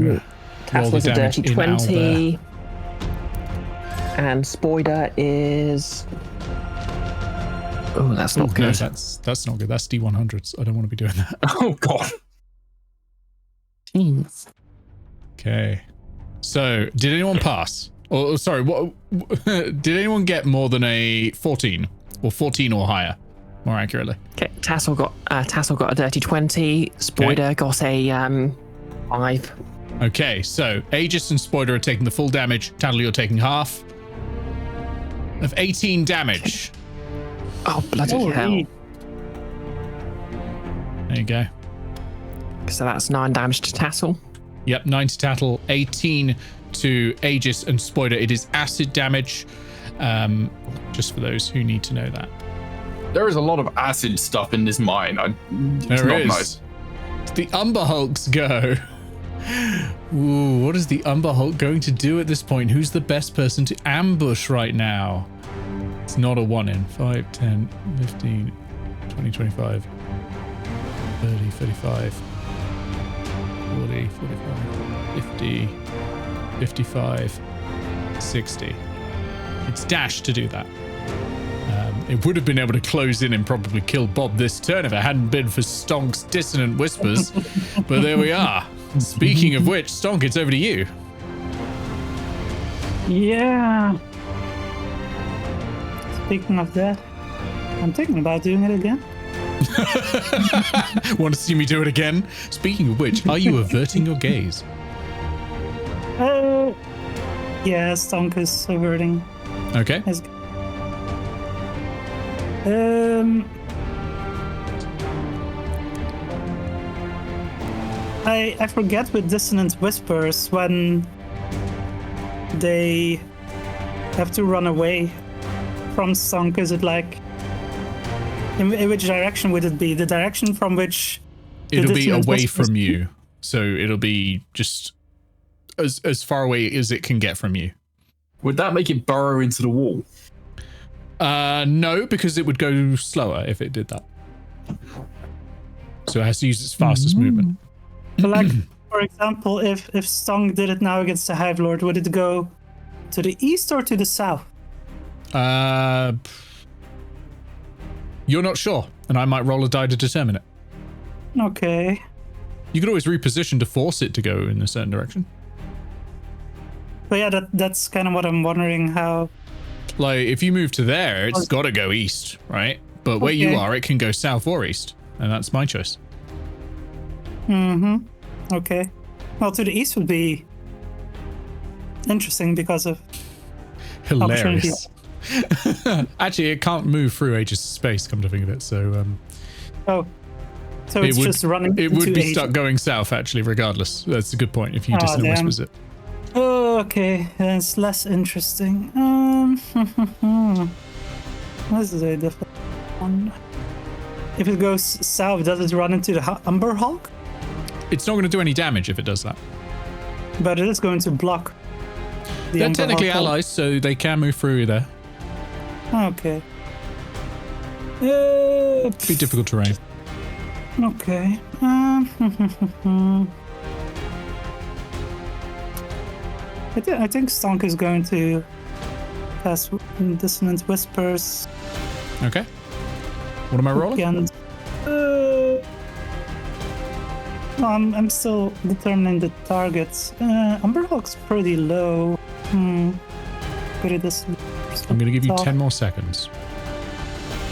Roll the is a damage dirty in 20. And Spoiler is. Oh, that's not No, good. that's not good. That's D100s. I don't want to be doing that. Oh god. Jeez. Okay. So, did anyone pass? Or sorry, what? Did anyone get more than a 14 or 14 or higher? More accurately. Okay, Tassel got a dirty 20. Spoiler got a 5. Okay, so Aegis and Spoiler are taking the full damage. Tattle, you're taking half of 18 damage. Oh bloody hell! There you go. So that's 9 damage to Tassel. Yep, 9 to Tattle, 18 to Aegis and Spoiler. It is acid damage. Just for those who need to know that. There is a lot of acid stuff in this mine. It's There not is. nice. The Umber Hulks go. Ooh, what is the Umber Hulk going to do at this point? Who's the best person to ambush right now? It's not a 1 in. 5, 10, 15, 20, 25, 30, 35, 40, 45, 50, 55, 60. It's dash to do that. It would have been able to close in and probably kill Bob this turn if it hadn't been for Stonk's dissonant whispers. But there we are. Speaking of which, Stonk, it's over to you. Yeah. Speaking of that, I'm thinking about doing it again. Want to see me do it again? Speaking of which, are you averting your gaze? Yeah, Stonk is averting. Okay. His... I forget with dissonant whispers when they have to run away from Stonk. Is it like in which direction would it be? The direction from which It'll be dissonant away whispers- from you. So it'll be just as far away as it can get from you. Would that make it burrow into the wall? No, because it would go slower if it did that. So it has to use its fastest movement. But like, for example, if Stonk did it now against the Hive Lord, would it go to the east or to the south? You're not sure, and I might roll a die to determine it. Okay. You could always reposition to force it to go in a certain direction. But yeah, that's kind of what I'm wondering, how... Like, if you move to there, it's got to go east, right? But where you are, it can go south or east, and that's my choice. Okay. Well, to the east would be interesting because of hilarious. Actually, it can't move through Aegis space, come to think of it, so... So it's just running. It would be Aegis. stuck going south, actually, regardless. That's a good point, if you just whispers it. Oh, okay. It's less interesting. This is a different one. If it goes south, does it run into the Umber Hulk? It's not going to do any damage if it does that. But it is going to block the They're Umber technically Hulk. allies, so they can move through there. Okay. Be difficult terrain. Okay. I think Stonk is going to cast Dissonant Whispers. Okay. What am I rolling? And, I'm still determining the targets. Umber Hulk's pretty low. Put it this. I'm going to give you 10 more seconds.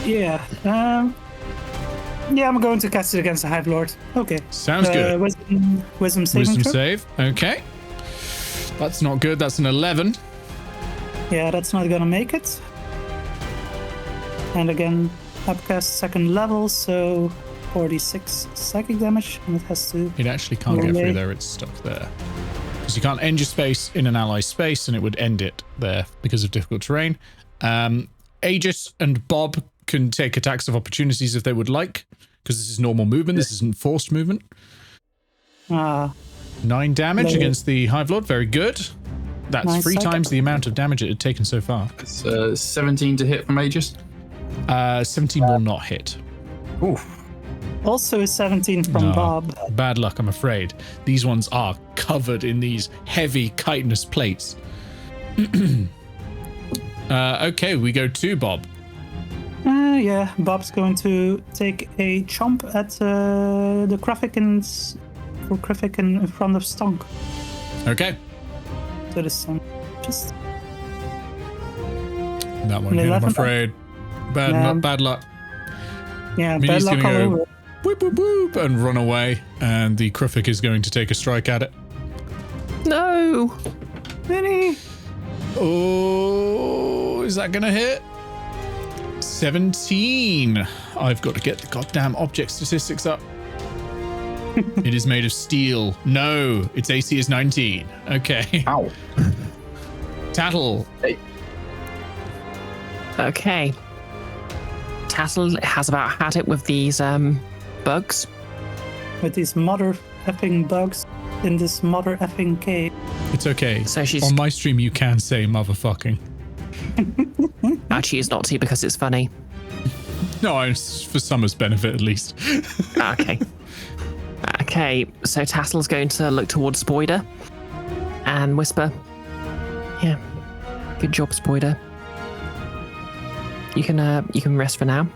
Yeah. Yeah, I'm going to cast it against the Hive Lord. Okay. Sounds good. Wisdom saving Wisdom throw? save. Okay. That's not good. That's an 11. Yeah, that's not gonna make it. And again, upcast second level, so 46 psychic damage, and it has to... It actually can't get through there. It's stuck there. Because you can't end your space in an ally space, and it would end it there because of difficult terrain. Aegis and Bob can take attacks of opportunities if they would like, because this is normal movement. This isn't forced movement. 9 damage against the Hive Lord. Very good. That's 3 times the amount of damage it had taken so far. It's 17 to hit from Aegis. 17 will not hit. Oof. Also 17 from Bob. Bad luck, I'm afraid. These ones are covered in these heavy chitinous plates. Okay, we go to Bob. Yeah, Bob's going to take a chomp at the Graphic in front of Stonk. Okay. So this one, just... That one hit, I'm afraid. Bad luck. Yeah, He's bad luck all over. Whoop, whoop, whoop, and run away. And the Krufik is going to take a strike at it. No! Vinny! Oh, is that going to hit? 17. I've got to get the goddamn object statistics up. It is made of steel. No, its AC is 19. Okay. Ow. Tattle. Hey. Okay. Tattle has about had it with these bugs. With these mother effing bugs in this mother effing cave. It's okay. So she's... On my stream, you can say motherfucking. I choose not to because it's funny. No, it's for Summer's benefit at least. Okay. Okay, so Tattle's going to look towards Spoider and whisper, "Yeah, good job, Spoider. You can rest for now."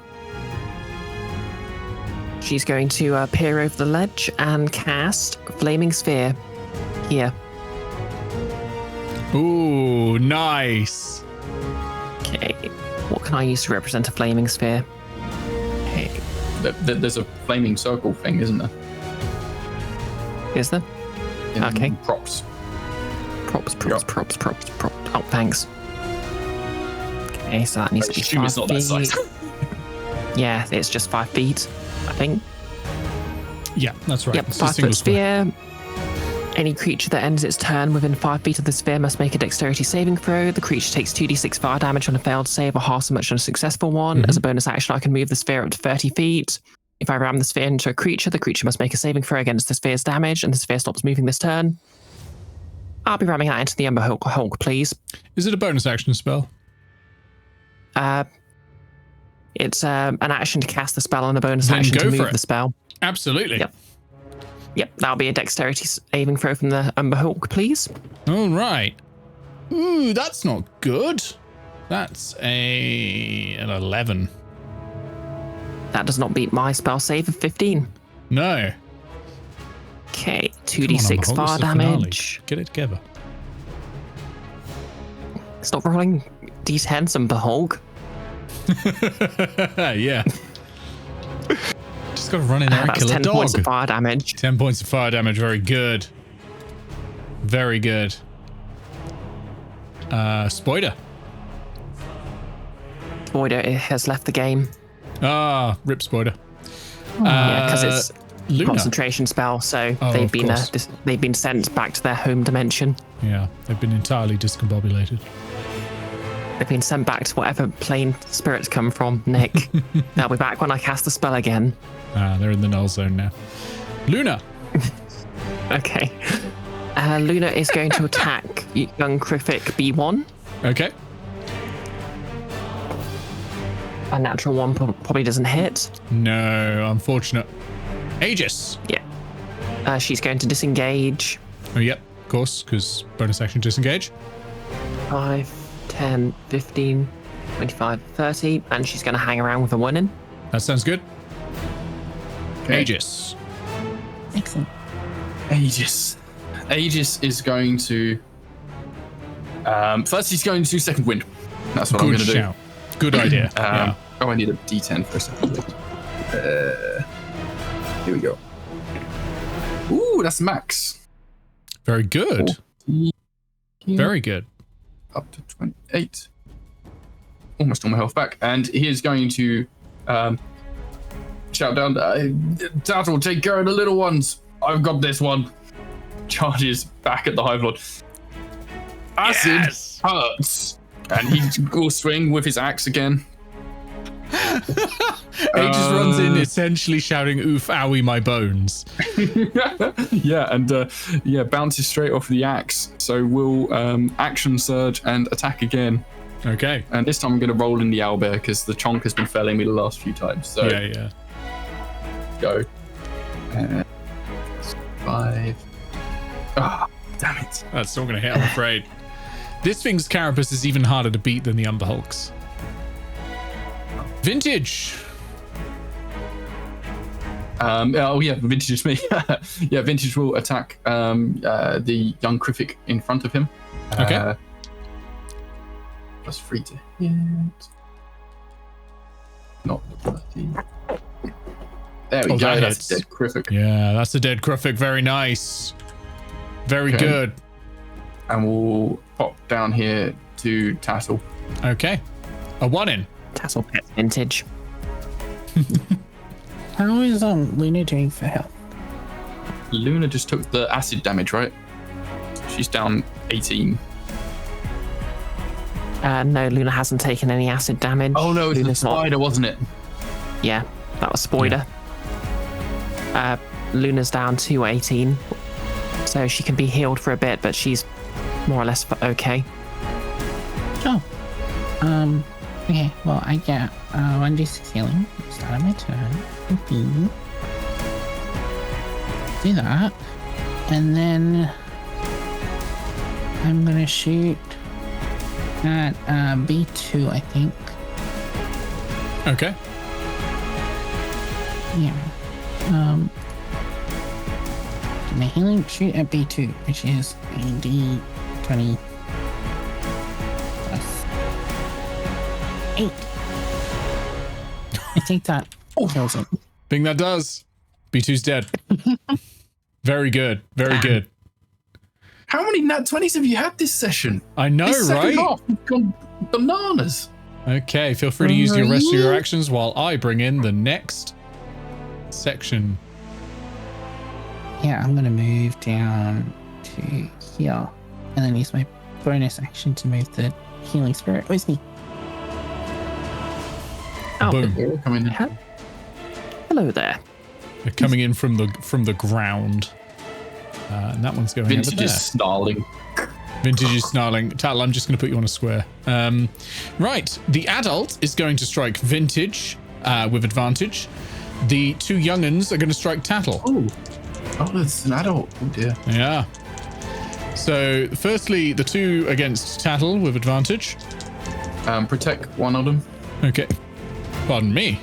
She's going to peer over the ledge and cast Flaming Sphere here. Ooh, nice. Okay, what can I use to represent a Flaming Sphere? Okay. There's a flaming circle thing, isn't there? Is there? In Okay. Props. Props. Oh, thanks. Okay, so that needs to be 5 assume it's not that size. Yeah, it's just 5 feet, I think. Yeah, that's right. Yep, It's a 5 single foot square. sphere. Any creature that ends its turn within 5 feet of the sphere must make a dexterity saving throw. The creature takes 2d6 fire damage on a failed save or half so much on a successful one. As a bonus action, I can move the sphere up to 30 feet. If I ram the sphere into a creature, the creature must make a saving throw against the sphere's damage, and the sphere stops moving this turn. I'll be ramming that into the Ember Hulk, please. Is it a bonus action spell? It's an action to cast the spell and a bonus Then action go to for move it. the spell. Absolutely. Yep. Yep, that'll be a dexterity saving throw from the Umber Hulk, please. All right. Ooh, that's not good. That's an 11. That does not beat my spell save of 15. No. Okay, Come on, 2d6 Umber Hulk, fire it's the finale. damage. Get it together. Stop rolling d10s, Umber Hulk. Yeah. Just got to run in there and That's kill a 10 dog. points of fire damage. 10 points of fire damage. Very good. Very good. Spoiler. Voider has left the game. Ah, rip Spoiler. Yeah, because it's Luna. concentration spell, so Oh, they've of been course. they've been sent back to their home dimension. Yeah, they've been entirely discombobulated. They've been sent back to whatever plane spirits come from, Nick. They'll be back when I cast the spell again. They're in the null zone now. Luna. Okay. Luna is going to attack young Krific B1. Okay. A natural one probably doesn't hit. No, unfortunate. Aegis. Yeah. She's going to disengage. Oh, yep, of course, because bonus action disengage. 5, 10, 15, 25, 30. And she's going to hang around with a 1 in. That sounds good. Okay. Aegis. Excellent. Aegis. Aegis is going to. First, he's going to second wind. That's what I'm Good going to do. shout. Good idea. Yeah. Oh, I need a D10 for a second wind. Here we go. Ooh, that's max. Very good. 40, Very good. up to 28. Almost all my health back. And he is going to shout down, Tattle, take care of the little ones. I've got this one. Charges back at the Hive Lord. Acid hurts. And he will swing with his axe again. Aegis runs in essentially shouting, oof, owie, my bones. Yeah, and bounces straight off the axe. So we'll action surge and attack again. Okay. And this time I'm going to roll in the owlbear because the chonk has been failing me the last few times. So Yeah. go. 5. Ah, damn it. That's not going to hit, I'm afraid. This thing's carapace is even harder to beat than the Umber Hulk's. Vintage. Vintage is me. Yeah, Vintage will attack the young Krific in front of him. Okay. Plus 3 to hit. Not 30. There we Oh, go. that That's hits. dead Krific. Yeah, that's a dead Krific. Very nice. Very Okay. good. And we'll pop down here to Tattle. Okay. A 1 in. Tassel pet vintage. How is Luna doing for health? Luna just took the acid damage, right? She's down 18. No, Luna hasn't taken any acid damage. Oh no, it's the Luna's not. spider, wasn't it? Yeah, that was Spoiler. Luna's down to 18. So she can be healed for a bit, but she's more or less okay. Oh. Okay, well, I get 1d6 healing. Start of my turn. Do that. And then I'm gonna shoot at B2, I think. Okay. Yeah. My healing shoot at B2, which is a D20 plus 8. I think that kills it. Think that does. B2's dead. Very good. Very good. How many nat 20s have you had this session? I know, This second right? half has gone bananas. Okay, feel free to use the rest of your actions while I bring in the next section. Yeah, I'm gonna move down to here and then use my bonus action to move the healing spirit with me. Oh, Boom. Come in. hello there. They're coming in from the ground. And that one's going over Vintage there. is snarling. Vintage is snarling. Tattle, I'm just going to put you on a square. Right. The adult is going to strike Vintage with advantage. The two young'uns are going to strike Tattle. Oh, it's an adult. Oh dear. Yeah. So, firstly, the two against Tattle with advantage. Protect one of them. Okay. Pardon me.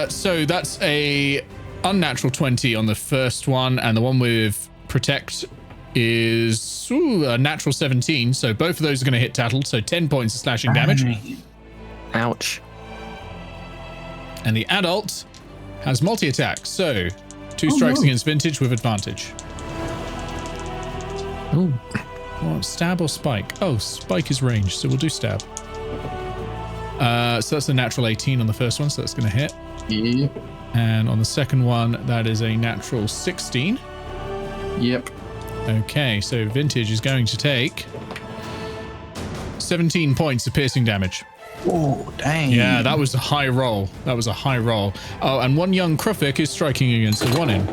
So that's a unnatural 20 on the first one, and the one with protect is a natural 17. So both of those are going to hit Tattle. So 10 points of slashing damage. Ouch. And the adult has multi-attack. So 2 strikes against Vintage with advantage. Ooh. Oh, stab or spike? Oh, spike is ranged, so we'll do stab. So that's a natural 18 on the first one, so that's going to hit. Yep. And on the second one, that is a natural 16. Yep. Okay, so Vintage is going to take 17 points of piercing damage. Oh, dang. Yeah, that was a high roll. That was a high roll. Oh, and one young Krufik is striking against a 1-in.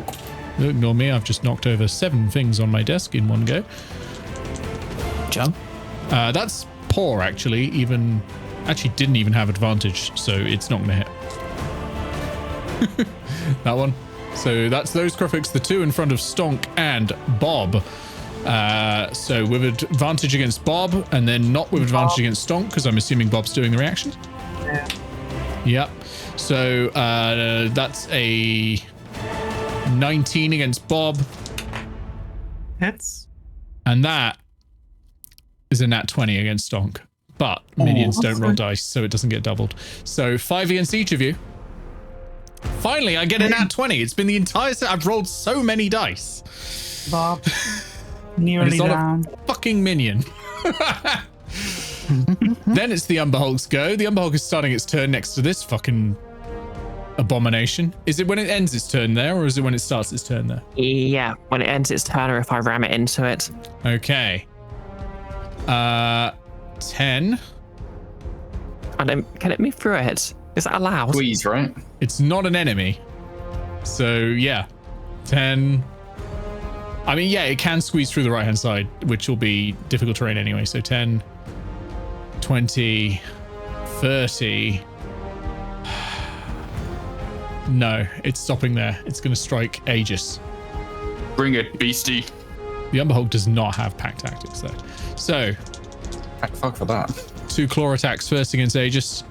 Ignore me, I've just knocked over 7 things on my desk in one go. Jump. That's poor, actually. Actually didn't even have advantage, so it's not going to hit. That one. So that's those Krufiks, the 2 in front of Stonk and Bob. So with advantage against Bob, and then not with advantage against Stonk, because I'm assuming Bob's doing the reaction. Yeah. Yep. So that's a 19 against Bob. Hits. And that is a nat 20 against Stonk. But minions don't roll dice, so it doesn't get doubled. So 5 against each of you. Finally, I get a nat 20. It's been the entire set. I've rolled so many dice. Bob. And Nearly it's not down. a fucking minion. Then it's the Umberhulk's go. The Umberhulk is starting its turn next to this fucking abomination. Is it when it ends its turn there, or is it when it starts its turn there? Yeah, when it ends its turn, or if I ram it into it. Okay. 10. Can it move through it? Is that allowed? Squeeze, right? It's not an enemy. So, yeah. 10. I mean, yeah, it can squeeze through the right-hand side, which will be difficult terrain anyway. So 10, 20, 30. No, it's stopping there. It's going to strike Aegis. Bring it, beastie. The Umberhulk does not have pack tactics, though. So, Fuck for that. 2 claw attacks first against Aegis.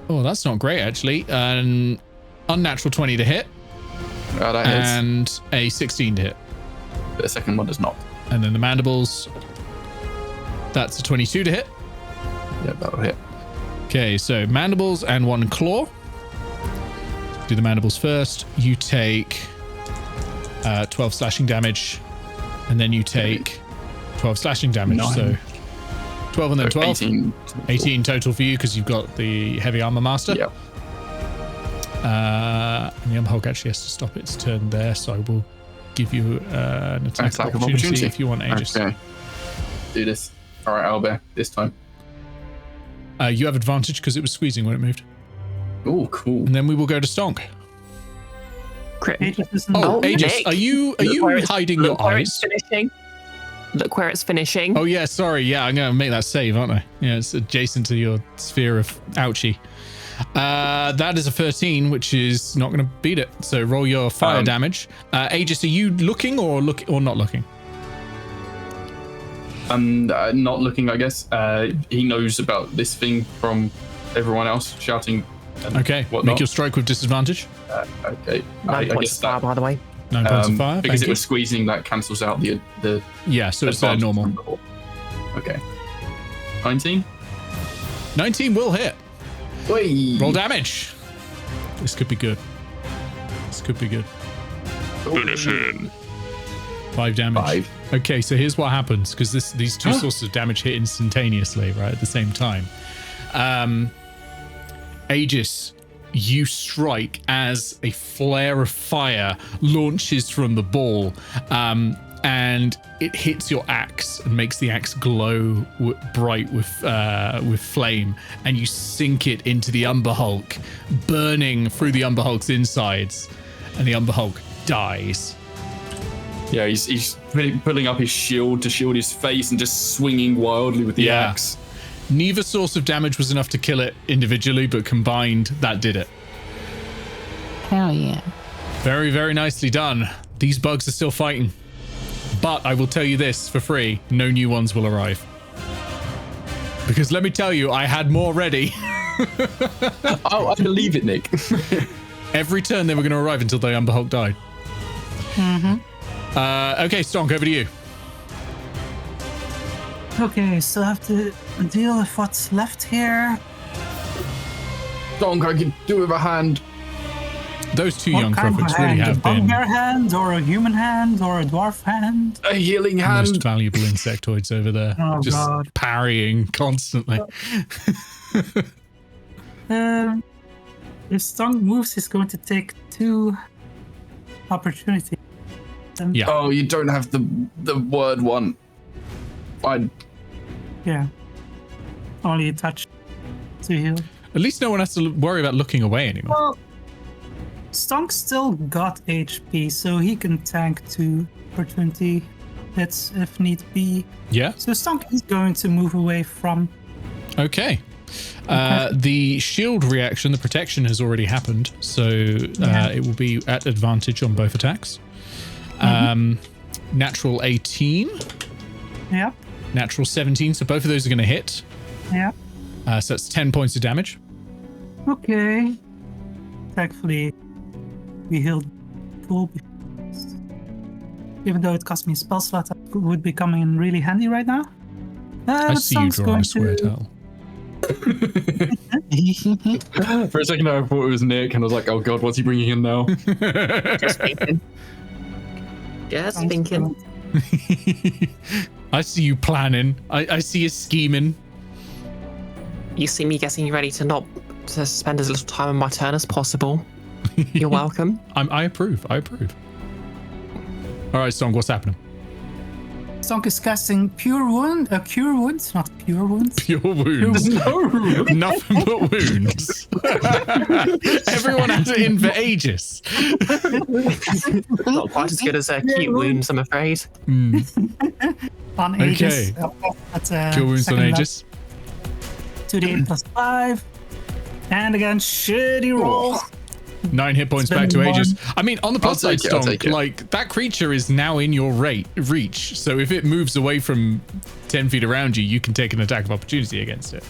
Oh, that's not great, actually. An unnatural 20 to hit. Oh, that hits. And a 16 to hit. The second one does not. And then the mandibles. That's a 22 to hit. Yeah, that'll hit. Okay, so mandibles and 1 claw. Do the mandibles first. You take 12 slashing damage. And then you take 12 slashing damage. 9. So 12 and then 12. 18. 18 total for you because you've got the heavy armor master. Yep. And the Umberhulk actually has to stop its turn there, so I will give you an attack of opportunity if you want Aegis. Okay. Do this. All right, Owlbear, this time. You have advantage because it was squeezing when it moved. Oh, cool. And then we will go to Stonk. Crit. Aegis isn't Oh, Aegis, Nick. are you hiding your Look where eyes? it's finishing. Look where it's finishing. Oh yeah, sorry. Yeah, I'm gonna make that save, aren't I? Yeah, it's adjacent to your sphere of ouchie. That is a 13, which is not gonna beat it. So roll your fire damage. Aegis, are you looking or not looking? Not looking, I guess. He knows about this thing from everyone else shouting. And Okay, whatnot. make your strike with disadvantage. Okay. 9 I points guess of fire, that by the way. 9 points of fire. because Thank it was squeezing, that cancels out the yeah, so it's advantage normal. from before. Okay. 19. 19 will hit. Whee! Roll damage. This could be good. This could be good. Finish him. 5 damage. 5. Okay, so here's what happens because these two sources of damage hit instantaneously, right, at the same time. Aegis, you strike as a flare of fire launches from the ball, and it hits your axe and makes the axe glow bright with flame, and you sink it into the Umberhulk, burning through the Umberhulk's insides, and the Umberhulk dies. Yeah, he's pulling up his shield to shield his face and just swinging wildly with the axe. Neither source of damage was enough to kill it individually, but combined, that did it. Hell yeah. Very, very nicely done. These bugs are still fighting. But I will tell you this for free, no new ones will arrive. Because let me tell you, I had more ready. Oh, I believe it, Nick. Every turn they were going to arrive until the Umber Hulk died. Okay, Stonk, over to you. Okay, so I have to deal with what's left here. Stonk, I can do with a hand. Those two What young kind of Cruffics a really hand? A have been bugbear hand, or a human hand, or a dwarf hand? A healing the hand. most valuable insectoids over there. Oh, just God. parrying constantly. If Stonk moves, he's going to take 2 opportunities. Yeah. Oh, you don't have the word one. Fine. Yeah. Only a touch to heal. At least no one has to worry about looking away anymore. Well, Stonk still got HP, so he can tank 2 opportunity hits if need be. Yeah. So Stonk is going to move away from. Okay. The shield reaction, the protection has already happened, so it will be at advantage on both attacks. Natural 18, Yep. natural 17, so both of those are going to hit. Yep. So that's 10 points of damage. Okay. Thankfully, we healed full. Even though it cost me a spell slot, that would be coming in really handy right now. I see you drawing a square towel. For a second, I thought it was Nick, and I was like, "Oh God, what's he bringing in now?" Just thinking. Just thinking. I see you planning. I see you scheming. You see me getting ready to spend as little time on my turn as possible. You're welcome. I approve. I approve. All right, Song, what's happening? Stonk is casting Cure Wounds, not Pure Wounds. Pure wounds. Nothing but wounds. Everyone has it in for Aegis. Not quite as good as cute wounds, I'm afraid. On Aegis. Okay. That's Cure wounds on Aegis. 2d8 plus 5. And again, shitty roll. 9 hit points back to Aegis. I mean, on the plus I'll side, take it, I'll Stonk, take it. like, that creature is now in your reach. So if it moves away from 10 feet around you, you can take an attack of opportunity against it.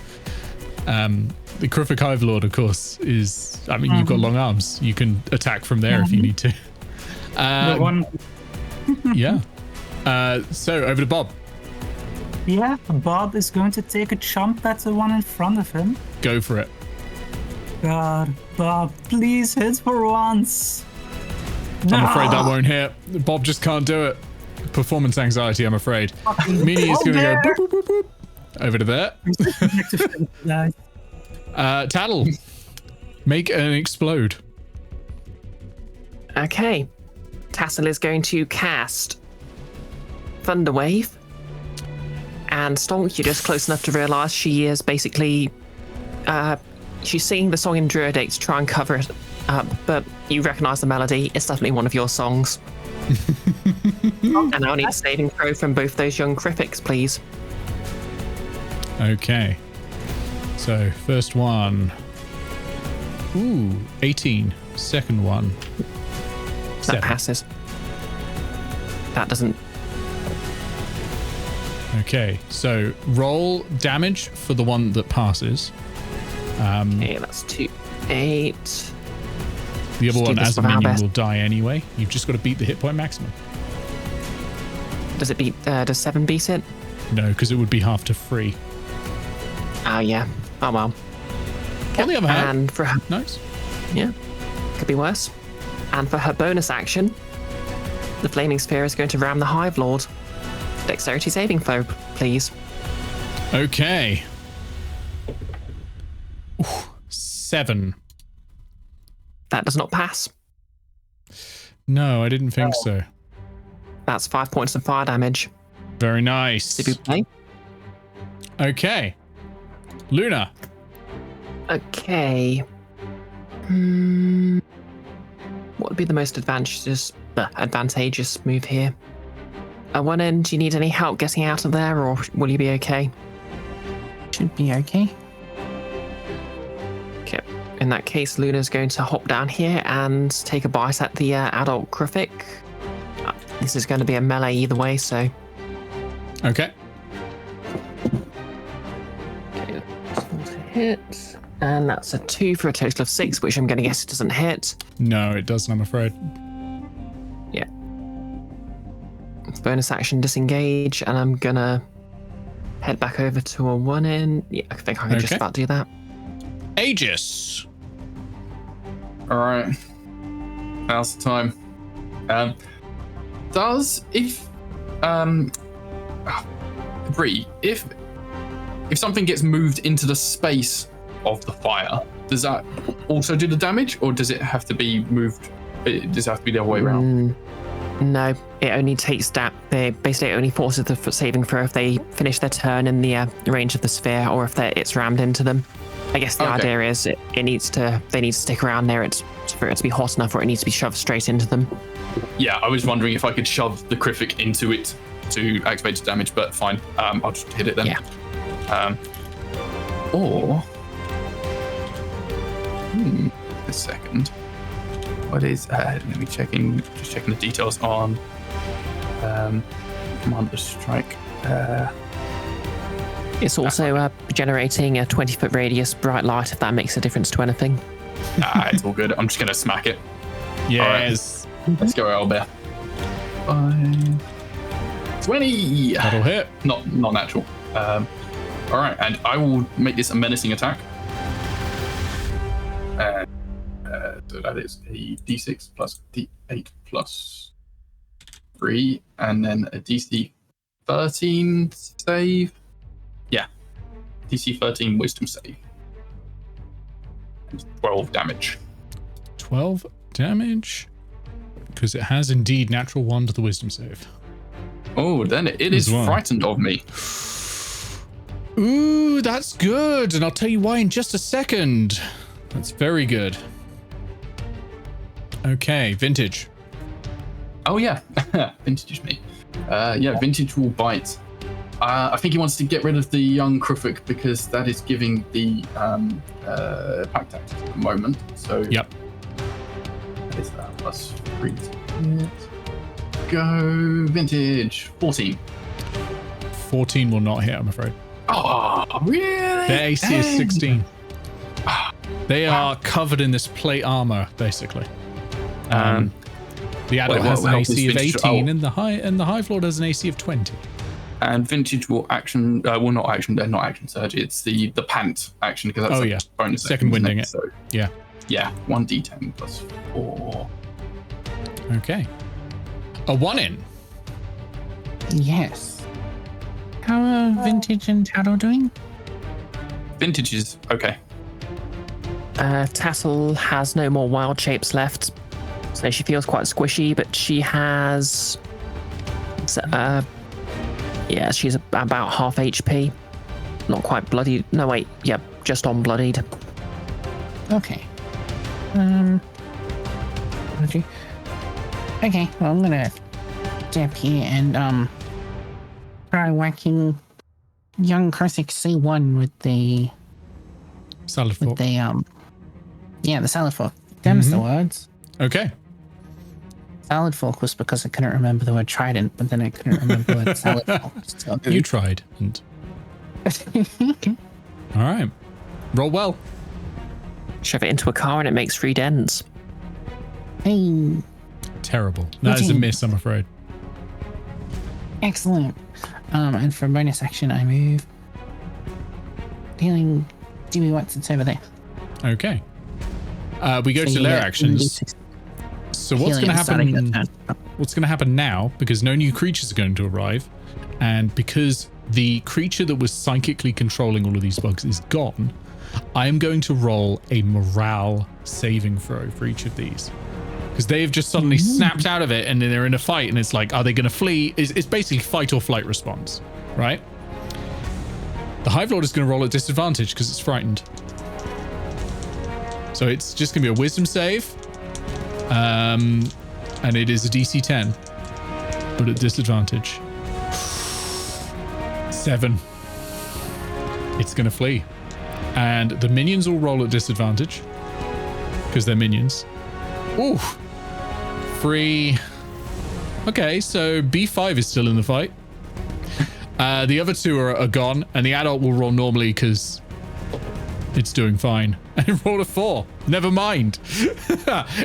The Cruffic Hive Lord, of course, is... I mean, you've got long arms. You can attack from there if you need to. The one. Yeah. So, over to Bob. Yeah, Bob is going to take a chomp at the one in front of him. Go for it. God, Bob, please hit for once. I'm afraid that won't hit. Bob just can't do it. Performance anxiety, I'm afraid. Mini is going to go boop, boop, boop, boop. Over to there. Tattle, make an explode. Okay. Tattle is going to cast Thunder Wave. And Stonk, you're just close enough to realise she is basically... she's singing the song in Druidic to try and cover it up, but you recognise the melody. It's definitely one of your songs. And I'll need a saving throw from both those young Cruffics, please. Okay. So, first one. Ooh, 18. Second one. That 7. passes. That doesn't. Okay, so roll damage for the one that passes. Okay, that's 2, 8. The other Just do one, this as a with our minion, best. will die anyway. You've just got to beat the hit point maximum. Does it beat? Does 7 beat it? No, because it would be half to 3. Oh yeah. Oh well. On the other hand, And for her, nice. yeah, could be worse. And for her bonus action, the flaming sphere is going to ram the Hive Lord. Dexterity saving throw, please. Okay. Ooh, 7. That does not pass. No, I didn't think so. That's 5 points of fire damage. Very nice. Did we play? Okay. Luna. Okay. What would be the most advantageous move here? A 1 in. Do you need any help getting out of there, or will you be okay? Should be okay. Okay. In that case, Luna's going to hop down here and take a bite at the adult Griffith. This is going to be a melee either way, so... Okay. Okay, that's one to hit. And that's a 2 for a total of 6, which I'm going to guess it doesn't hit. No, it doesn't, I'm afraid. Yeah. Bonus action disengage, and I'm going to head back over to a 1 in. Yeah, I think I can just about do that. Aegis. All right. Now's the time. Bree, if something gets moved into the space of the fire, does that also do the damage, or does it have to be moved? Does it have to be the other way around? No, it only takes that. Basically, it only forces the saving throw if they finish their turn in the range of the sphere, or if it's rammed into them. I guess the idea is they need to stick around there for it to be hot enough, or it needs to be shoved straight into them. Yeah, I was wondering if I could shove the Griffith into it to activate the damage, but fine. I'll just hit it then. Yeah. Or a second. What is? Let me just checking the details on Commander Strike. It's also generating a 20-foot radius bright light, if that makes a difference to anything. It's all good. I'm just gonna smack it. Yes. Right. Let's go, Owlbear. 20. That'll hit. Not natural. All right, and I will make this a menacing attack. So that is a D6 plus D8 plus 3, and then a DC 13 save. Yeah, DC 13 Wisdom save. And 12 damage. 12 damage, because it has indeed natural 1 to the Wisdom save. Oh, then it is frightened of me. Ooh, that's good, and I'll tell you why in just a second. That's very good. Okay, Vintage. Oh yeah, Vintage is me. Vintage will bite. I think he wants to get rid of the young Griffith because that is giving the pack tactics at the moment. So yep. That is that plus 3 to hit. Go Vintage. 14. 14 will not hit, I'm afraid. Oh, really? Their AC is 16. They are covered in this plate armor, basically. The adult has an AC of 18, and the Hive Lord has an AC of 20. And Vintage will action. Well, not action. They're not action surge. It's the pant action because that's bonus. Second winding it. So, yeah. 1d10 plus 4. Okay. A 1 in. Yes. How are Vintage and Tattle doing? Vintage is okay. Tattle has no more wild shapes left, so she feels quite squishy, but she has... she's about half HP. Not quite bloodied. No, wait. Yeah, just on bloodied. Okay. Okay, well, I'm gonna step here and try whacking young Kurthik C1 with the Salad fork. the salad fork. Them's the words. Okay. Salad fork was because I couldn't remember the word trident, but then I couldn't remember the word salad fork. So. You tried. And... All right. Roll well. Shove it into a car and it makes 3 dents. Hey. Terrible. That is a miss, I'm afraid. Excellent. And for bonus action, I move. Dealing Jimmy Watson's over there. Okay. We go to lair actions. So what's going to happen? What's going to happen now? Because no new creatures are going to arrive, and because the creature that was psychically controlling all of these bugs is gone, I am going to roll a morale saving throw for each of these. Because they have just suddenly snapped out of it, and they're in a fight, and it's like, are they going to flee? It's basically fight or flight response, right? The Hive Lord is going to roll at disadvantage because it's frightened. So it's just going to be a wisdom save. And it is a DC 10. but at disadvantage. 7. It's going to flee. And the minions will roll at disadvantage because they're minions. Ooh. 3. Okay, so B5 is still in the fight. The other 2 are gone, and the adult will roll normally because it's doing fine. And it rolled a 4. Never mind.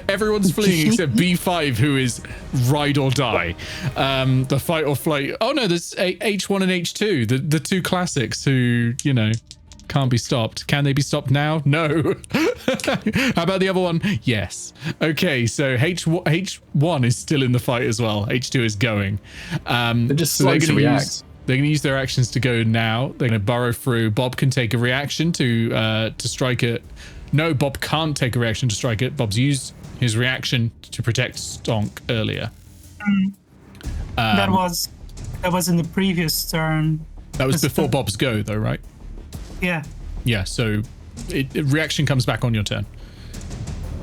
Everyone's fleeing except B5, who is ride or die. The fight or flight. Oh no, there's H1 and H2, the 2 classics who, you know, can't be stopped. Can they be stopped now? No. How about the other one? Yes. Okay, so H1 is still in the fight as well. H2 is going. They're just slow to react. They're going to use their actions to go now. They're going to burrow through. Bob can take a reaction to strike it. No, Bob can't take a reaction to strike it. Bob's used his reaction to protect Stonk earlier. That was in the previous turn. That was before Bob's go, though, right? Yeah. Yeah. So, reaction comes back on your turn.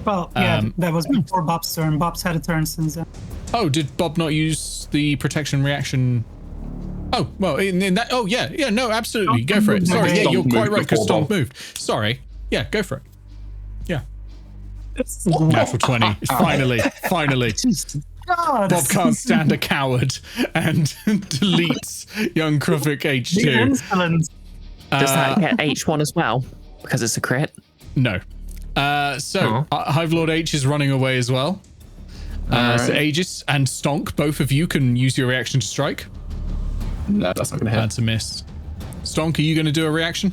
Well, yeah, that was before Bob's turn. Bob's had a turn since then. Oh, did Bob not use the protection reaction? Oh, well, in that. Oh, yeah. Yeah, no, absolutely. Go for it. Sorry. Yeah, you're quite right because Stonk moved. Sorry. Yeah, go for it. Yeah. Natural 20. Finally. God. Bob can't stand a coward and deletes young Krufik H2. Does that get H1 as well? Because it's a crit? No. Hive Lord H is running away as well. So Aegis and Stonk, both of you can use your reaction to strike. No, that's not going to hit. That's a miss. Stonk, are you going to do a reaction?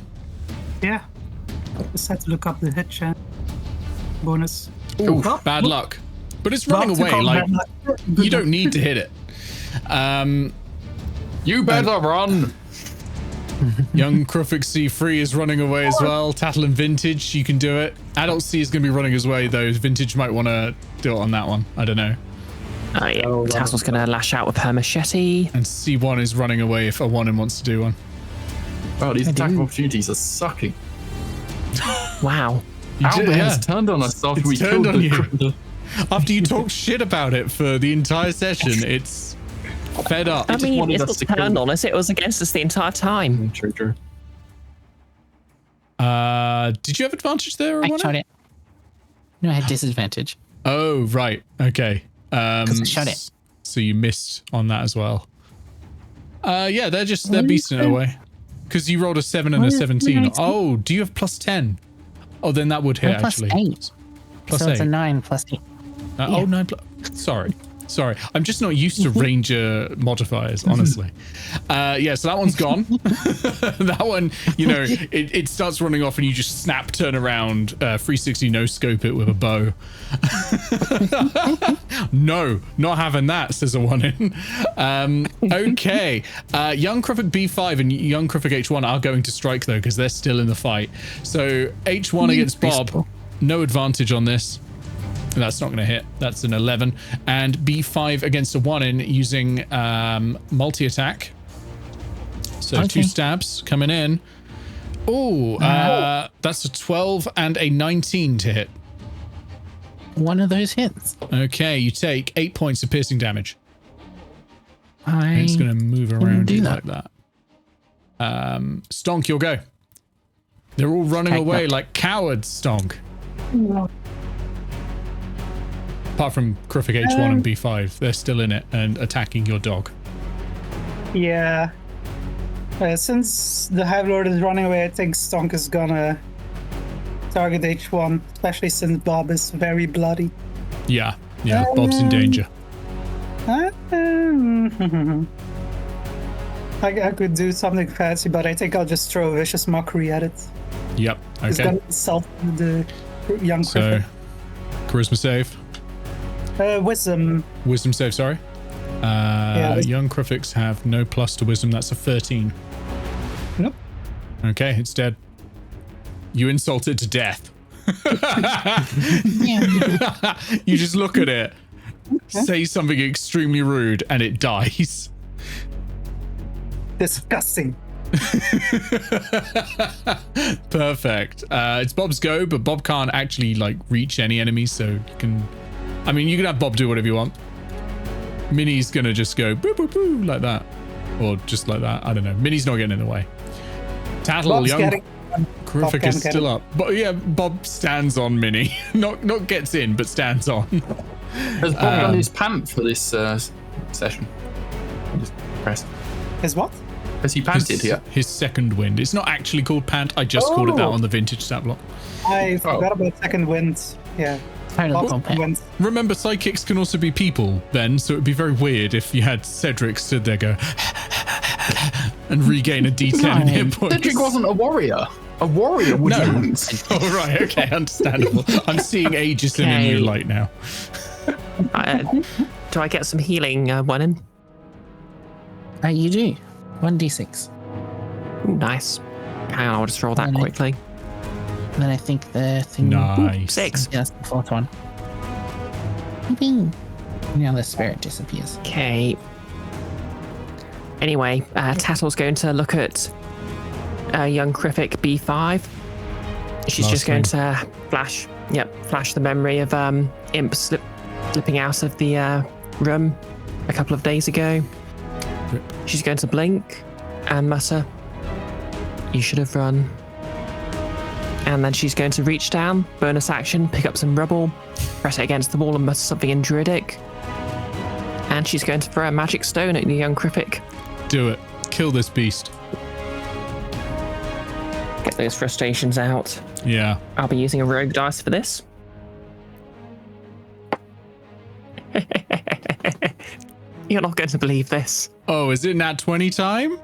Yeah. Just had to look up the hit chance. Bonus. Ooh, bad luck. But it's running away. Like, you don't need to hit it. You better run. Young Krufik C3 is running away as well. Tattle and Vintage, you can do it. Adult C is going to be running his way, though. Vintage might want to do it on that one. I don't know. Oh, yeah. Tattle's going to lash out with her machete. And C1 is running away if A1 wants to do one. Oh, these attack opportunities are sucking. Wow. Has turned on us after we killed the... After you talked shit about it for the entire session, it's fed up. I mean, it's not turned on us. It was against us the entire time. True. Did you have advantage there? I shot it. No, I had disadvantage. Oh, right. Okay. Because I shot it. So you missed on that as well. Yeah, they're beasting it away. Because you rolled a 7 and a 17. Oh, do you have plus 10? Oh, then that would hit, plus actually. 8. Plus so 8. It's a 9 plus 8. Yeah. Oh, 9 plus... Sorry. I'm just not used to Ranger modifiers, honestly. Yeah, so that one's gone. That one, you know, it starts running off and you just turn around, 360 no scope it with a bow. No, not having that, says a 1 in. Okay. Young Krufik B5 and Young Krufik H1 are going to strike, though, because they're still in the fight. So H1 against Bob, no advantage on this. That's not going to hit. That's an 11. And B5 against a 1 in using multi-attack. So 2 stabs coming in. Oh, that's a 12 and a 19 to hit. One of those hits. Okay, you take 8 points of piercing damage. It's going to move around you like that. Stonk, you'll go. They're all running away like cowards, Stonk. Apart from Krufik H1 and B5, they're still in it and attacking your dog. Yeah. Since the Hive Lord is running away, I think Stonk is gonna target H1, especially since Bob is very bloody. Yeah, Bob's in danger. I could do something fancy, but I think I'll just throw a vicious mockery at it. Yep, okay. It's gonna insult the young Krufik. So, charisma save. Wisdom. Wisdom save, sorry. Young Krufiks have no plus to wisdom. That's a 13. Nope. Okay, it's dead. You insult it to death. You just look at it, say something extremely rude, and it dies. Disgusting. Perfect. It's Bob's go, but Bob can't actually like reach any enemies, so you can... I mean, you can have Bob do whatever you want. Minnie's gonna just go boo boo boo like that, or just like that. I don't know. Minnie's not getting in the way. Tattle, Bob's young getting- Crific Bob is can still up, but yeah, Bob stands on Minnie. not gets in, but stands on. Has Bob done his pant for this session? I'm just pressed. Is what? Has he panted here? His second wind. It's not actually called pant. I just called it that on the vintage stat block. I forgot about second wind. Yeah. Total Bob's compare. wind. Remember, psychics can also be people, Ben, so it'd be very weird if you had Cedric stood there go and regain a D10 in hit points. Cedric wasn't a warrior. A warrior would No. dance. Oh, right, okay, understandable. I'm seeing Aegis in a new Okay. light now. Do I get some healing one in? You do. 1d6. Ooh, nice. Hang on, I'll just roll that Really? quickly. And then I think the thing. Nice. 6. Yeah, that's the fourth one. Bing. Now the spirit disappears. Okay. Anyway, Tattle's going to look at young Crific B5. She's Last just going thing. to flash the memory of Imp slipping out of the room a couple of days ago. Rip. She's going to blink and mutter, "You should have run." And then she's going to reach down, bonus action, pick up some rubble, press it against the wall and mutter something in Druidic. And she's going to throw a magic stone at the young Crific. Do it. Kill this beast. Get those frustrations out. Yeah. I'll be using a rogue dice for this. You're not going to believe this. Oh, is it nat 20 time?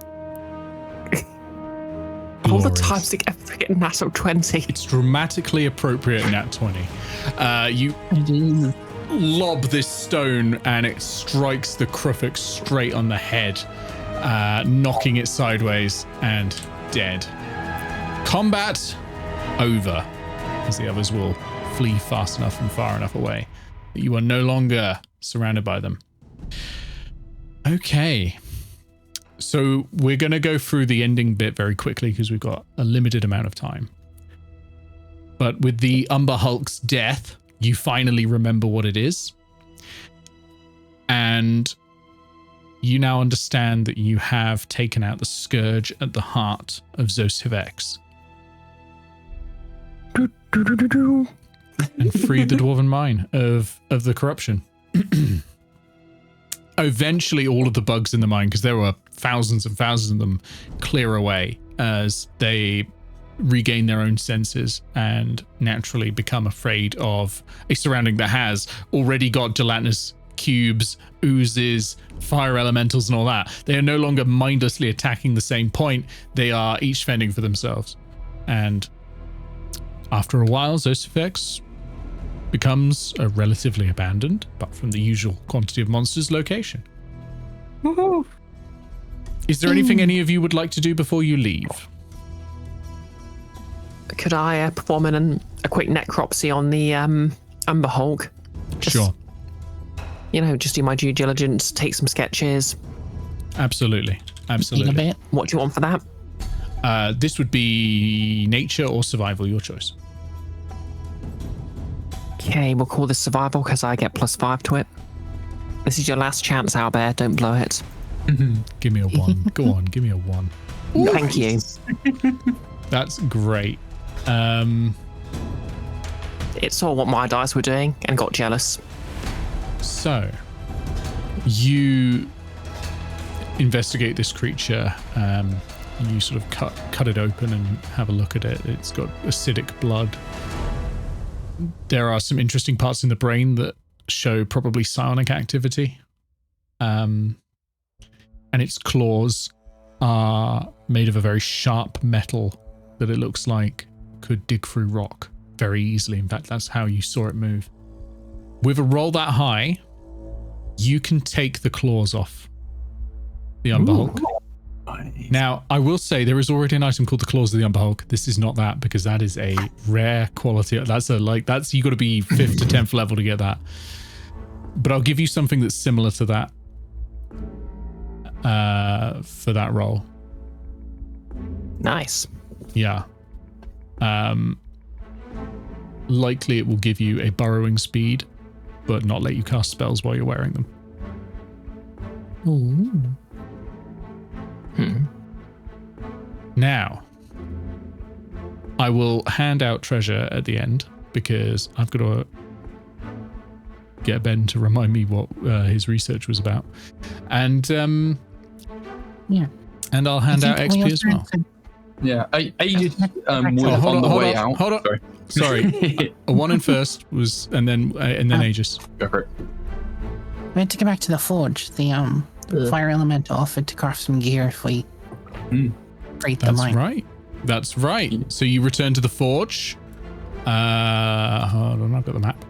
All the Glorious. times to get a freaking natural 20. It's dramatically appropriate nat 20. You Jesus. lob this stone and it strikes the Crific straight on the head, knocking it sideways and dead. Combat over, as the others will flee fast enough and far enough away that you are no longer surrounded by them. Okay. So we're going to go through the ending bit very quickly because we've got a limited amount of time. But with the Umber Hulk's death, you finally remember what it is. And you now understand that you have taken out the scourge at the heart of Xos-Hivex and freed the Dwarven mine of the corruption. Eventually, all of the bugs in the mine, because there were thousands and thousands of them, clear away as they regain their own senses and naturally become afraid of a surrounding that has already got gelatinous cubes, oozes, fire elementals, and all that. They are no longer mindlessly attacking the same point. They are each fending for themselves. And after a while, Xos-Hivex becomes a relatively abandoned, but from the usual quantity of monsters, location. Woohoo! Is there anything any of you would like to do before you leave? Could I perform a quick necropsy on the Umber Hulk? Just, Sure. You know, just do my due diligence, take some sketches. Absolutely. In a Absolutely. bit. What do you want for that? This would be nature or survival, your choice. Okay, we'll call this survival because I get +5 to it. This is your last chance, Owlbear. Don't blow it. Give me a 1. Go on, give me a 1. Thank you. That's great. It saw what my dice were doing and got jealous. So, you investigate this creature. You sort of cut it open and have a look at it. It's got acidic blood. There are some interesting parts in the brain that show probably psionic activity. And its claws are made of a very sharp metal that it looks like could dig through rock very easily. In fact, that's how you saw it move. With a roll that high, you can take the claws off the Umber Hulk. Now, I will say there is already an item called the Claws of the Umber Hulk. This is not that because that is a rare quality. That's you got to be 5th to 10th level to get that. But I'll give you something that's similar to that for that roll. Nice. Yeah. Likely it will give you a burrowing speed, but not let you cast spells while you're wearing them. Ooh. Now, I will hand out treasure at the end because I've got to get Ben to remind me what his research was about, and Yeah. and I'll hand out XP as well. Yeah, Aegis would Hold on the way on, out. hold on. Sorry, a 1 in first was, and then Aegis. Go for it. We had to go back to the forge. The fire elemental offered to craft some gear if we break the That's mine. right. That's right. So you return to the forge. Hold on, I've got the map.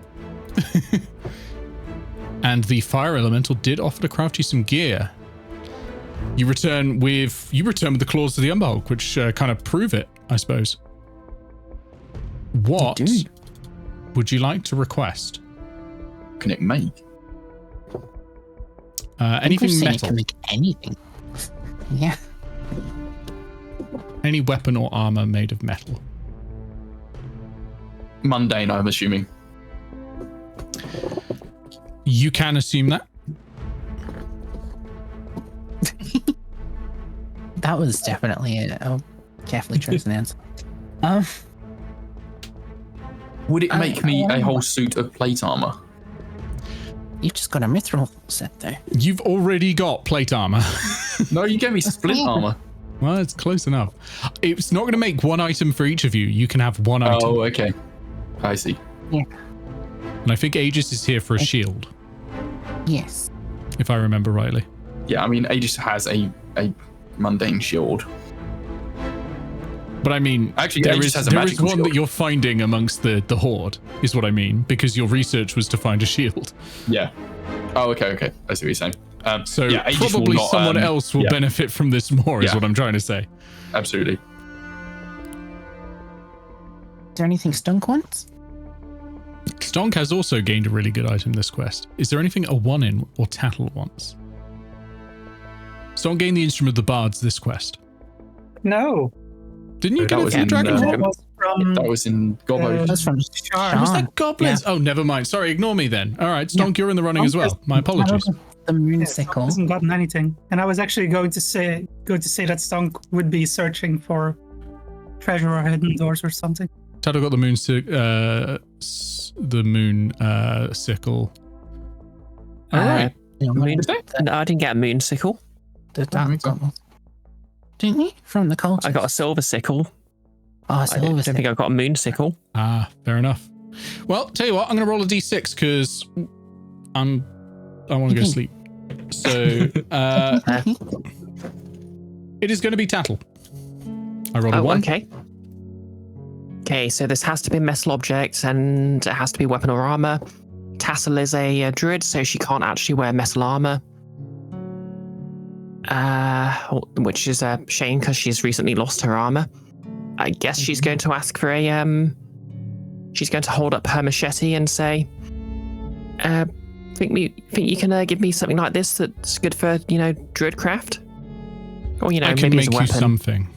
And the fire elemental did offer to craft you some gear. You return with the claws of the Umberhulk, which kind of prove it, I suppose. What would you like to request? Can it make? Anything It metal. can make anything. Yeah. Any weapon or armor made of metal. Mundane, I'm assuming. You can assume that. That was definitely a carefully chosen answer. Would it make me a whole suit of plate armor? You've just got a mithril set though. You've already got plate armor. No, you gave me splint armor. Well, it's close enough. It's not going to make one item for each of you. You can have one item. Oh, okay. I see. Yeah. And I think Aegis is here for a shield, Yes. if I remember rightly. Yeah, I mean, Aegis has a mundane shield. But I mean, Actually, there Aegis is has a one magical that shield. you're finding amongst the horde, is what I mean, because your research was to find a shield. Yeah. Oh, okay. I see what you're saying. So yeah, Aegis will probably not, someone else will yeah. benefit from this more, is Yeah. what I'm trying to say. Absolutely. Is there anything Stonk wants? Stonk has also gained a really good item this quest. Is there anything a 1-in or Tattle wants? Stonk gained the Instrument of the Bards this quest. No. Didn't you That get it was from in, Dragon uh, Hall? That was from That was in Gobbo. That's from Sean. Was Sean. that goblins? Oh, never mind. Sorry, ignore me then. All right, Stonk, you're in the running as well. My apologies. The moon Yes, Stonk sickle. hasn't gotten anything. And I was actually going to say that Stonk would be searching for treasure or hidden doors or something. Tattle got the moon sickle. All right. Yeah, Moon, what- no, I didn't get a moon sickle. Didn't you? From the culture. I got a silver sickle. Oh, I silver don't sickle. think I got a moon sickle. Ah, fair enough. Well, tell you what, I'm going to roll a d6 because I want to go to sleep. So it is going to be Tattle. I rolled a Oh, 1. okay. Okay, so this has to be a metal object and it has to be weapon or armor. Tattle is a druid, so she can't actually wear metal armor. Which is a shame because she's recently lost her armor. I guess she's going to ask for a she's going to hold up her machete and say, think you can give me something like this that's good for, druid craft? Or, I can maybe as make a you weapon. something.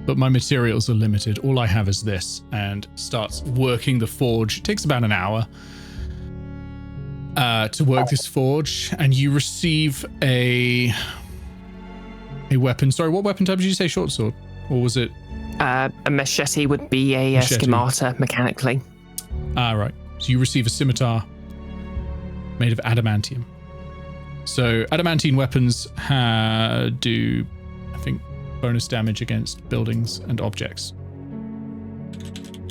But my materials are limited. All I have is this, and starts working the forge. It takes about an hour to work this forge, and you receive a weapon. Sorry, what weapon type did you say? Short sword, or was it? A machete would be a Machete. schemata mechanically. Right. So you receive a scimitar made of adamantium. So adamantine weapons do, I think, bonus damage against buildings and objects.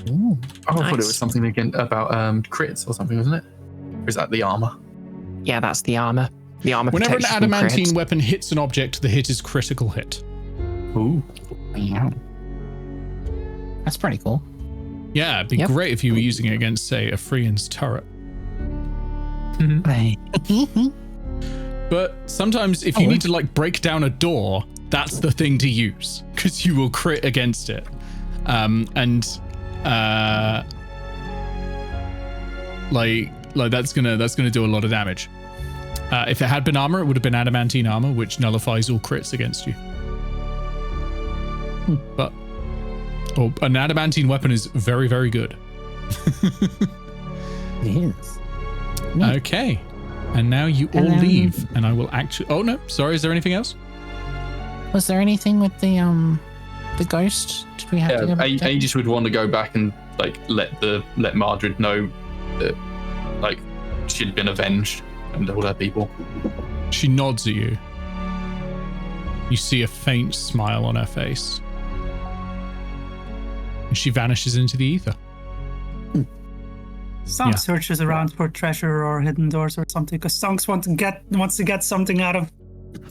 Ooh. I thought it Nice. was something again about crits or something, wasn't it? Or is that the armor? Yeah, that's the armor. The armor Whenever an protects you from adamantine crits. weapon hits an object, the hit is critical hit. Ooh. Yeah. That's pretty cool. Yeah, it'd be Yep. great if you were using it against, say, a Freyan's turret. But sometimes if you need to break down a door, that's the thing to use because you will crit against it. That's gonna do a lot of damage. If it had been armor, it would have been adamantine armor, which nullifies all crits against you. But an adamantine weapon is very, very good. It is. Okay. And now you all And then- leave, and I will actually. Oh no, sorry. Is there anything else? Was there anything with the ghost? Did we have to go Yeah, back there? Aegis would want to go back and like let Mardred know that like she'd been avenged and all her people. She nods at you. You see a faint smile on her face. And she vanishes into the ether. Stonk Yeah. searches around for treasure or hidden doors or something, because Stonk wants to get something out of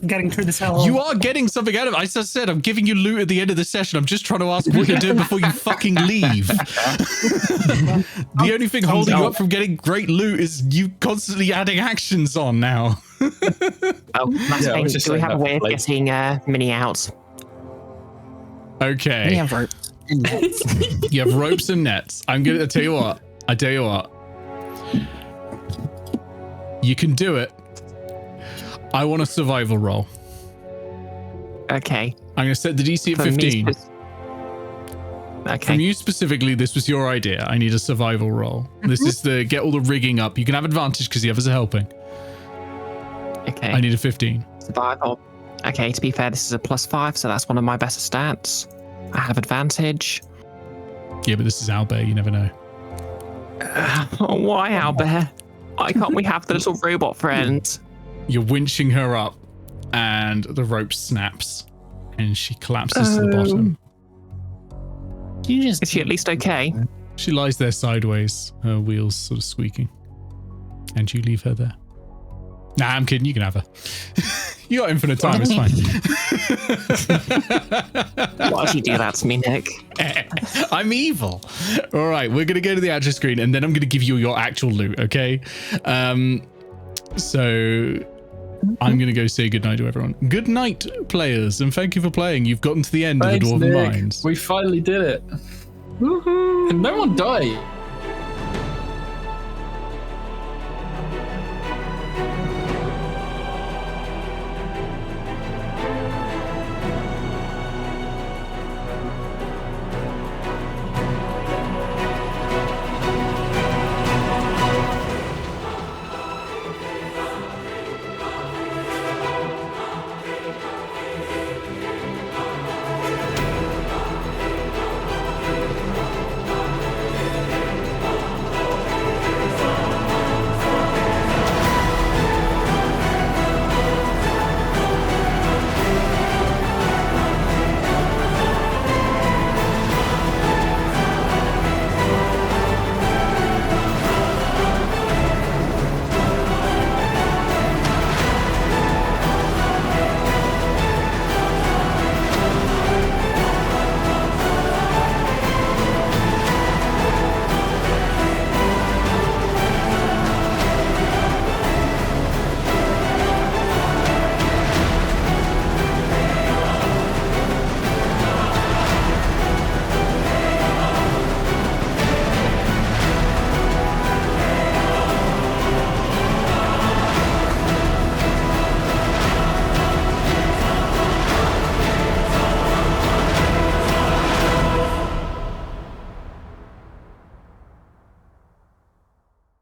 getting through this hell. You are getting something out of it. I just said I'm giving you loot at the end of the session. I'm just trying to ask what you're doing before you fucking leave. The only thing holding you up from getting great loot is you constantly adding actions on now. Oh, that's Yeah, I was fine. just Do we saying have a that way of for getting Minnie out? Okay. We have ropes. You have ropes and nets. I tell you what. You can do it. I want a survival roll. Okay. I'm going to set the DC at For me 15. Okay. From you specifically, this was your idea. I need a survival roll. This is the get all the rigging up. You can have advantage because the others are helping. Okay. I need a 15. Survival. Okay, to be fair, this is a +5, so that's one of my better stats. I have advantage. Yeah, but this is Owlbear. You never know. Oh, why, Owlbear? Why can't we have the little robot friend? You're winching her up, and the rope snaps, and she collapses to the bottom. You just Is she at least okay? She lies there sideways, her wheels sort of squeaking, and you leave her there. Nah, I'm kidding. You can have her. You got infinite time. It's fine. Why did you do that to me, Nick? I'm evil. All right, we're gonna go to the action screen, and then I'm gonna give you your actual loot. Okay. So I'm gonna go say goodnight to everyone. Good night, players, and thank you for playing. You've gotten to the end Thanks, of the Dwarven Nick. Mines. We finally did it. Woohoo! And no one died.